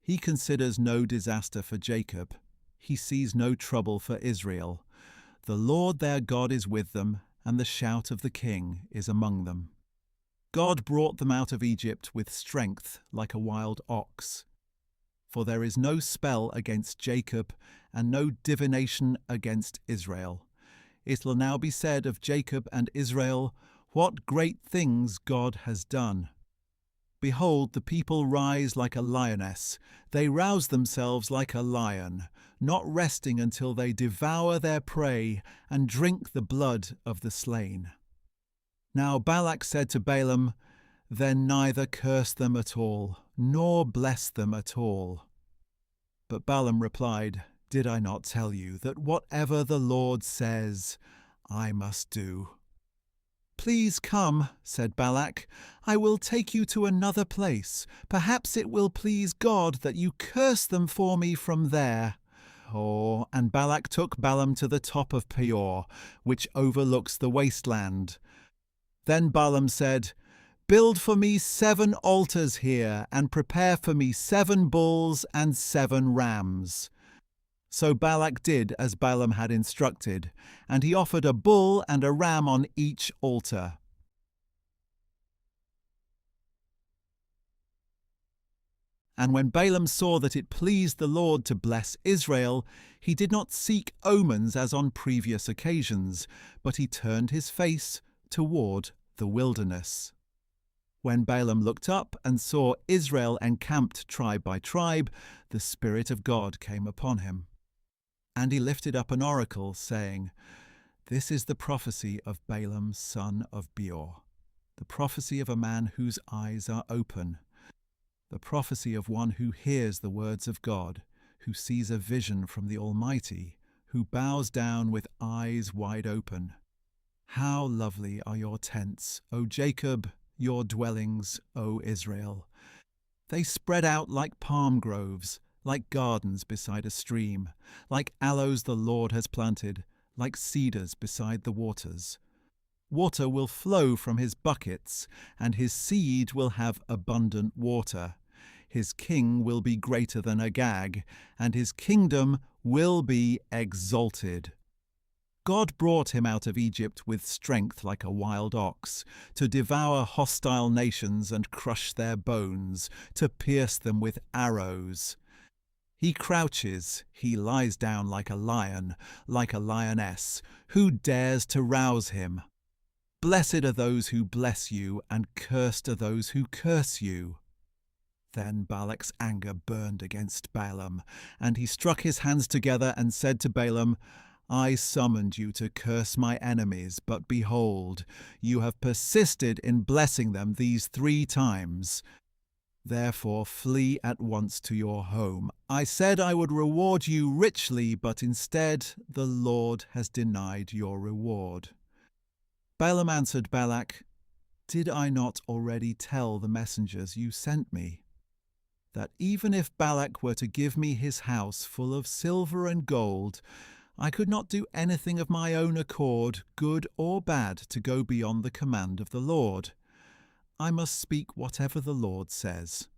He considers no disaster for Jacob. He sees no trouble for Israel. The Lord their God is with them, and the shout of the king is among them. God brought them out of Egypt with strength like a wild ox. For there is no spell against Jacob, and no divination against Israel. It will now be said of Jacob and Israel, "What great things God has done." Behold, the people rise like a lioness. They rouse themselves like a lion, not resting until they devour their prey and drink the blood of the slain. Now Balak said to Balaam, "Then neither curse them at all, nor bless them at all." But Balaam replied, "Did I not tell you that whatever the Lord says, I must do?" "Please come," said Balak. "I will take you to another place. Perhaps it will please God that you curse them for me from there." And Balak took Balaam to the top of Peor, which overlooks the wasteland. Then Balaam said, "Build for me 7 altars here, and prepare for me 7 bulls and 7 rams." So Balak did as Balaam had instructed, and he offered a bull and a ram on each altar. And when Balaam saw that it pleased the Lord to bless Israel, he did not seek omens as on previous occasions, but he turned his face toward the wilderness. When Balaam looked up and saw Israel encamped tribe by tribe, the Spirit of God came upon him. And he lifted up an oracle, saying, "This is the prophecy of Balaam son of Beor, the prophecy of a man whose eyes are open, the prophecy of one who hears the words of God, who sees a vision from the Almighty, who bows down with eyes wide open. How lovely are your tents, O Jacob, your dwellings, O Israel. They spread out like palm groves, like gardens beside a stream, like aloes the Lord has planted, like cedars beside the waters. Water will flow from his buckets, and his seed will have abundant water. His king will be greater than Agag, and his kingdom will be exalted. God brought him out of Egypt with strength like a wild ox, to devour hostile nations and crush their bones, to pierce them with arrows. He crouches, he lies down like a lion, like a lioness. Who dares to rouse him? Blessed are those who bless you, and cursed are those who curse you." Then Balak's anger burned against Balaam, and he struck his hands together and said to Balaam, "I summoned you to curse my enemies, but behold, you have persisted in blessing them these 3 times. Therefore flee at once to your home. I said I would reward you richly, but instead the Lord has denied your reward." Balaam answered Balak, "Did I not already tell the messengers you sent me that even if Balak were to give me his house full of silver and gold, I could not do anything of my own accord, good or bad, to go beyond the command of the Lord? I must speak whatever the Lord says."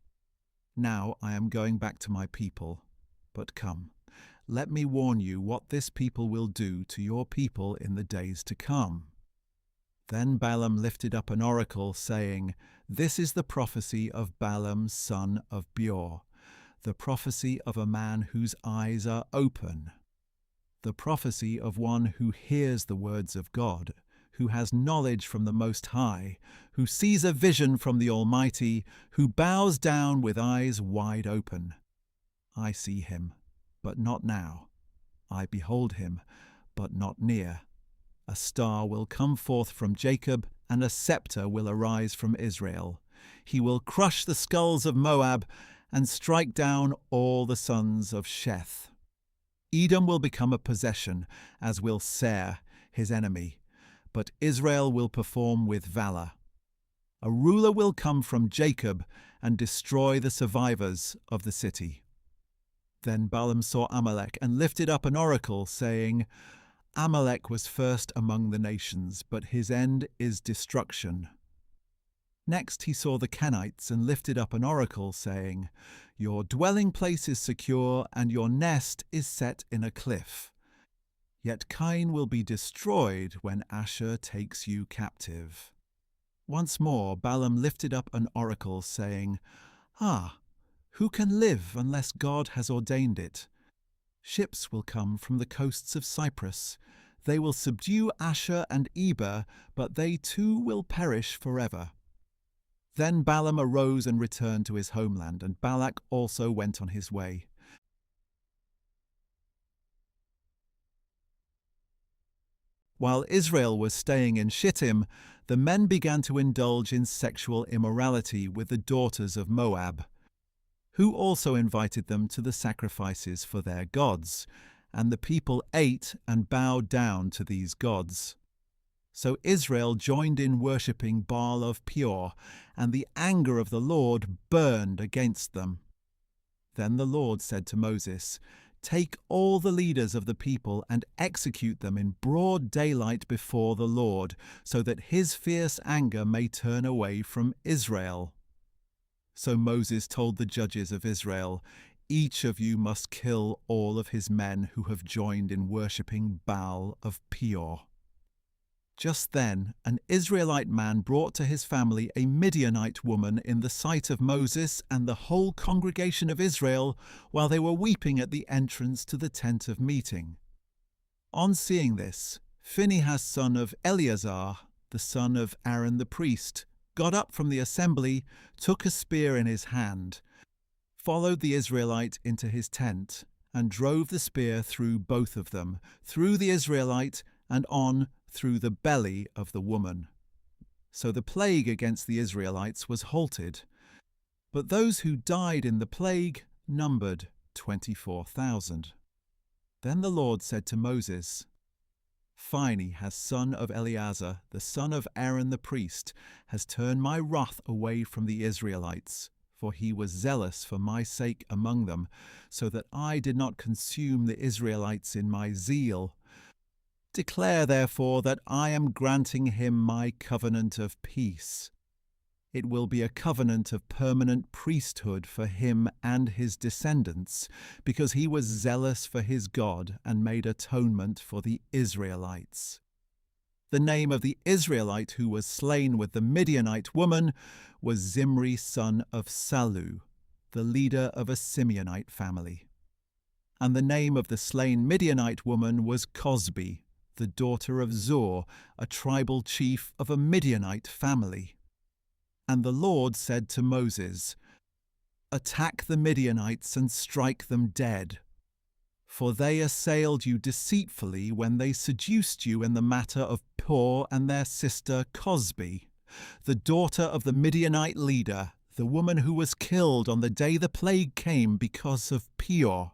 Now I am going back to my people. But come, let me warn you what this people will do to your people in the days to come." Then Balaam lifted up an oracle, saying, "This is the prophecy of Balaam son of Beor, the prophecy of a man whose eyes are open, the prophecy of one who hears the words of God, who has knowledge from the Most High, who sees a vision from the Almighty, who bows down with eyes wide open. I see him, but not now. I behold him, but not near. A star will come forth from Jacob, and a scepter will arise from Israel. He will crush the skulls of Moab and strike down all the sons of Sheth. Edom will become a possession, as will Seir, his enemy, but Israel will perform with valor. A ruler will come from Jacob and destroy the survivors of the city." Then Balaam saw Amalek and lifted up an oracle, saying, "Amalek was first among the nations, but his end is destruction." Next he saw the Kenites and lifted up an oracle, saying, "Your dwelling place is secure, and your nest is set in a cliff. Yet Cain will be destroyed when Asher takes you captive." Once more Balaam lifted up an oracle, saying, Who can live unless God has ordained it? Ships will come from the coasts of Cyprus. They will subdue Asher and Eber, but they too will perish forever." Then Balaam arose and returned to his homeland, and Balak also went on his way. While Israel was staying in Shittim, the men began to indulge in sexual immorality with the daughters of Moab, who also invited them to the sacrifices for their gods, and the people ate and bowed down to these gods. So Israel joined in worshipping Baal of Peor, and the anger of the Lord burned against them. Then the Lord said to Moses, "Take all the leaders of the people and execute them in broad daylight before the Lord, so that his fierce anger may turn away from Israel." So Moses told the judges of Israel, "Each of you must kill all of his men who have joined in worshipping Baal of Peor." Just then an Israelite man brought to his family a Midianite woman in the sight of Moses and the whole congregation of Israel while they were weeping at the entrance to the tent of meeting. On seeing this, Phinehas son of Eleazar, the son of Aaron the priest, got up from the assembly, took a spear in his hand, followed the Israelite into his tent, and drove the spear through both of them, through the Israelite and on through the belly of the woman. So the plague against the Israelites was halted, but those who died in the plague numbered 24,000. Then the Lord said to Moses, "Phinehas, son of Eleazar, the son of Aaron the priest, has turned my wrath away from the Israelites, for he was zealous for my sake among them, so that I did not consume the Israelites in my zeal. Declare, therefore, that I am granting him my covenant of peace. It will be a covenant of permanent priesthood for him and his descendants, because he was zealous for his God and made atonement for the Israelites." The name of the Israelite who was slain with the Midianite woman was Zimri son of Salu, the leader of a Simeonite family. And the name of the slain Midianite woman was Cosbi, the daughter of Zur, a tribal chief of a Midianite family. And the Lord said to Moses, "Attack the Midianites and strike them dead, for they assailed you deceitfully when they seduced you in the matter of Pur and their sister Cosbi, the daughter of the Midianite leader, the woman who was killed on the day the plague came because of Peor."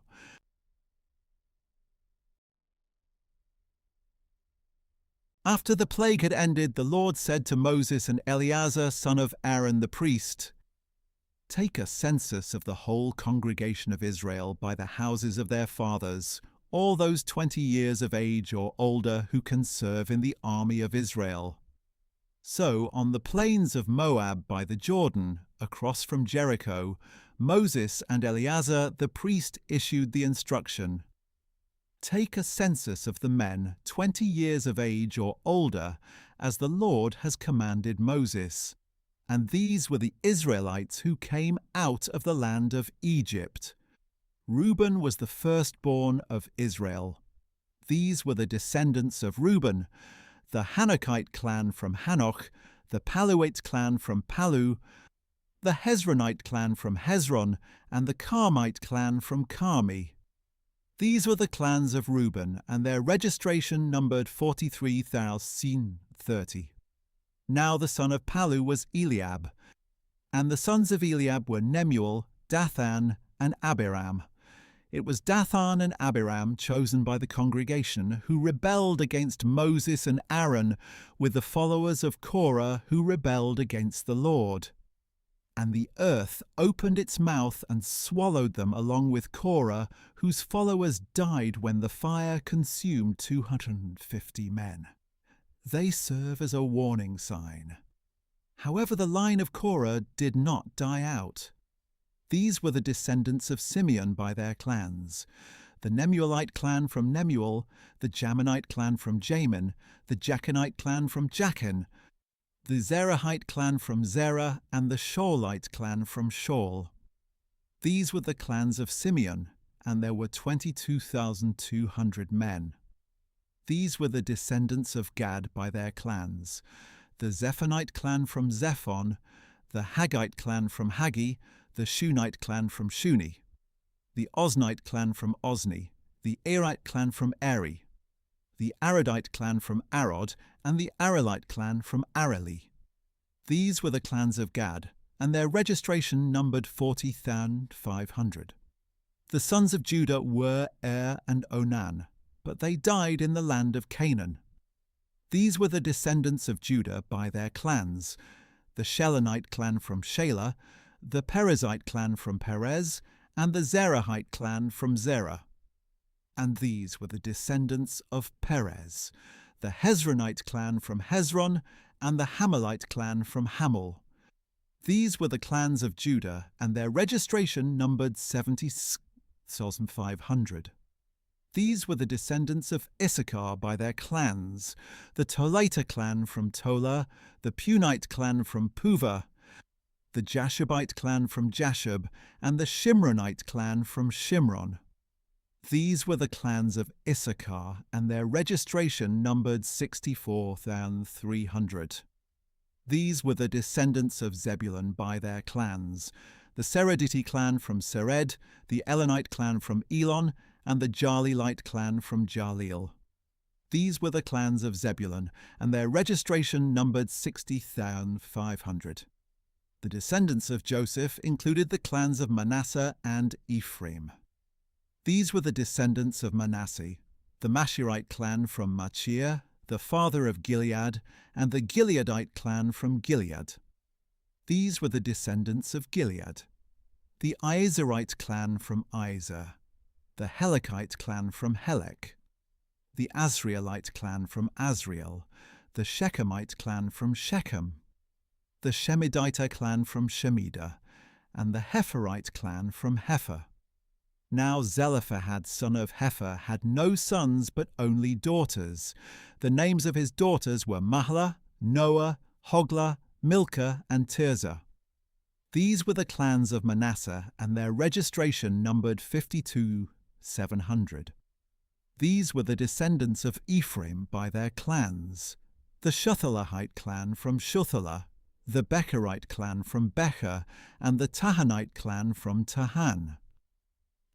After the plague had ended, the Lord said to Moses and Eleazar, son of Aaron the priest, "Take a census of the whole congregation of Israel by the houses of their fathers, all those 20 years of age or older who can serve in the army of Israel." So on the plains of Moab by the Jordan, across from Jericho, Moses and Eleazar the priest issued the instruction, "Take a census of the men 20 years of age or older, as the Lord has commanded Moses." And these were the Israelites who came out of the land of Egypt. Reuben was the firstborn of Israel. These were the descendants of Reuben, the Hanokite clan from Hanok, the Paluite clan from Palu, the Hezronite clan from Hezron, and the Carmite clan from Carmi. These were the clans of Reuben, and their registration numbered 43,030. Now the son of Palu was Eliab, and the sons of Eliab were Nemuel, Dathan, and Abiram. It was Dathan and Abiram, chosen by the congregation, who rebelled against Moses and Aaron, with the followers of Korah who rebelled against the Lord. And the earth opened its mouth and swallowed them along with Korah, whose followers died when the fire consumed 250 men. They serve as a warning sign. However, the line of Korah did not die out. These were the descendants of Simeon by their clans: the Nemuelite clan from Nemuel, the Jaminite clan from Jamin, the Jachinite clan from Jachin, the Zerahite clan from Zerah, and the Shaulite clan from Shaul. These were the clans of Simeon, and there were 22,200 men. These were the descendants of Gad by their clans: the Zephonite clan from Zephon, the Haggite clan from Haggi, the Shunite clan from Shuni, the Oznite clan from Ozni, the Erite clan from Eri, the Arodite clan from Arod, and the Arelite clan from Areli. These were the clans of Gad, and their registration numbered 40,500. The sons of Judah were Er and Onan, but they died in the land of Canaan. These were the descendants of Judah by their clans: the Shelonite clan from Shelah, the Perizzite clan from Perez, and the Zerahite clan from Zerah. And these were the descendants of Perez: the Hezronite clan from Hezron, and the Hamelite clan from Hamel. These were the clans of Judah, and their registration numbered 70,500. These were the descendants of Issachar by their clans: the Tolata clan from Tola, the Punite clan from Puva, the Jashubite clan from Jashub, and the Shimronite clan from Shimron. These were the clans of Issachar, and their registration numbered 64,300. These were the descendants of Zebulun by their clans: the Seredite clan from Sered, the Elonite clan from Elon, and the Jalilite clan from Jalil. These were the clans of Zebulun, and their registration numbered 60,500. The descendants of Joseph included the clans of Manasseh and Ephraim. These were the descendants of Manasseh: the Mashirite clan from Machir, the father of Gilead, and the Gileadite clan from Gilead. These were the descendants of Gilead: the Iezerite clan from Izer, the Helekite clan from Helek, the Asrielite clan from Asriel, the Shechemite clan from Shechem, the Shemidite clan from Shemida, and the Hepherite clan from Hepher. Now Zelophehad son of Hepher had no sons but only daughters. The names of his daughters were Mahlah, Noah, Hoglah, Milcah, and Tirzah. These were the clans of Manasseh, and their registration numbered 52,700. These were the descendants of Ephraim by their clans: the Shuthelahite clan from Shuthelah, the Becherite clan from Becher, and the Tahanite clan from Tahan.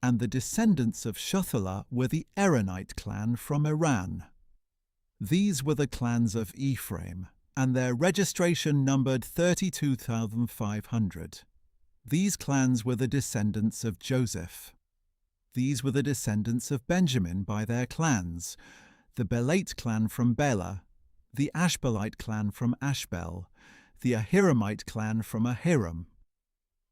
And the descendants of Shuthelah were the Eranite clan from Iran. These were the clans of Ephraim, and their registration numbered 32,500. These clans were the descendants of Joseph. These were the descendants of Benjamin by their clans: the Belate clan from Bela, the Ashbelite clan from Ashbel, the Ahiramite clan from Ahiram,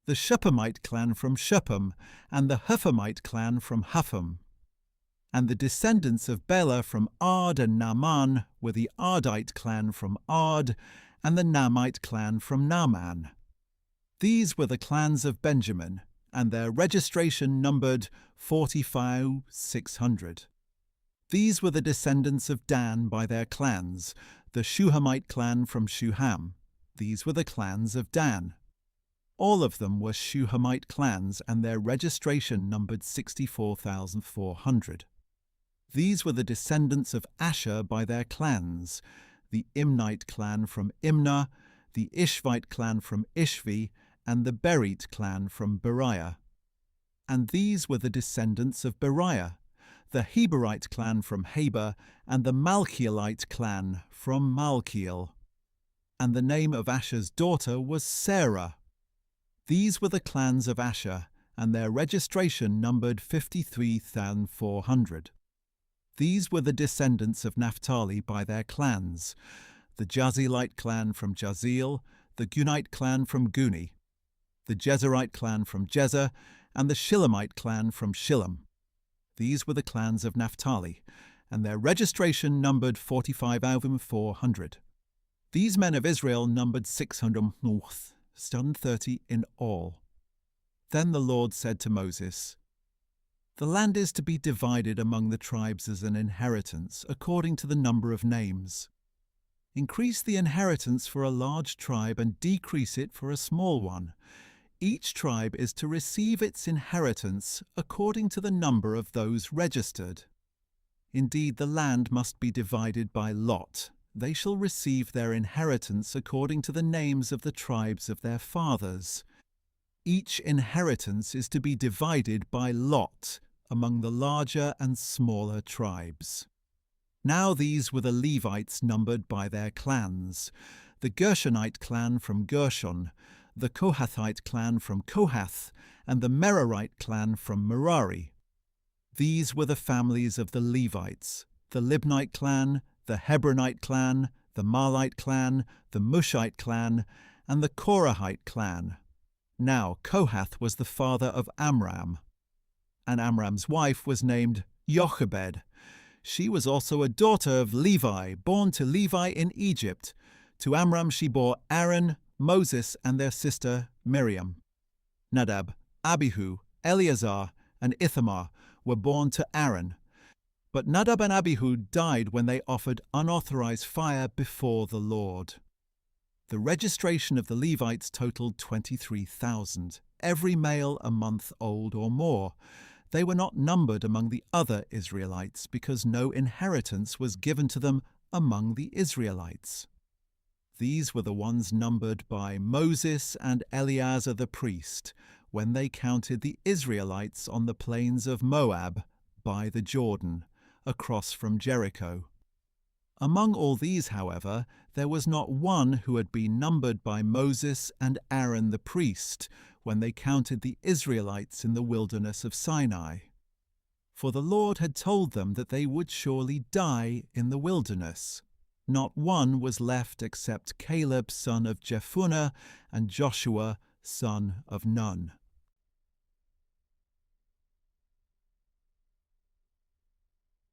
the Shuppamite clan from Shuppam, and the Huphamite clan from Hupham. And the descendants of Bela from Ard and Naaman were the Ardite clan from Ard, and the Naamite clan from Naaman. These were the clans of Benjamin, and their registration numbered 45,600. These were the descendants of Dan by their clans, the Shuhamite clan from Shuham. These were the clans of Dan. All of them were Shuhamite clans, and their registration numbered 64,400. These were the descendants of Asher by their clans, the Imnite clan from Imnah, the Ishvite clan from Ishvi, and the Berite clan from Beriah. And these were the descendants of Beriah, the Heberite clan from Heber, and the Malchielite clan from Malchiel. And the name of Asher's daughter was Sarah. These were the clans of Asher, and their registration numbered 53,400. These were the descendants of Naphtali by their clans, the Jazilite clan from Jazeel, the Gunite clan from Guni, the Jezerite clan from Jezer, and the Shilamite clan from Shillam. These were the clans of Naphtali, and their registration numbered 45,400. These men of Israel numbered 630 in all. Then the Lord said to Moses, "The land is to be divided among the tribes as an inheritance, according to the number of names. Increase the inheritance for a large tribe and decrease it for a small one. Each tribe is to receive its inheritance according to the number of those registered. Indeed, the land must be divided by lot. They shall receive their inheritance according to the names of the tribes of their fathers. Each inheritance is to be divided by lot among the larger and smaller tribes." Now these were the Levites numbered by their clans: the Gershonite clan from Gershon, the Kohathite clan from Kohath, and the Merarite clan from Merari. These were the families of the Levites: the Libnite clan, the Hebronite clan, the Malite clan, the Mushite clan, and the Korahite clan. Now Kohath was the father of Amram, and Amram's wife was named Jochebed. She was also a daughter of Levi, born to Levi in Egypt. To Amram she bore Aaron, Moses, and their sister Miriam. Nadab, Abihu, Eleazar, and Ithamar were born to Aaron. But Nadab and Abihu died when they offered unauthorized fire before the Lord. The registration of the Levites totaled 23,000, every male a month old or more. They were not numbered among the other Israelites because no inheritance was given to them among the Israelites. These were the ones numbered by Moses and Eleazar the priest when they counted the Israelites on the plains of Moab by the Jordan, across from Jericho. Among all these, however, there was not one who had been numbered by Moses and Aaron the priest when they counted the Israelites in the wilderness of Sinai. For the Lord had told them that they would surely die in the wilderness. Not one was left except Caleb son of Jephunneh and Joshua son of Nun.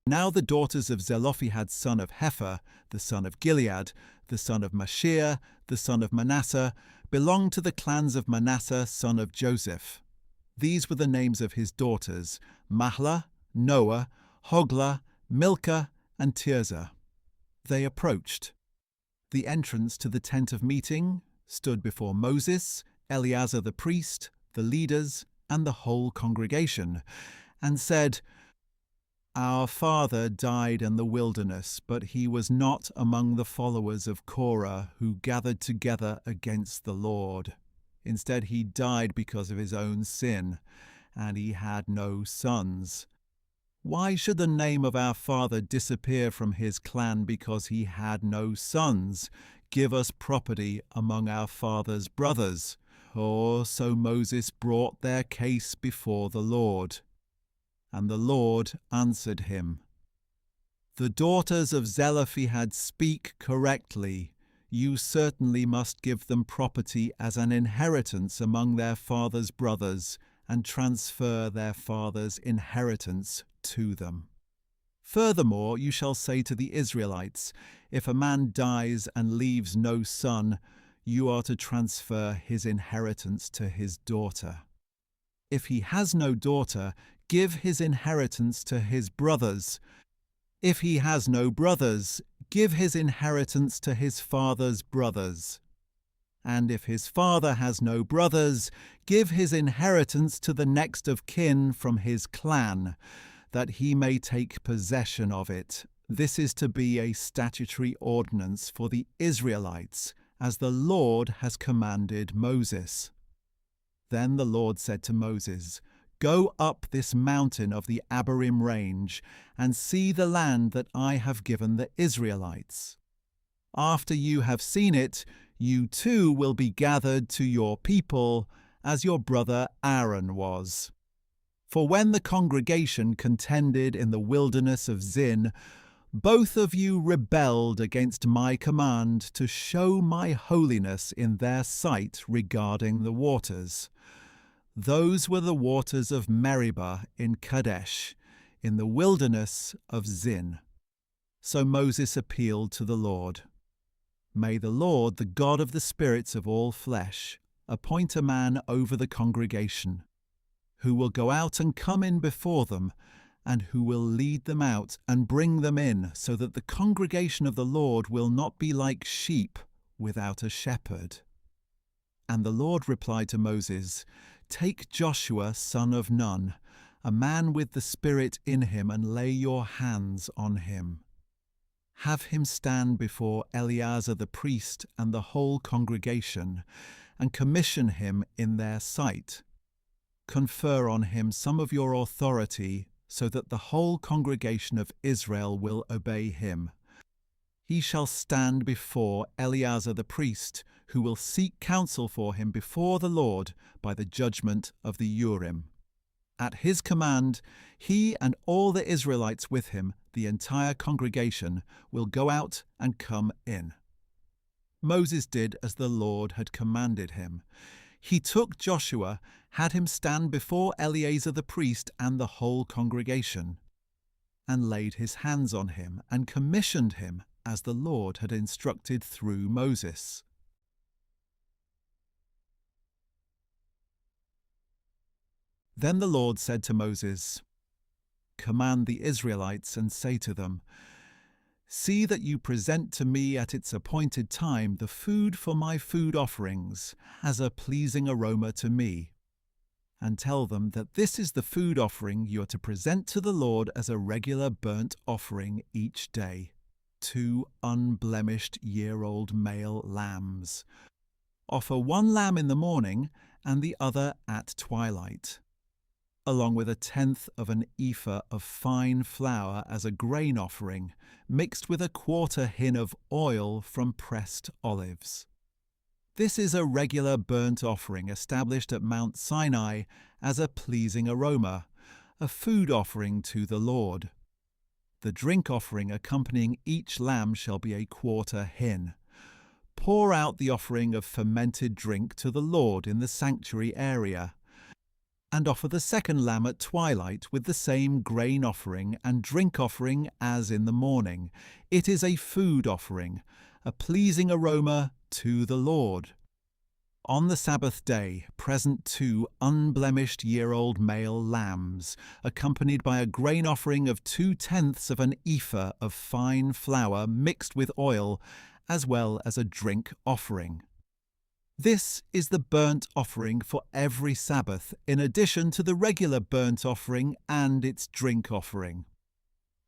Now the daughters of Zelophehad son of Hepher, the son of Gilead, the son of Mashir, the son of Manasseh, belonged to the clans of Manasseh son of Joseph. These were the names of his daughters: Mahlah, Noah, Hoglah, Milcah, and Tirzah. They approached. The entrance to the tent of meeting stood before Moses, Eleazar the priest, the leaders, and the whole congregation, and said, "Our father died in the wilderness, but he was not among the followers of Korah who gathered together against the Lord. Instead, he died because of his own sin, and he had no sons. Why should the name of our father disappear from his clan because he had no sons? Give us property among our father's brothers." So Moses brought their case before the Lord. And the Lord answered him, "The daughters of Zelophehad speak correctly. You certainly must give them property as an inheritance among their father's brothers, and transfer their father's inheritance to them. Furthermore, you shall say to the Israelites, if a man dies and leaves no son, you are to transfer his inheritance to his daughter. If he has no daughter, give his inheritance to his brothers. If he has no brothers, give his inheritance to his father's brothers. And if his father has no brothers, give his inheritance to the next of kin from his clan, that he may take possession of it. This is to be a statutory ordinance for the Israelites, as the Lord has commanded Moses. Then the Lord said to Moses, "Go up this mountain of the Abarim range, and see the land that I have given the Israelites. After you have seen it, you too will be gathered to your people, as your brother Aaron was. For when the congregation contended in the wilderness of Zin, both of you rebelled against my command to show my holiness in their sight regarding the waters. Those were the waters of Meribah in Kadesh, in the wilderness of Zin." So Moses appealed to the Lord. "May the Lord, the God of the spirits of all flesh, appoint a man over the congregation, who will go out and come in before them, and who will lead them out and bring them in, so that the congregation of the Lord will not be like sheep without a shepherd." And the Lord replied to Moses, "Take Joshua son of Nun, a man with the Spirit in him, and lay your hands on him. Have him stand before Eleazar the priest and the whole congregation, and commission him in their sight. Confer on him some of your authority, so that the whole congregation of Israel will obey him. He shall stand before Eleazar the priest, who will seek counsel for him before the Lord by the judgment of the Urim. At his command, he and all the Israelites with him, the entire congregation, will go out and come in." Moses did as the Lord had commanded him. He took Joshua, had him stand before Eleazar the priest and the whole congregation, and laid his hands on him and commissioned him as the Lord had instructed through Moses. Then the Lord said to Moses, "Command the Israelites and say to them, 'See that you present to me at its appointed time the food for my food offerings as a pleasing aroma to me. And tell them that this is the food offering you are to present to the Lord as a regular burnt offering each day. 2 unblemished year-old male lambs. Offer 1 lamb in the morning and the other at twilight, along with 1/10 of an ephah of fine flour as a grain offering, mixed with 1/4 hin of oil from pressed olives. This is a regular burnt offering established at Mount Sinai as a pleasing aroma, a food offering to the Lord. The drink offering accompanying each lamb shall be 1/4 hin. Pour out the offering of fermented drink to the Lord in the sanctuary area, and offer the second lamb at twilight with the same grain offering and drink offering as in the morning. It is a food offering, a pleasing aroma to the Lord. On the Sabbath day, present 2 unblemished year-old male lambs, accompanied by a grain offering of 2/10 of an ephah of fine flour mixed with oil, as well as a drink offering. This is the burnt offering for every Sabbath, in addition to the regular burnt offering and its drink offering.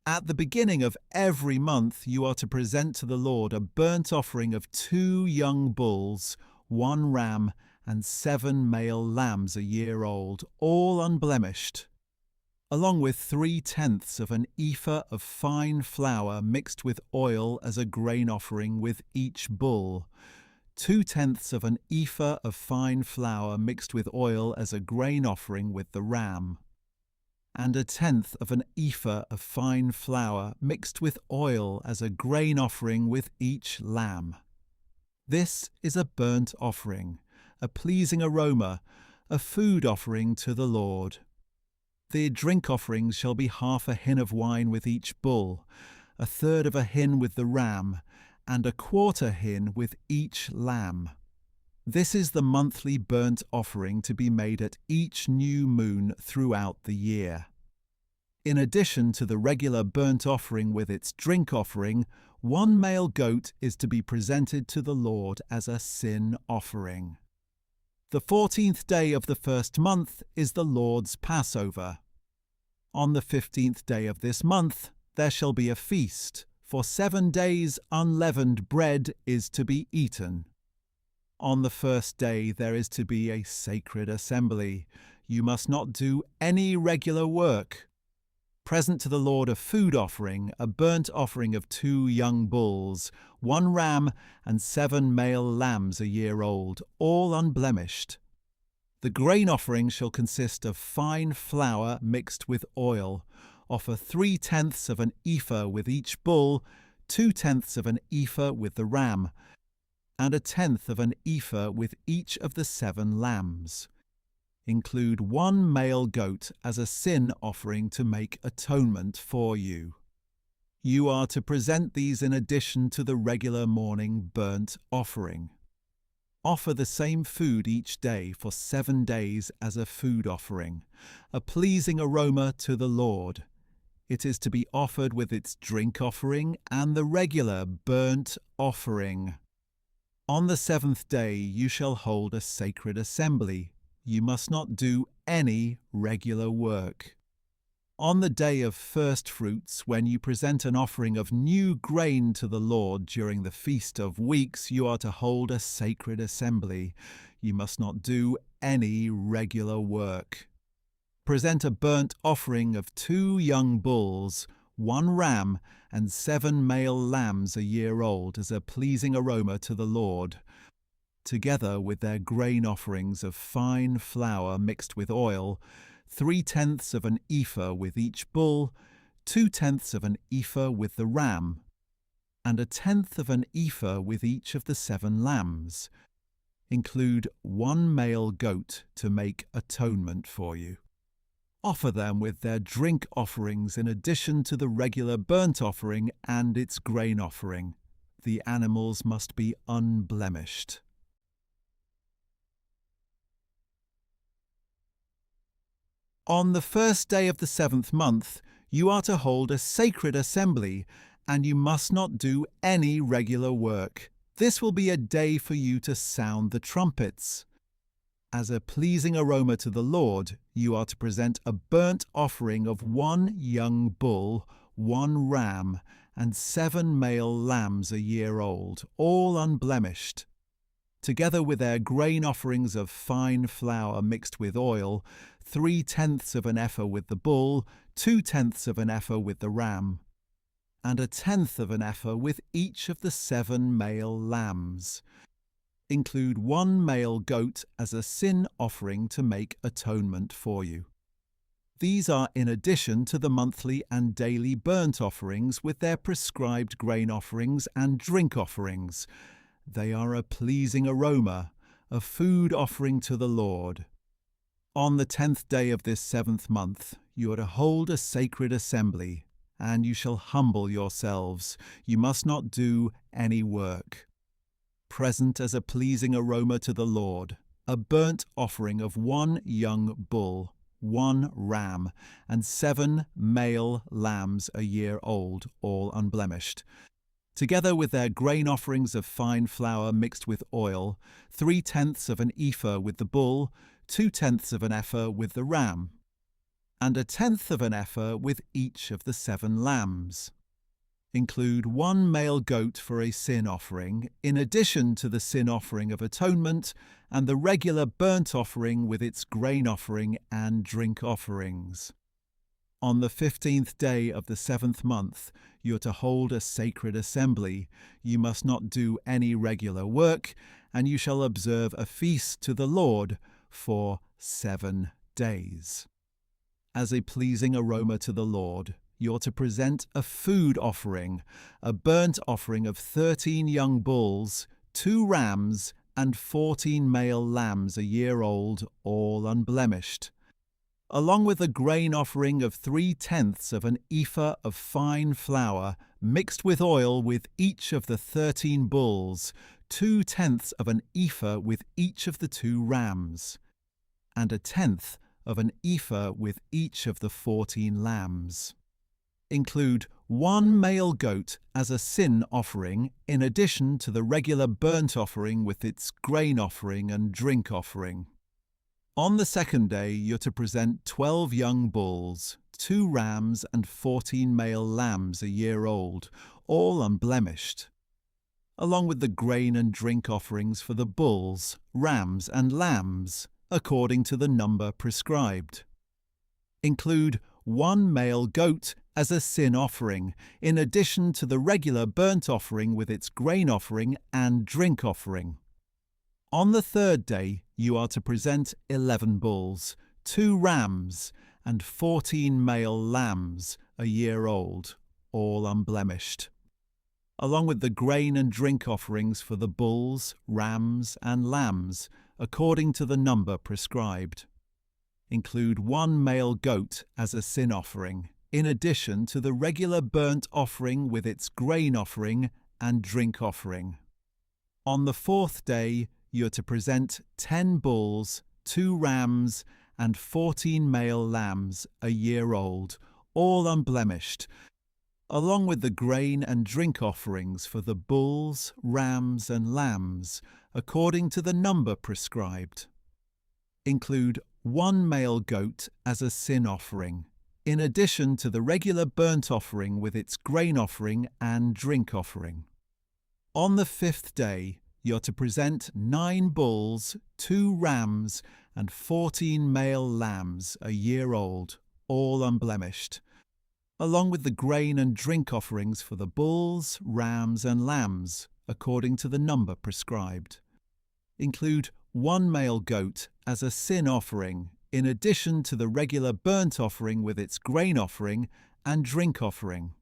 At the beginning of every month you are to present to the Lord a burnt offering of 2 young bulls, 1 ram, and 7 male lambs a year old, all unblemished, along with 3/10 of an ephah of fine flour mixed with oil as a grain offering with each bull, 2/10 of an ephah of fine flour mixed with oil as a grain offering with the ram, and 1/10 of an ephah of fine flour mixed with oil as a grain offering with each lamb. This is a burnt offering, a pleasing aroma, a food offering to the Lord. The drink offerings shall be 1/2 hin of wine with each bull, 1/3 of a hin with the ram, and 1/4 hin with each lamb. This is the monthly burnt offering to be made at each new moon throughout the year. In addition to the regular burnt offering with its drink offering, one male goat is to be presented to the Lord as a sin offering. The 14th day of the first month is the Lord's Passover. On the 15th day of this month there shall be a feast. For 7 days unleavened bread is to be eaten. On the first day there is to be a sacred assembly. You must not do any regular work. Present to the Lord a food offering, a burnt offering of 2 young bulls, 1 ram, and 7 male lambs a year old, all unblemished. The grain offering shall consist of fine flour mixed with oil. Offer 3/10 of an ephah with each bull, 2/10 of an ephah with the ram, and 1/10 of an ephah with each of the 7 lambs. Include 1 male goat as a sin offering to make atonement for you. You are to present these in addition to the regular morning burnt offering. Offer the same food each day for 7 days as a food offering, a pleasing aroma to the Lord. It is to be offered with its drink offering and the regular burnt offering. On the 7th day you shall hold a sacred assembly. You must not do any regular work. On the day of first fruits, when you present an offering of new grain to the Lord during the Feast of Weeks, you are to hold a sacred assembly. You must not do any regular work. Present a burnt offering of 2 young bulls, 1 ram, and 7 male lambs a year old as a pleasing aroma to the Lord, together with their grain offerings of fine flour mixed with oil, 3/10 of an ephah with each bull, 2/10 of an ephah with the ram, and 1/10 of an ephah with each of the 7 lambs. Include 1 male goat to make atonement for you. Offer them with their drink offerings in addition to the regular burnt offering and its grain offering. The animals must be unblemished. On the first day of the 7th month, you are to hold a sacred assembly, and you must not do any regular work. This will be a day for you to sound the trumpets. As a pleasing aroma to the Lord, you are to present a burnt offering of 1 young bull, 1 ram, and 7 male lambs a year old, all unblemished, together with their grain offerings of fine flour mixed with oil, 3/10 of an ephah with the bull, 2/10 of an ephah with the ram, and 1/10 of an ephah with each of the 7 male lambs. Include 1 male goat as a sin offering to make atonement for you. These are in addition to the monthly and daily burnt offerings with their prescribed grain offerings and drink offerings. They are a pleasing aroma, a food offering to the Lord. On the 10th day of this 7th month, you are to hold a sacred assembly, and you shall humble yourselves. You must not do any work. Present as a pleasing aroma to the Lord, a burnt offering of 1 young bull, 1 ram, and 7 male lambs a year old, all unblemished, together with their grain offerings of fine flour mixed with oil, 3/10 of an ephah with the bull, 2/10 of an ephah with the ram, and 1/10 of an ephah with each of the 7 lambs. Include 1 male goat for a sin offering, in addition to the sin offering of atonement and the regular burnt offering with its grain offering and drink offerings. On the 15th day of the 7th month, you are to hold a sacred assembly. You must not do any regular work, and you shall observe a feast to the Lord for 7 days. As a pleasing aroma to the Lord, you're to present a food offering, a burnt offering of 13 young bulls, 2 rams, and 14 male lambs a year old, all unblemished. along with a grain offering of 3/10 of an ephah of fine flour, mixed with oil with each of the 13 bulls, 2/10 of an ephah with each of the 2 rams, and 1/10 of an ephah with each of the 14 lambs. Include 1 male goat as a sin offering in addition to the regular burnt offering with its grain offering and drink offering. On the second day, you're to present 12 young bulls, 2 rams and 14 male lambs a year old, all unblemished, along with the grain and drink offerings for the bulls, rams and lambs, according to the number prescribed. Include 1 male goat as a sin offering, in addition to the regular burnt offering with its grain offering and drink offering. On the third day, you are to present 11 bulls, 2 rams, and 14 male lambs a year old, all unblemished, along with the grain and drink offerings for the bulls, rams, and lambs, according to the number prescribed. Include 1 male goat as a sin offering, in addition to the regular burnt offering with its grain offering and drink offering. On the fourth day, you are to present 10 bulls, 2 rams, and 14 male lambs a year old, all unblemished, along with the grain and drink offerings for the bulls, rams, and lambs, according to the number prescribed. Include 1 male goat as a sin offering, in addition to the regular burnt offering with its grain offering and drink offering. On the fifth day, you're to present 9 bulls, 2 rams, and 14 male lambs a year old, all unblemished, along with the grain and drink offerings for the bulls, rams, and lambs, according to the number prescribed. Include 1 male goat as a sin offering, in addition to the regular burnt offering with its grain offering and drink offering.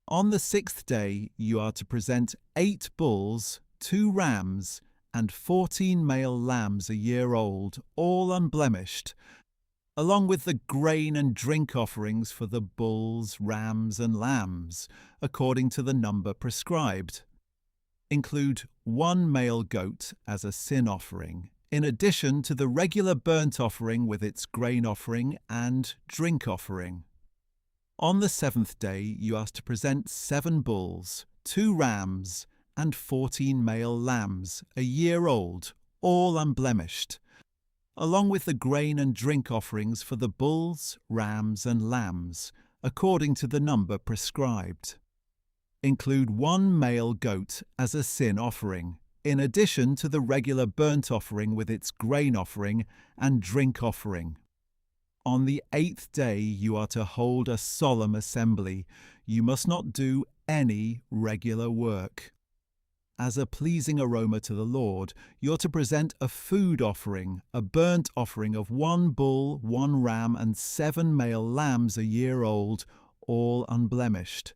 On the sixth day, you are to present 8 bulls, 2 rams, and 14 male lambs a year old, all unblemished, along with the grain and drink offerings for the bulls, rams, and lambs, according to the number prescribed. Include 1 male goat as a sin offering, in addition to the regular burnt offering with its grain offering and drink offering. On the seventh day, you are to present 7 bulls, 2 rams, and 14 male lambs a year old, all unblemished, along with the grain and drink offerings for the bulls, rams, and lambs, according to the number prescribed. Include 1 male goat as a sin offering, in addition to the regular burnt offering with its grain offering and drink offering. On the 8th day you are to hold a solemn assembly. You must not do any regular work. As a pleasing aroma to the Lord, you're to present a food offering, a burnt offering of 1 bull, 1 ram, and 7 male lambs a year old, all unblemished,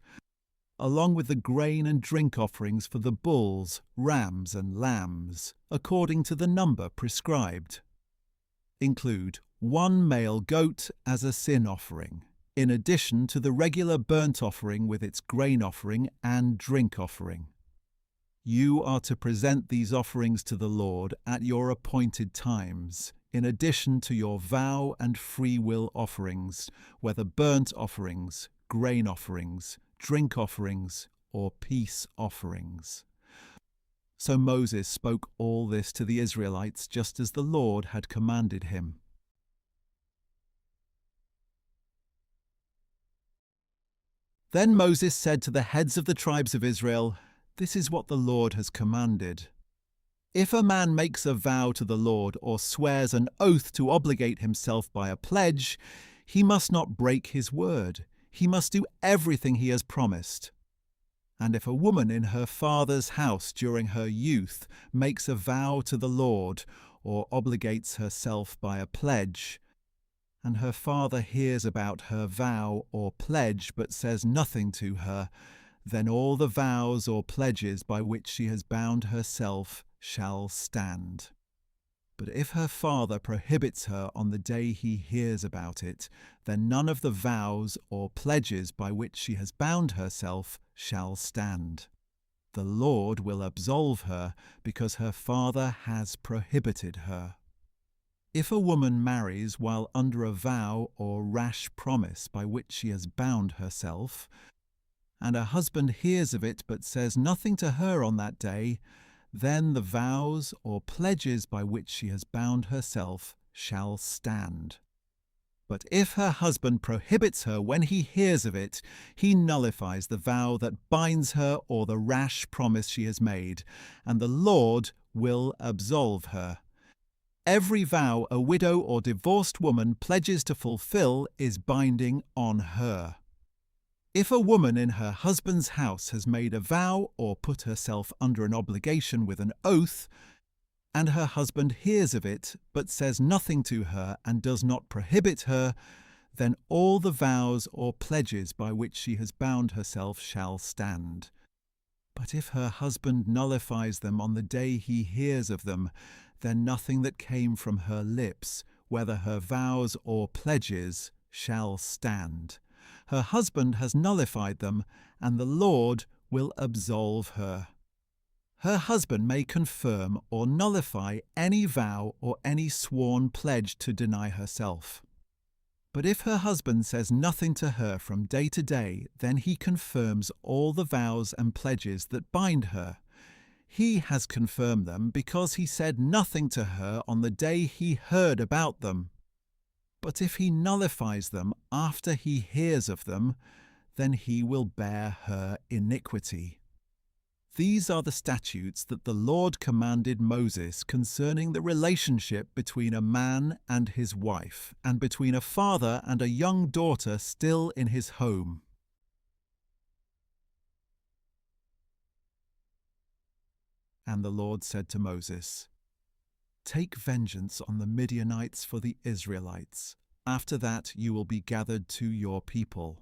along with the grain and drink offerings for the bulls, rams, and lambs, according to the number prescribed. Include 1 male goat as a sin offering, in addition to the regular burnt offering with its grain offering and drink offering. You are to present these offerings to the Lord at your appointed times, in addition to your vow and free will offerings, whether burnt offerings, grain offerings, drink offerings, or peace offerings. So Moses spoke all this to the Israelites just as the Lord had commanded him. Then Moses said to the heads of the tribes of Israel, "This is what the Lord has commanded. If a man makes a vow to the Lord or swears an oath to obligate himself by a pledge, he must not break his word. He must do everything he has promised. And if a woman in her father's house during her youth makes a vow to the Lord or obligates herself by a pledge, and her father hears about her vow or pledge but says nothing to her, then all the vows or pledges by which she has bound herself shall stand. But if her father prohibits her on the day he hears about it, then none of the vows or pledges by which she has bound herself shall stand. The Lord will absolve her because her father has prohibited her. If a woman marries while under a vow or rash promise by which she has bound herself, and her husband hears of it but says nothing to her on that day, then the vows or pledges by which she has bound herself shall stand. But if her husband prohibits her when he hears of it, he nullifies the vow that binds her or the rash promise she has made, and the Lord will absolve her. Every vow a widow or divorced woman pledges to fulfill is binding on her. If a woman in her husband's house has made a vow or put herself under an obligation with an oath, and her husband hears of it but says nothing to her and does not prohibit her, then all the vows or pledges by which she has bound herself shall stand. But if her husband nullifies them on the day he hears of them, then nothing that came from her lips, whether her vows or pledges, shall stand. Her husband has nullified them, and the Lord will absolve her. Her husband may confirm or nullify any vow or any sworn pledge to deny herself. But if her husband says nothing to her from day to day, then he confirms all the vows and pledges that bind her. He has confirmed them because he said nothing to her on the day he heard about them. But if he nullifies them after he hears of them, then he will bear her iniquity. These are the statutes that the Lord commanded Moses concerning the relationship between a man and his wife, and between a father and a young daughter still in his home. And the Lord said to Moses, "Take vengeance on the Midianites for the Israelites. After that you will be gathered to your people."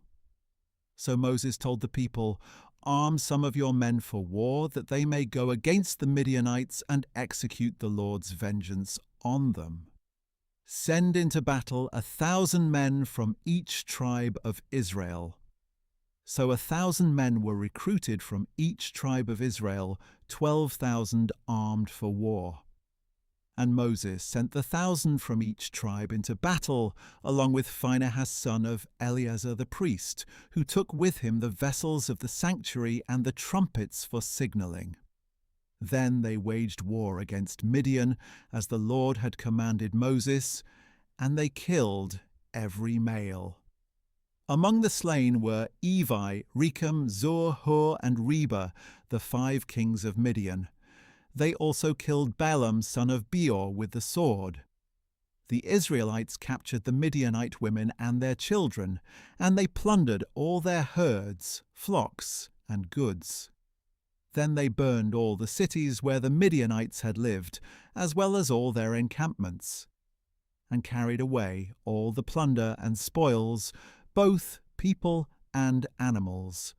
So Moses told the people, "Arm some of your men for war, that they may go against the Midianites and execute the Lord's vengeance on them. Send into battle 1,000 men from each tribe of Israel." So 1,000 men were recruited from each tribe of Israel, 12,000 armed for war. And Moses sent the 1,000 from each tribe into battle, along with Phinehas son of Eleazar the priest, who took with him the vessels of the sanctuary and the trumpets for signalling. Then they waged war against Midian, as the Lord had commanded Moses, and they killed every male. Among the slain were Evi, Rechem, Zur, Hur, and Reba, the 5 kings of Midian. They also killed Balaam son of Beor with the sword. The Israelites captured the Midianite women and their children, and they plundered all their herds, flocks, and goods. Then they burned all the cities where the Midianites had lived, as well as all their encampments, and carried away all the plunder and spoils, both people and animals.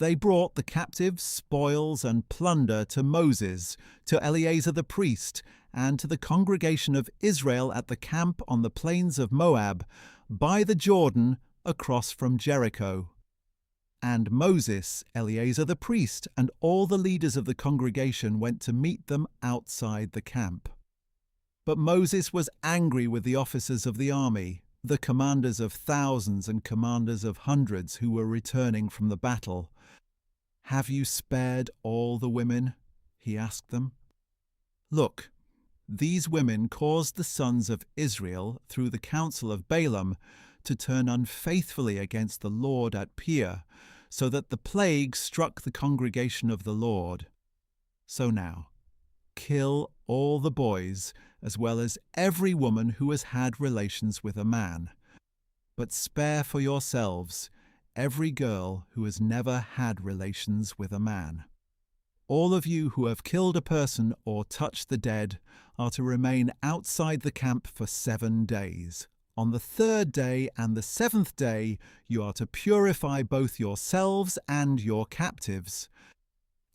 They brought the captives, spoils, and plunder to Moses, to Eleazar the priest, and to the congregation of Israel at the camp on the plains of Moab, by the Jordan, across from Jericho. And Moses, Eleazar the priest, and all the leaders of the congregation went to meet them outside the camp. But Moses was angry with the officers of the army, the commanders of thousands and commanders of hundreds who were returning from the battle. "Have you spared all the women?" he asked them. "Look, these women caused the sons of Israel, through the counsel of Balaam, to turn unfaithfully against the Lord at Peor, so that the plague struck the congregation of the Lord. So now, kill all the boys, as well as every woman who has had relations with a man. But spare for yourselves every girl who has never had relations with a man. All of you who have killed a person or touched the dead are to remain outside the camp for 7 days. On the 3rd day and the 7th day you are to purify both yourselves and your captives.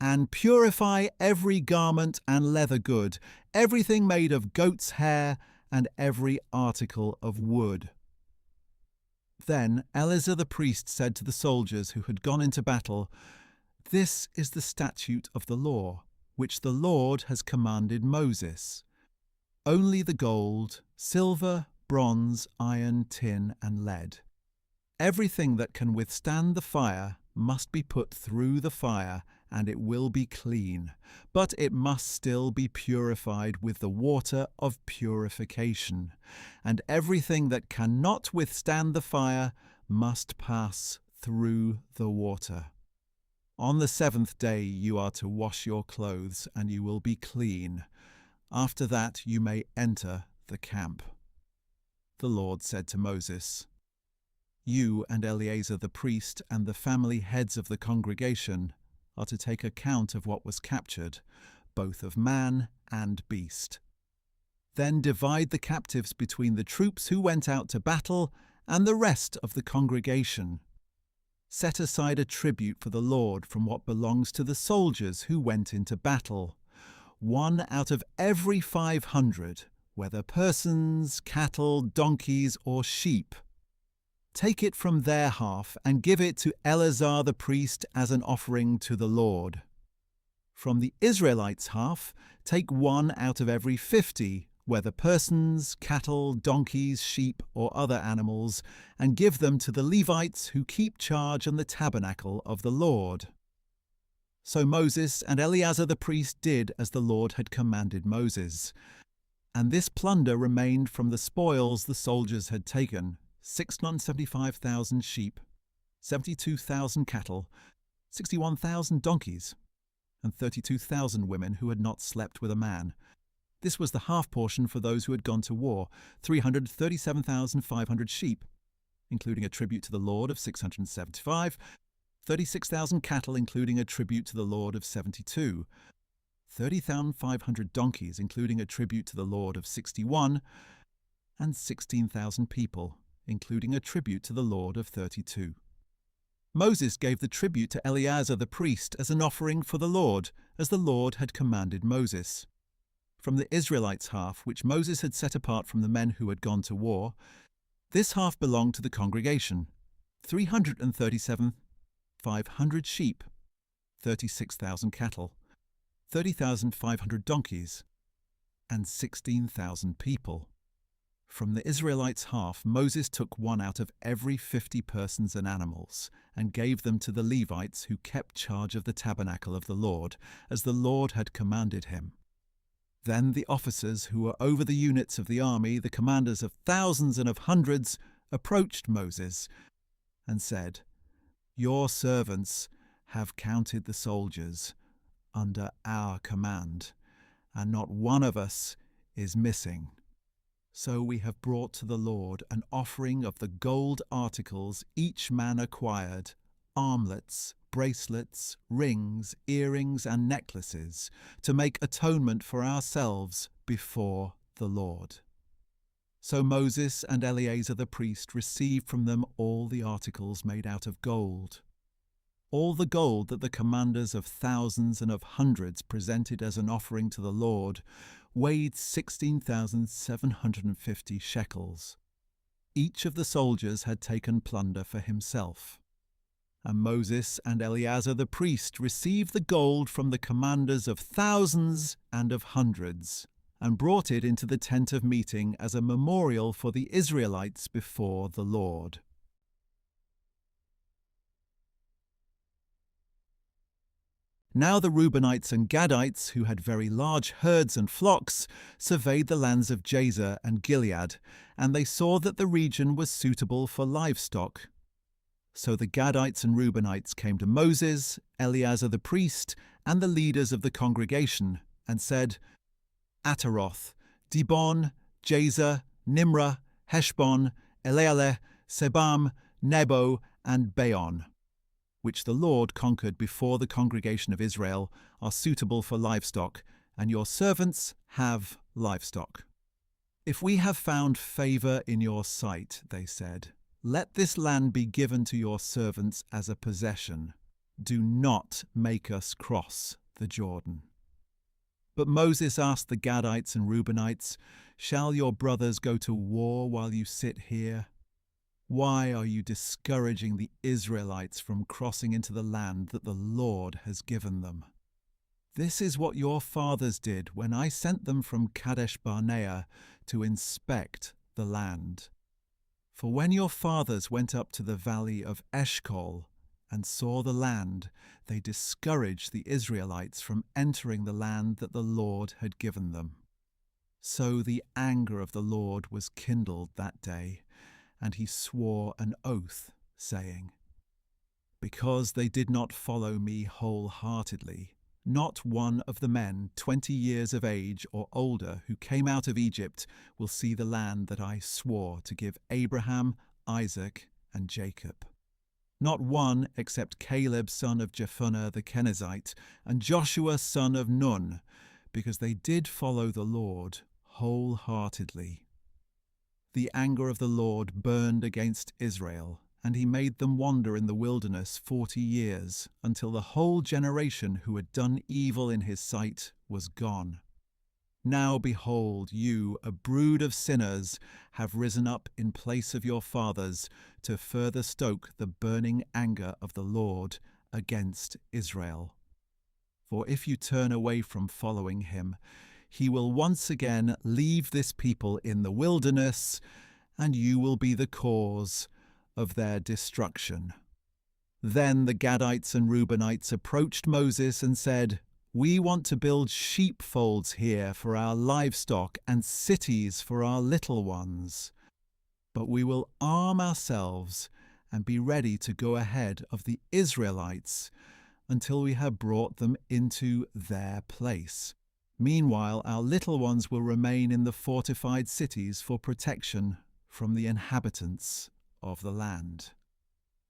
and purify every garment and leather good, everything made of goat's hair, and every article of wood." Then Eleazar the priest said to the soldiers who had gone into battle, "This is the statute of the law, which the Lord has commanded Moses. Only the gold, silver, bronze, iron, tin, and lead. Everything that can withstand the fire must be put through the fire, and it will be clean, but it must still be purified with the water of purification. And everything that cannot withstand the fire must pass through the water. On the 7th day you are to wash your clothes, and you will be clean. After that you may enter the camp." The Lord said to Moses, "You and Eleazar the priest and the family heads of the congregation are to take account of what was captured, both of man and beast. Then divide the captives between the troops who went out to battle and the rest of the congregation. Set aside a tribute for the Lord from what belongs to the soldiers who went into battle, 1 out of every 500, whether persons, cattle, donkeys, or sheep. Take it from their half and give it to Eleazar the priest as an offering to the Lord. From the Israelites' half, take 1 out of every 50, whether persons, cattle, donkeys, sheep, or other animals, and give them to the Levites who keep charge on the tabernacle of the Lord." So Moses and Eleazar the priest did as the Lord had commanded Moses. And this plunder remained from the spoils the soldiers had taken: 675,000 sheep, 72,000 cattle, 61,000 donkeys, and 32,000 women who had not slept with a man. This was the half portion for those who had gone to war: 337,500 sheep, including a tribute to the Lord of 675, 36,000 cattle, including a tribute to the Lord of 72, 30,500 donkeys, including a tribute to the Lord of 61, and 16,000 people, including a tribute to the Lord of 32. Moses gave the tribute to Eleazar the priest as an offering for the Lord, as the Lord had commanded Moses. From the Israelites' half, which Moses had set apart from the men who had gone to war, this half belonged to the congregation: 337,500 sheep, 36,000 cattle, 30,500 donkeys, and 16,000 people. From the Israelites' half, Moses took 1 out of every 50 persons and animals, and gave them to the Levites who kept charge of the tabernacle of the Lord, as the Lord had commanded him. Then the officers who were over the units of the army, the commanders of thousands and of hundreds, approached Moses and said, "Your servants have counted the soldiers under our command, and not one of us is missing. So we have brought to the Lord an offering of the gold articles each man acquired: armlets, bracelets, rings, earrings, and necklaces, to make atonement for ourselves before the Lord." So Moses and Eleazar the priest received from them all the articles made out of gold. All the gold that the commanders of thousands and of hundreds presented as an offering to the Lord weighed 16,750 shekels. Each of the soldiers had taken plunder for himself. And Moses and Eleazar the priest received the gold from the commanders of thousands and of hundreds, and brought it into the tent of meeting as a memorial for the Israelites before the Lord. Now the Reubenites and Gadites, who had very large herds and flocks, surveyed the lands of Jazer and Gilead, and they saw that the region was suitable for livestock. So the Gadites and Reubenites came to Moses, Eleazar the priest, and the leaders of the congregation, and said, "Ataroth, Dibon, Jazer, Nimrah, Heshbon, Elealeh, Sebam, Nebo, and Beon, which the Lord conquered before the congregation of Israel, are suitable for livestock, and your servants have livestock. If we have found favour in your sight," they said, "let this land be given to your servants as a possession. "Do not make us cross the Jordan." But Moses asked the Gadites and Reubenites, "Shall your brothers go to war while you sit here? Why are you discouraging the Israelites from crossing into the land that the Lord has given them? This is what your fathers did when I sent them from Kadesh Barnea to inspect the land. For when your fathers went up to the valley of Eshcol and saw the land, they discouraged the Israelites from entering the land that the Lord had given them. So the anger of the Lord was kindled that day, and he swore an oath, saying, "Because they did not follow me wholeheartedly, not one of the men 20 years of age or older who came out of Egypt will see the land that I swore to give Abraham, Isaac, and Jacob. Not one except Caleb son of Jephunneh the Kenizzite and Joshua son of Nun, because they did follow the Lord wholeheartedly." The anger of the Lord burned against Israel, and he made them wander in the wilderness 40 years, until the whole generation who had done evil in his sight was gone. Now behold, you, a brood of sinners, have risen up in place of your fathers to further stoke the burning anger of the Lord against Israel. For if you turn away from following him, he will once again leave this people in the wilderness, and you will be the cause of their destruction. Then the Gadites and Reubenites approached Moses and said, "We want to build sheepfolds here for our livestock and cities for our little ones. But we will arm ourselves and be ready to go ahead of the Israelites until we have brought them into their place. Meanwhile, our little ones will remain in the fortified cities for protection from the inhabitants of the land.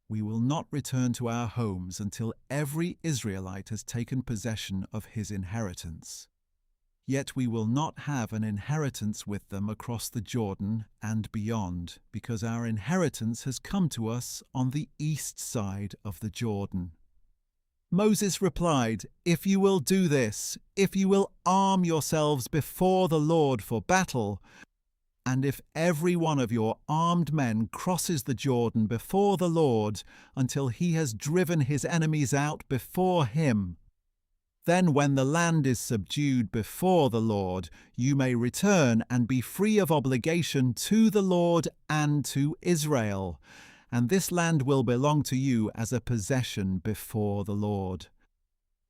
We will not return to our homes until every Israelite has taken possession of his inheritance. Yet we will not have an inheritance with them across the Jordan and beyond, because our inheritance has come to us on the east side of the Jordan." Moses replied, "If you will do this, if you will arm yourselves before the Lord for battle, and if every one of your armed men crosses the Jordan before the Lord until he has driven his enemies out before him, then when the land is subdued before the Lord, you may return and be free of obligation to the Lord and to Israel, and this land will belong to you as a possession before the Lord.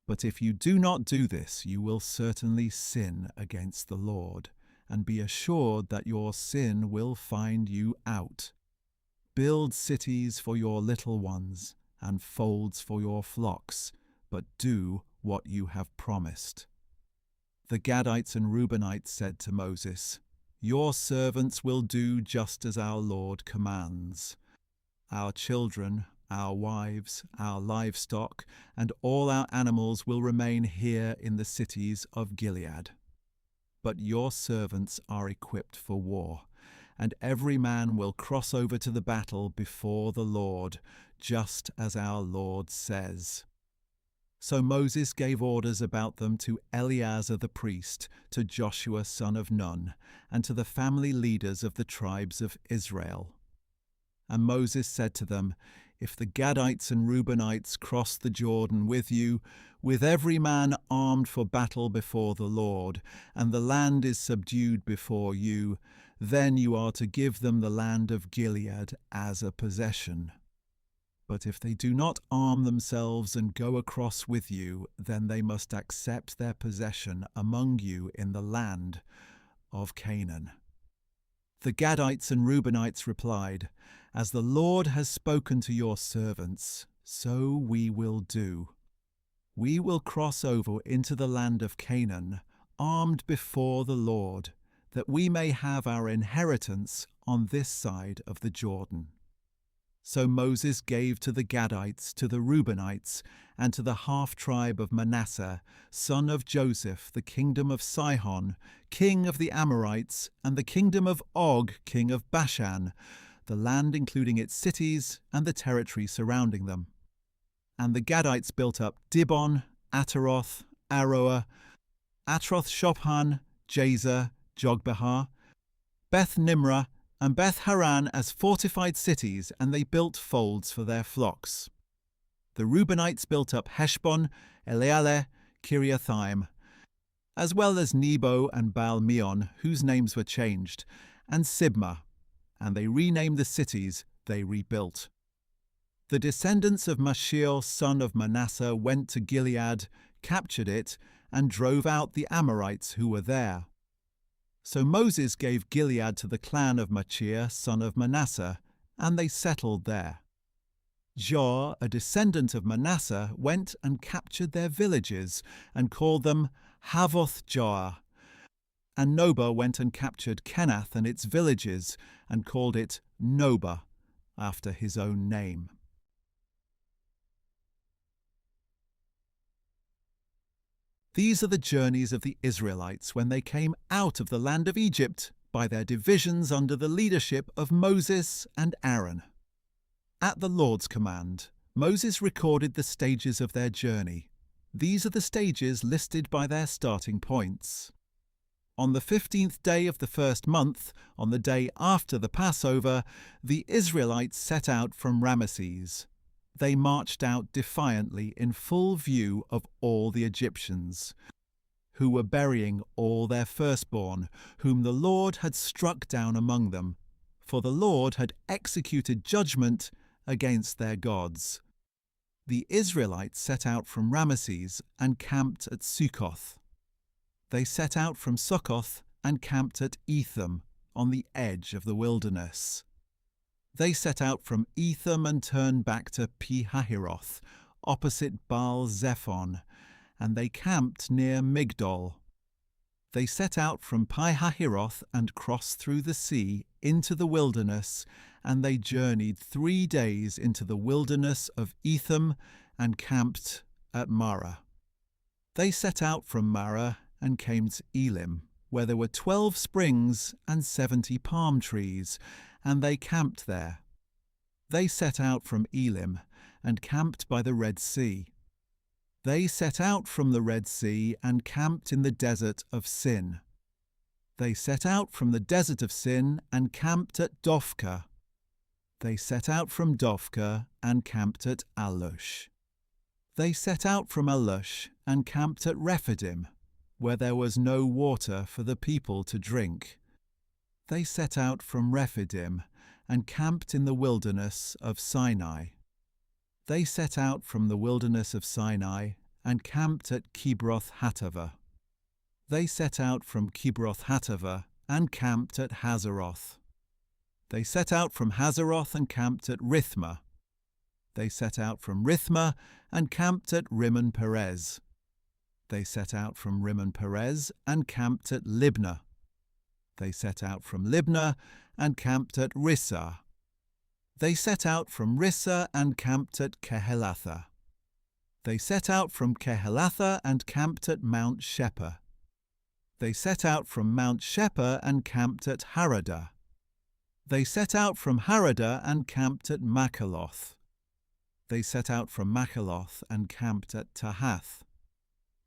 But if you do not do this, you will certainly sin against the Lord, and be assured that your sin will find you out. Build cities for your little ones and folds for your flocks, but do what you have promised." The Gadites and Reubenites said to Moses, "Your servants will do just as our Lord commands. Our children, our wives, our livestock, and all our animals will remain here in the cities of Gilead. But your servants are equipped for war, and every man will cross over to the battle before the Lord, just as our Lord says." So Moses gave orders about them to Eleazar the priest, to Joshua son of Nun, and to the family leaders of the tribes of Israel. And Moses said to them, "If the Gadites and Reubenites cross the Jordan with you, with every man armed for battle before the Lord, and the land is subdued before you, then you are to give them the land of Gilead as a possession. But if they do not arm themselves and go across with you, then they must accept their possession among you in the land of Canaan." The Gadites and Reubenites replied, "As the Lord has spoken to your servants, so we will do. We will cross over into the land of Canaan, armed before the Lord, that we may have our inheritance on this side of the Jordan." So Moses gave to the Gadites, to the Reubenites, and to the half-tribe of Manasseh, son of Joseph, the kingdom of Sihon, king of the Amorites, and the kingdom of Og, king of Bashan, the land including its cities and the territory surrounding them. And the Gadites built up Dibon, Ataroth, Aroer, Atroth-Shophan, Jazer, Jogbehar, Beth Nimrah, and Beth Haran as fortified cities, and they built folds for their flocks. The Reubenites built up Heshbon, Elealeh, Kiriathaim, as well as Nebo and Baal-Meon, whose names were changed, and Sibmah, and they renamed the cities they rebuilt. The descendants of Mashiach, son of Manasseh, went to Gilead, captured it, and drove out the Amorites who were there. So Moses gave Gilead to the clan of Machir, son of Manasseh, and they settled there. Jor, a descendant of Manasseh, went and captured their villages and called them Havoth-Joah. And Nobah went and captured Kenath and its villages and called it Nobah, after his own name. These are the journeys of the Israelites when they came out of the land of Egypt by their divisions under the leadership of Moses and Aaron. At the Lord's command, Moses recorded the stages of their journey. These are the stages listed by their starting points. On the 15th day of the first month, on the day after the Passover, the Israelites set out from Ramesses. They marched out defiantly in full view of all the Egyptians, who were burying all their firstborn, whom the Lord had struck down among them, for the Lord had executed judgment against their gods. The Israelites set out from Ramesses and camped at Succoth. They set out from Succoth and camped at Etham, on the edge of the wilderness. They set out from Etham and turned back to Pi-hahiroth, opposite Baal-zephon, and they camped near Migdol. They set out from Pi-hahiroth and crossed through the sea into the wilderness, and they journeyed 3 days into the wilderness of Etham and camped at Marah. They set out from Marah and came to Elim, where there were 12 springs and 70 palm trees, and they camped there. They set out from Elim and camped by the Red Sea. They set out from the Red Sea and camped in the desert of Sin. They set out from the desert of Sin and camped at Dophkah. They set out from Dophkah and camped at Alush. They set out from Alush and camped at Rephidim, where there was no water for the people to drink. They set out from Rephidim and camped in the wilderness of Sinai. They set out from the wilderness of Sinai and camped at Kibroth-Hattaavah. They set out from Kibroth-Hattaavah and camped at Hazeroth. They set out from Hazeroth and camped at Rithmah. They set out from Rithmah and camped at Rimmon Perez. They set out from Rimmon Perez and camped at Libnah. They set out from Libnah and camped at Rissah. They set out from Rissah and camped at Kehelatha. They set out from Kehelatha and camped at Mount Shepher. They set out from Mount Shepher and camped at Haradah. They set out from Haradah and camped at Makheloth. They set out from Makheloth and camped at Tahath.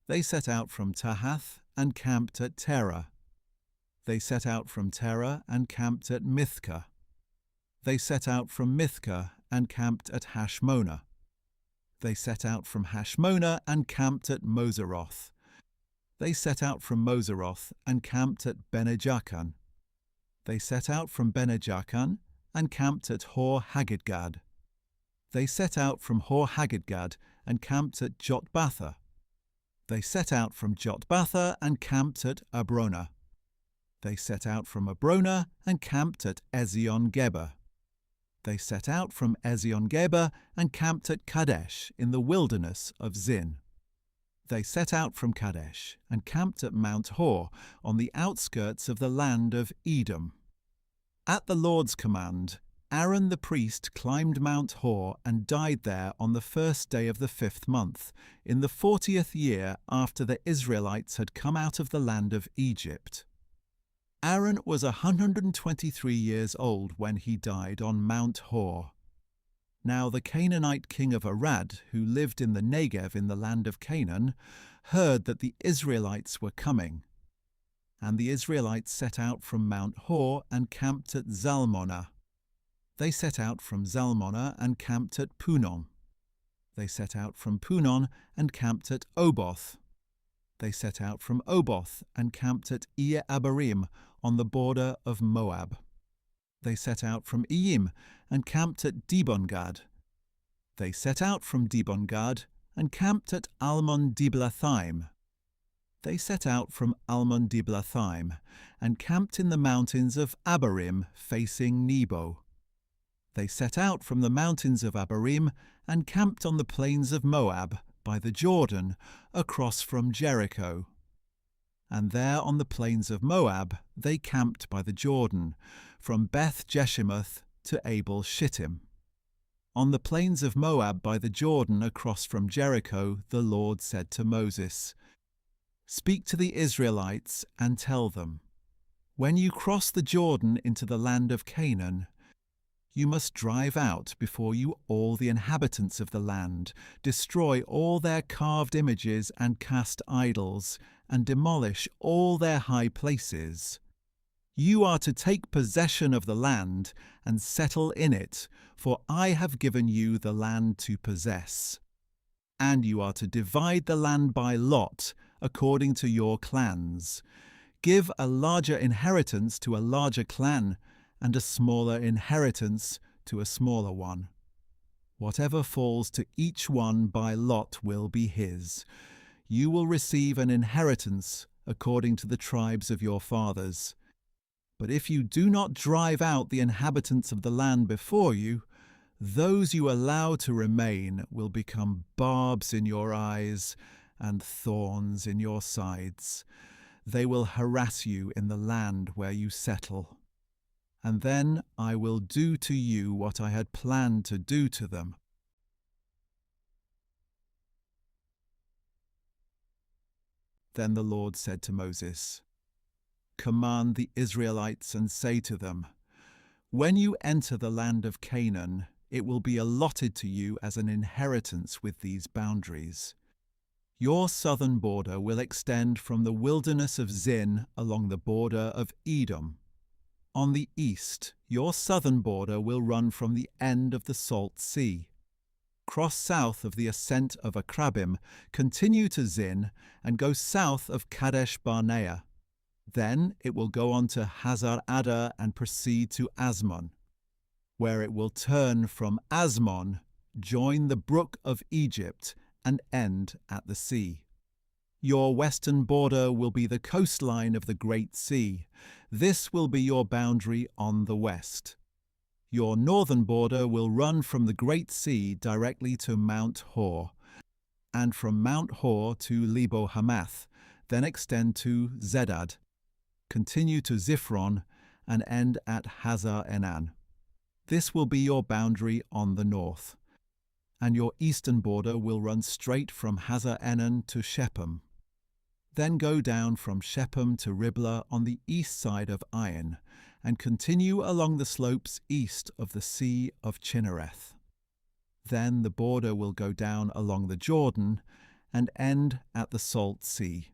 They set out from Tahath and camped at Terah. They set out from Terah and camped at Mithkah. They set out from Mithkah and camped at Hashmonah. They set out from Hashmonah and camped at Moseroth. They set out from Moseroth and camped at Bene-Jaakan. They set out from Bene-Jaakan and camped at Hor-Haggidgad. They set out from Hor-Haggidgad and camped at Jotbatha. They set out from Jotbatha and camped at Abronah. They set out from Abronah and camped at Ezion-Geber. They set out from Ezion-Geber and camped at Kadesh in the wilderness of Zin. They set out from Kadesh and camped at Mount Hor on the outskirts of the land of Edom. At the Lord's command, Aaron the priest climbed Mount Hor and died there on the first day of the 5th month, in the 40th year after the Israelites had come out of the land of Egypt. Aaron was 123 years old when he died on Mount Hor. Now the Canaanite king of Arad, who lived in the Negev in the land of Canaan, heard that the Israelites were coming. And the Israelites set out from Mount Hor and camped at Zalmonah. They set out from Zalmonah and camped at Punon. They set out from Punon and camped at Oboth. They set out from Oboth and camped at Abarim on the border of Moab. They set out from Iyim and camped at Dibongad. They set out from Dibongad and camped at Almon Diblathaim. They set out from Almon Diblathaim and camped in the mountains of Abarim facing Nebo. They set out from the mountains of Abarim and camped on the plains of Moab by the Jordan across from Jericho. And there on the plains of Moab they camped by the Jordan, from Beth Jeshimoth to Abel Shittim. On the plains of Moab by the Jordan across from Jericho, the Lord said to Moses, "Speak to the Israelites and tell them, when you cross the Jordan into the land of Canaan, you must drive out before you all the inhabitants of the land, destroy all their carved images and cast idols, and demolish all their high places. You are to take possession of the land and settle in it, for I have given you the land to possess. And you are to divide the land by lot, according to your clans. Give a larger inheritance to a larger clan, and a smaller inheritance to a smaller one. Whatever falls to each one by lot will be his. You will receive an inheritance according to the tribes of your fathers. But if you do not drive out the inhabitants of the land before you, those you allow to remain will become barbs in your eyes and thorns in your sides. They will harass you in the land where you settle. And then I will do to you what I had planned to do to them." Then the Lord said to Moses, "Command the Israelites and say to them, when you enter the land of Canaan, it will be allotted to you as an inheritance with these boundaries. Your southern border will extend from the wilderness of Zin along the border of Edom. On the east, your southern border will run from the end of the Salt Sea. Cross south of the ascent of Akrabim, continue to Zin, and go south of Kadesh Barnea. Then it will go on to Hazar Adar and proceed to Asmon, where it will turn from Asmon, join the brook of Egypt, and end at the sea. Your western border will be the coastline of the Great Sea. This will be your boundary on the west. Your northern border will run from the Great Sea directly to Mount Hor, and from Mount Hor to Lebo Hamath, then extend to Zedad, continue to Ziphron, and end at Hazar Enan. This will be your boundary on the north. And your eastern border will run straight from Hazar Enan to Shechem. Then go down from Shechem to Riblah on the east side of Ain, and continue along the slopes east of the Sea of Chinnereth. Then the border will go down along the Jordan and end at the Salt Sea.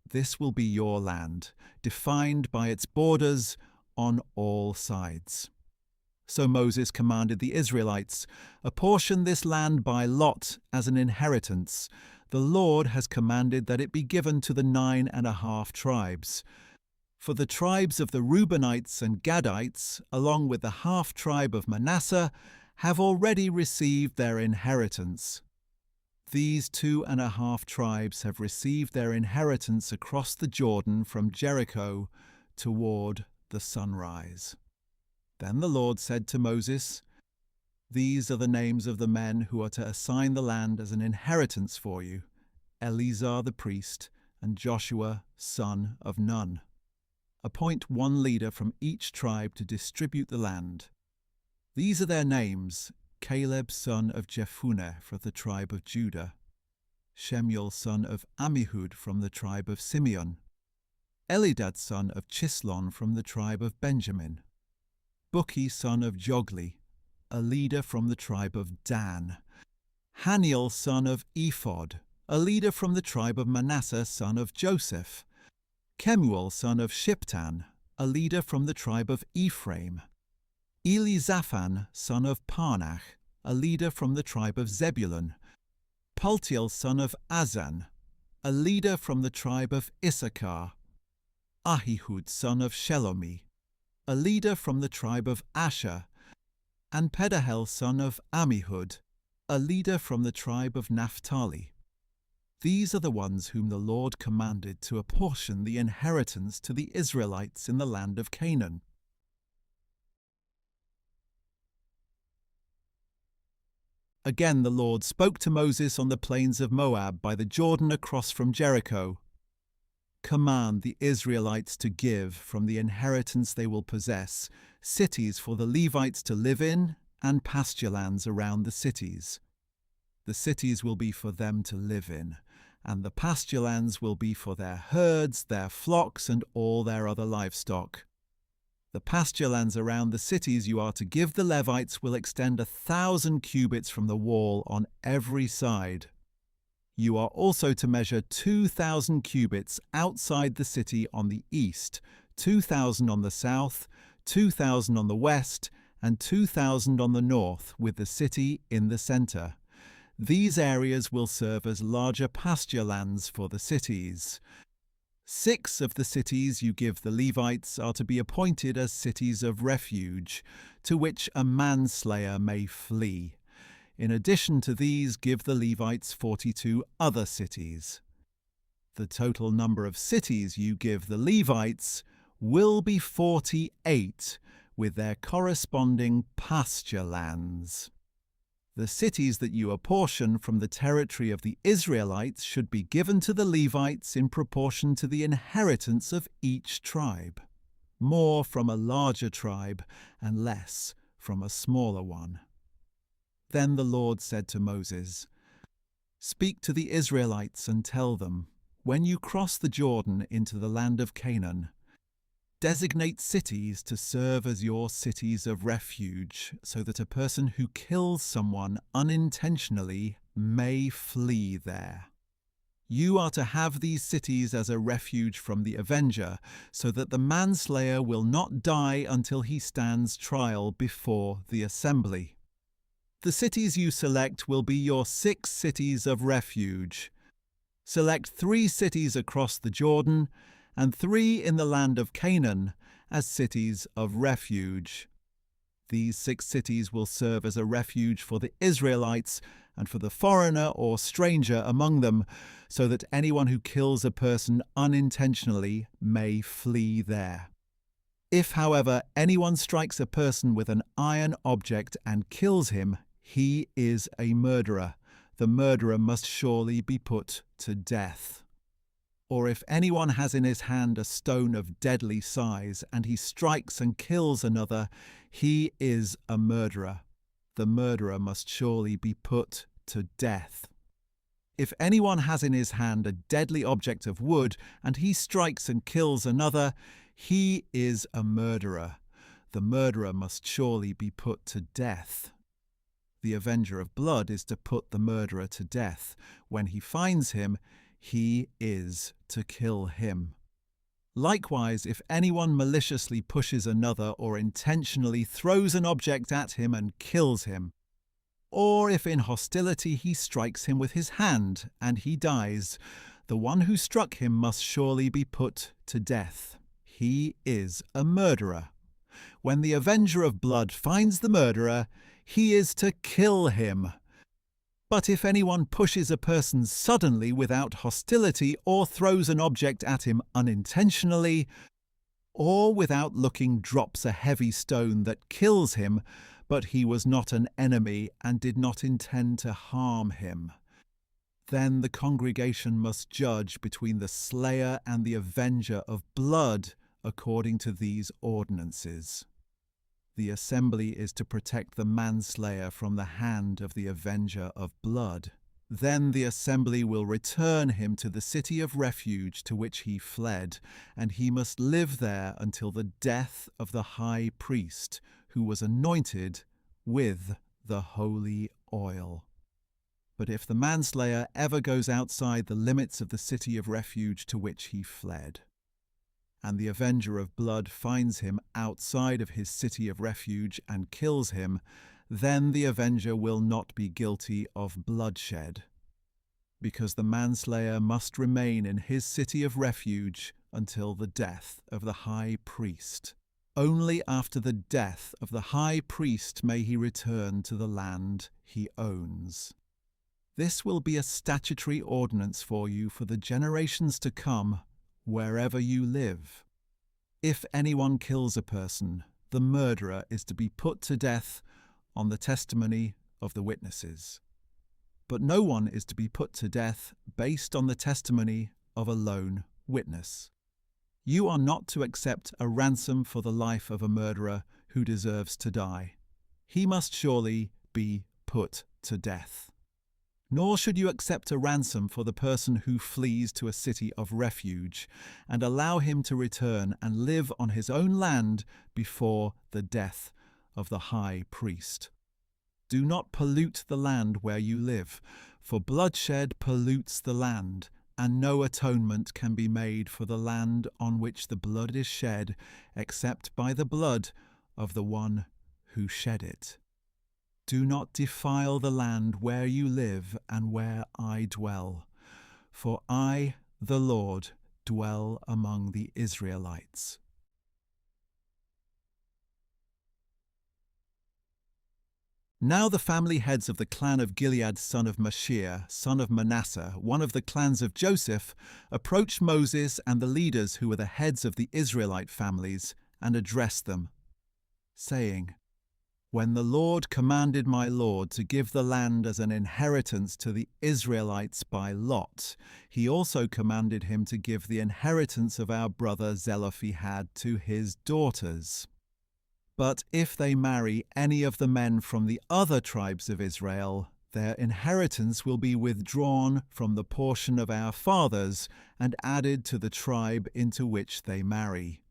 This will be your land, defined by its borders on all sides. So Moses commanded the Israelites, "Apportion this land by lot as an inheritance. The Lord has commanded that it be given to the 9.5 tribes. For the tribes of the Reubenites and Gadites, along with the half-tribe of Manasseh, have already received their inheritance. These 2.5 tribes have received their inheritance across the Jordan from Jericho toward the sunrise." Then the Lord said to Moses, "These are the names of the men who are to assign the land as an inheritance for you: Eleazar the priest and Joshua son of Nun. Appoint one leader from each tribe to distribute the land. These are their names: Caleb son of Jephunneh from the tribe of Judah, Shemuel son of Ammihud from the tribe of Simeon, Elidad son of Chislon from the tribe of Benjamin, Bukki son of Jogli, a leader from the tribe of Dan. Haniel son of Ephod, a leader from the tribe of Manasseh son of Joseph. Kemuel son of Shiptan, a leader from the tribe of Ephraim. Elizaphan son of Parnach, a leader from the tribe of Zebulun. Paltiel son of Azan, a leader from the tribe of Issachar. Ahihud son of Shelomi, a leader from the tribe of Asher. And Pedahel son of Ammihud, a leader from the tribe of Naphtali. These are the ones whom the Lord commanded to apportion the inheritance to the Israelites in the land of Canaan. Again the Lord spoke to Moses on the plains of Moab by the Jordan across from Jericho. Command the Israelites to give from the inheritance they will possess, cities for the Levites to live in, and pasture lands around the cities. The cities will be for them to live in, and the pasture lands will be for their herds, their flocks, and all their other livestock. The pasture lands around the cities you are to give the Levites will extend 1,000 cubits from the wall on every side. You are also to measure 2,000 cubits outside the city on the east, 2,000 on the south, 2,000 on the west, and 2,000 on the north, with the city in the centre. These areas will serve as larger pasture lands for the cities. 6 of the cities you give the Levites are to be appointed as cities of refuge, to which a manslayer may flee. In addition to these, give the Levites 42 other cities. The total number of cities you give the Levites will be 48, with their corresponding pasture lands. The cities that you apportion from the territory of the Israelites should be given to the Levites in proportion to the inheritance of each tribe, more from a larger tribe and less from a smaller one. Then the Lord said to Moses, "Speak to the Israelites and tell them, when you cross the Jordan into the land of Canaan, designate cities to serve as your cities of refuge, so that a person who kills someone unintentionally may flee there. You are to have these cities as a refuge from the avenger, so that the manslayer will not die until he stands trial before the assembly. The cities you select will be your 6 cities of refuge. Select 3 cities across the Jordan, and 3 in the land of Canaan as cities of refuge. These 6 cities will serve as a refuge for the Israelites and for the foreigner or stranger among them, so that anyone who kills a person unintentionally may flee there. If, however, anyone strikes a person with an iron object and kills him, he is a murderer. The murderer must surely be put to death. Or if anyone has in his hand a stone of deadly size, and he strikes and kills another, he is a murderer. The murderer must surely be put to death. If anyone has in his hand a deadly object of wood, and he strikes and kills another, he is a murderer. The murderer must surely be put to death. The avenger of blood is to put the murderer to death. When he finds him, he is to kill him. Likewise, if anyone maliciously pushes another or intentionally throws an object at him and kills him, or if in hostility he strikes him with his hand and he dies, the one who struck him must surely be put to death. He is a murderer. When the avenger of blood finds the murderer, he is to kill him. But if anyone pushes a person suddenly without hostility, or throws an object at him unintentionally, or without looking drops a heavy stone that kills him, but he was not an enemy and did not intend to harm him, then the congregation must judge between the slayer and the avenger of blood according to these ordinances. The assembly is to protect the manslayer from the hand of the avenger of blood. Then the assembly will return him to the city of refuge to which he fled, and he must live there until the death of the high priest, who was anointed with the holy oil. But if the manslayer ever goes outside the limits of the city of refuge to which he fled, and the avenger of blood finds him outside of his city of refuge and kills him, then the avenger will not be guilty of bloodshed, because the manslayer must remain in his city of refuge until the death of the high priest. Only after the death of the high priest may he return to the land he owns. This will be a statutory ordinance for you for the generations to come, wherever you live. If anyone kills a person, the murderer is to be put to death on the testimony of the witnesses. But no one is to be put to death based on the testimony of a lone witness. You are not to accept a ransom for the life of a murderer who deserves to die. He must surely be put to death. Nor should you accept a ransom for the person who flees to a city of refuge and allow him to return and live on his own land before the death of the high priest. Do not pollute the land where you live, for bloodshed pollutes the land, and no atonement can be made for the land on which the blood is shed, except by the blood of the one who shed it. Do not defile the land where you live and where I dwell, for I, the Lord, dwell among the Israelites. Now the family heads of the clan of Gilead, son of Machir, son of Manasseh, one of the clans of Joseph, approached Moses and the leaders who were the heads of the Israelite families and addressed them, saying, "When the Lord commanded my Lord to give the land as an inheritance to the Israelites by lot, he also commanded him to give the inheritance of our brother Zelophehad to his daughters. But if they marry any of the men from the other tribes of Israel, their inheritance will be withdrawn from the portion of our fathers and added to the tribe into which they marry.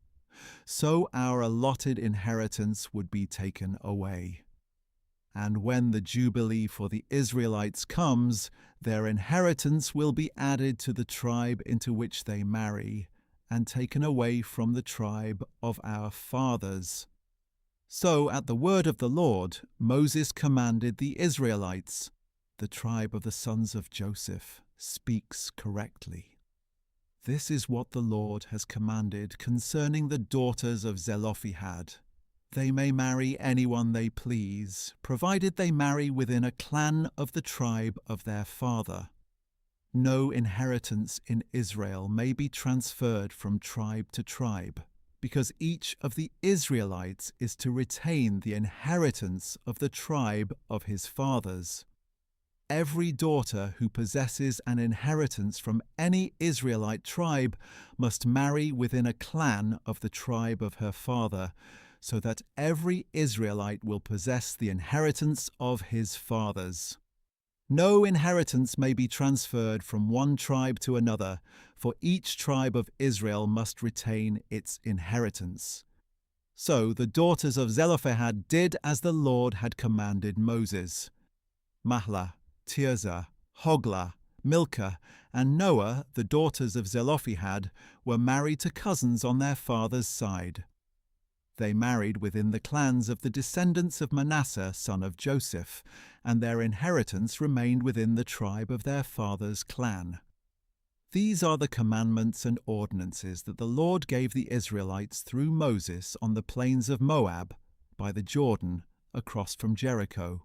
So our allotted inheritance would be taken away. And when the Jubilee for the Israelites comes, their inheritance will be added to the tribe into which they marry, and taken away from the tribe of our fathers." So at the word of the Lord, Moses commanded the Israelites. The tribe of the sons of Joseph speaks correctly. This is what the Lord has commanded concerning the daughters of Zelophehad. They may marry anyone they please, provided they marry within a clan of the tribe of their father. No inheritance in Israel may be transferred from tribe to tribe, because each of the Israelites is to retain the inheritance of the tribe of his fathers. Every daughter who possesses an inheritance from any Israelite tribe must marry within a clan of the tribe of her father, so that every Israelite will possess the inheritance of his fathers. No inheritance may be transferred from one tribe to another, for each tribe of Israel must retain its inheritance. So the daughters of Zelophehad did as the Lord had commanded Moses. Mahlah, Tirzah, Hoglah, Milcah, and Noah, the daughters of Zelophehad, were married to cousins on their father's side. They married within the clans of the descendants of Manasseh, son of Joseph, and their inheritance remained within the tribe of their father's clan. These are the commandments and ordinances that the Lord gave the Israelites through Moses on the plains of Moab, by the Jordan, across from Jericho.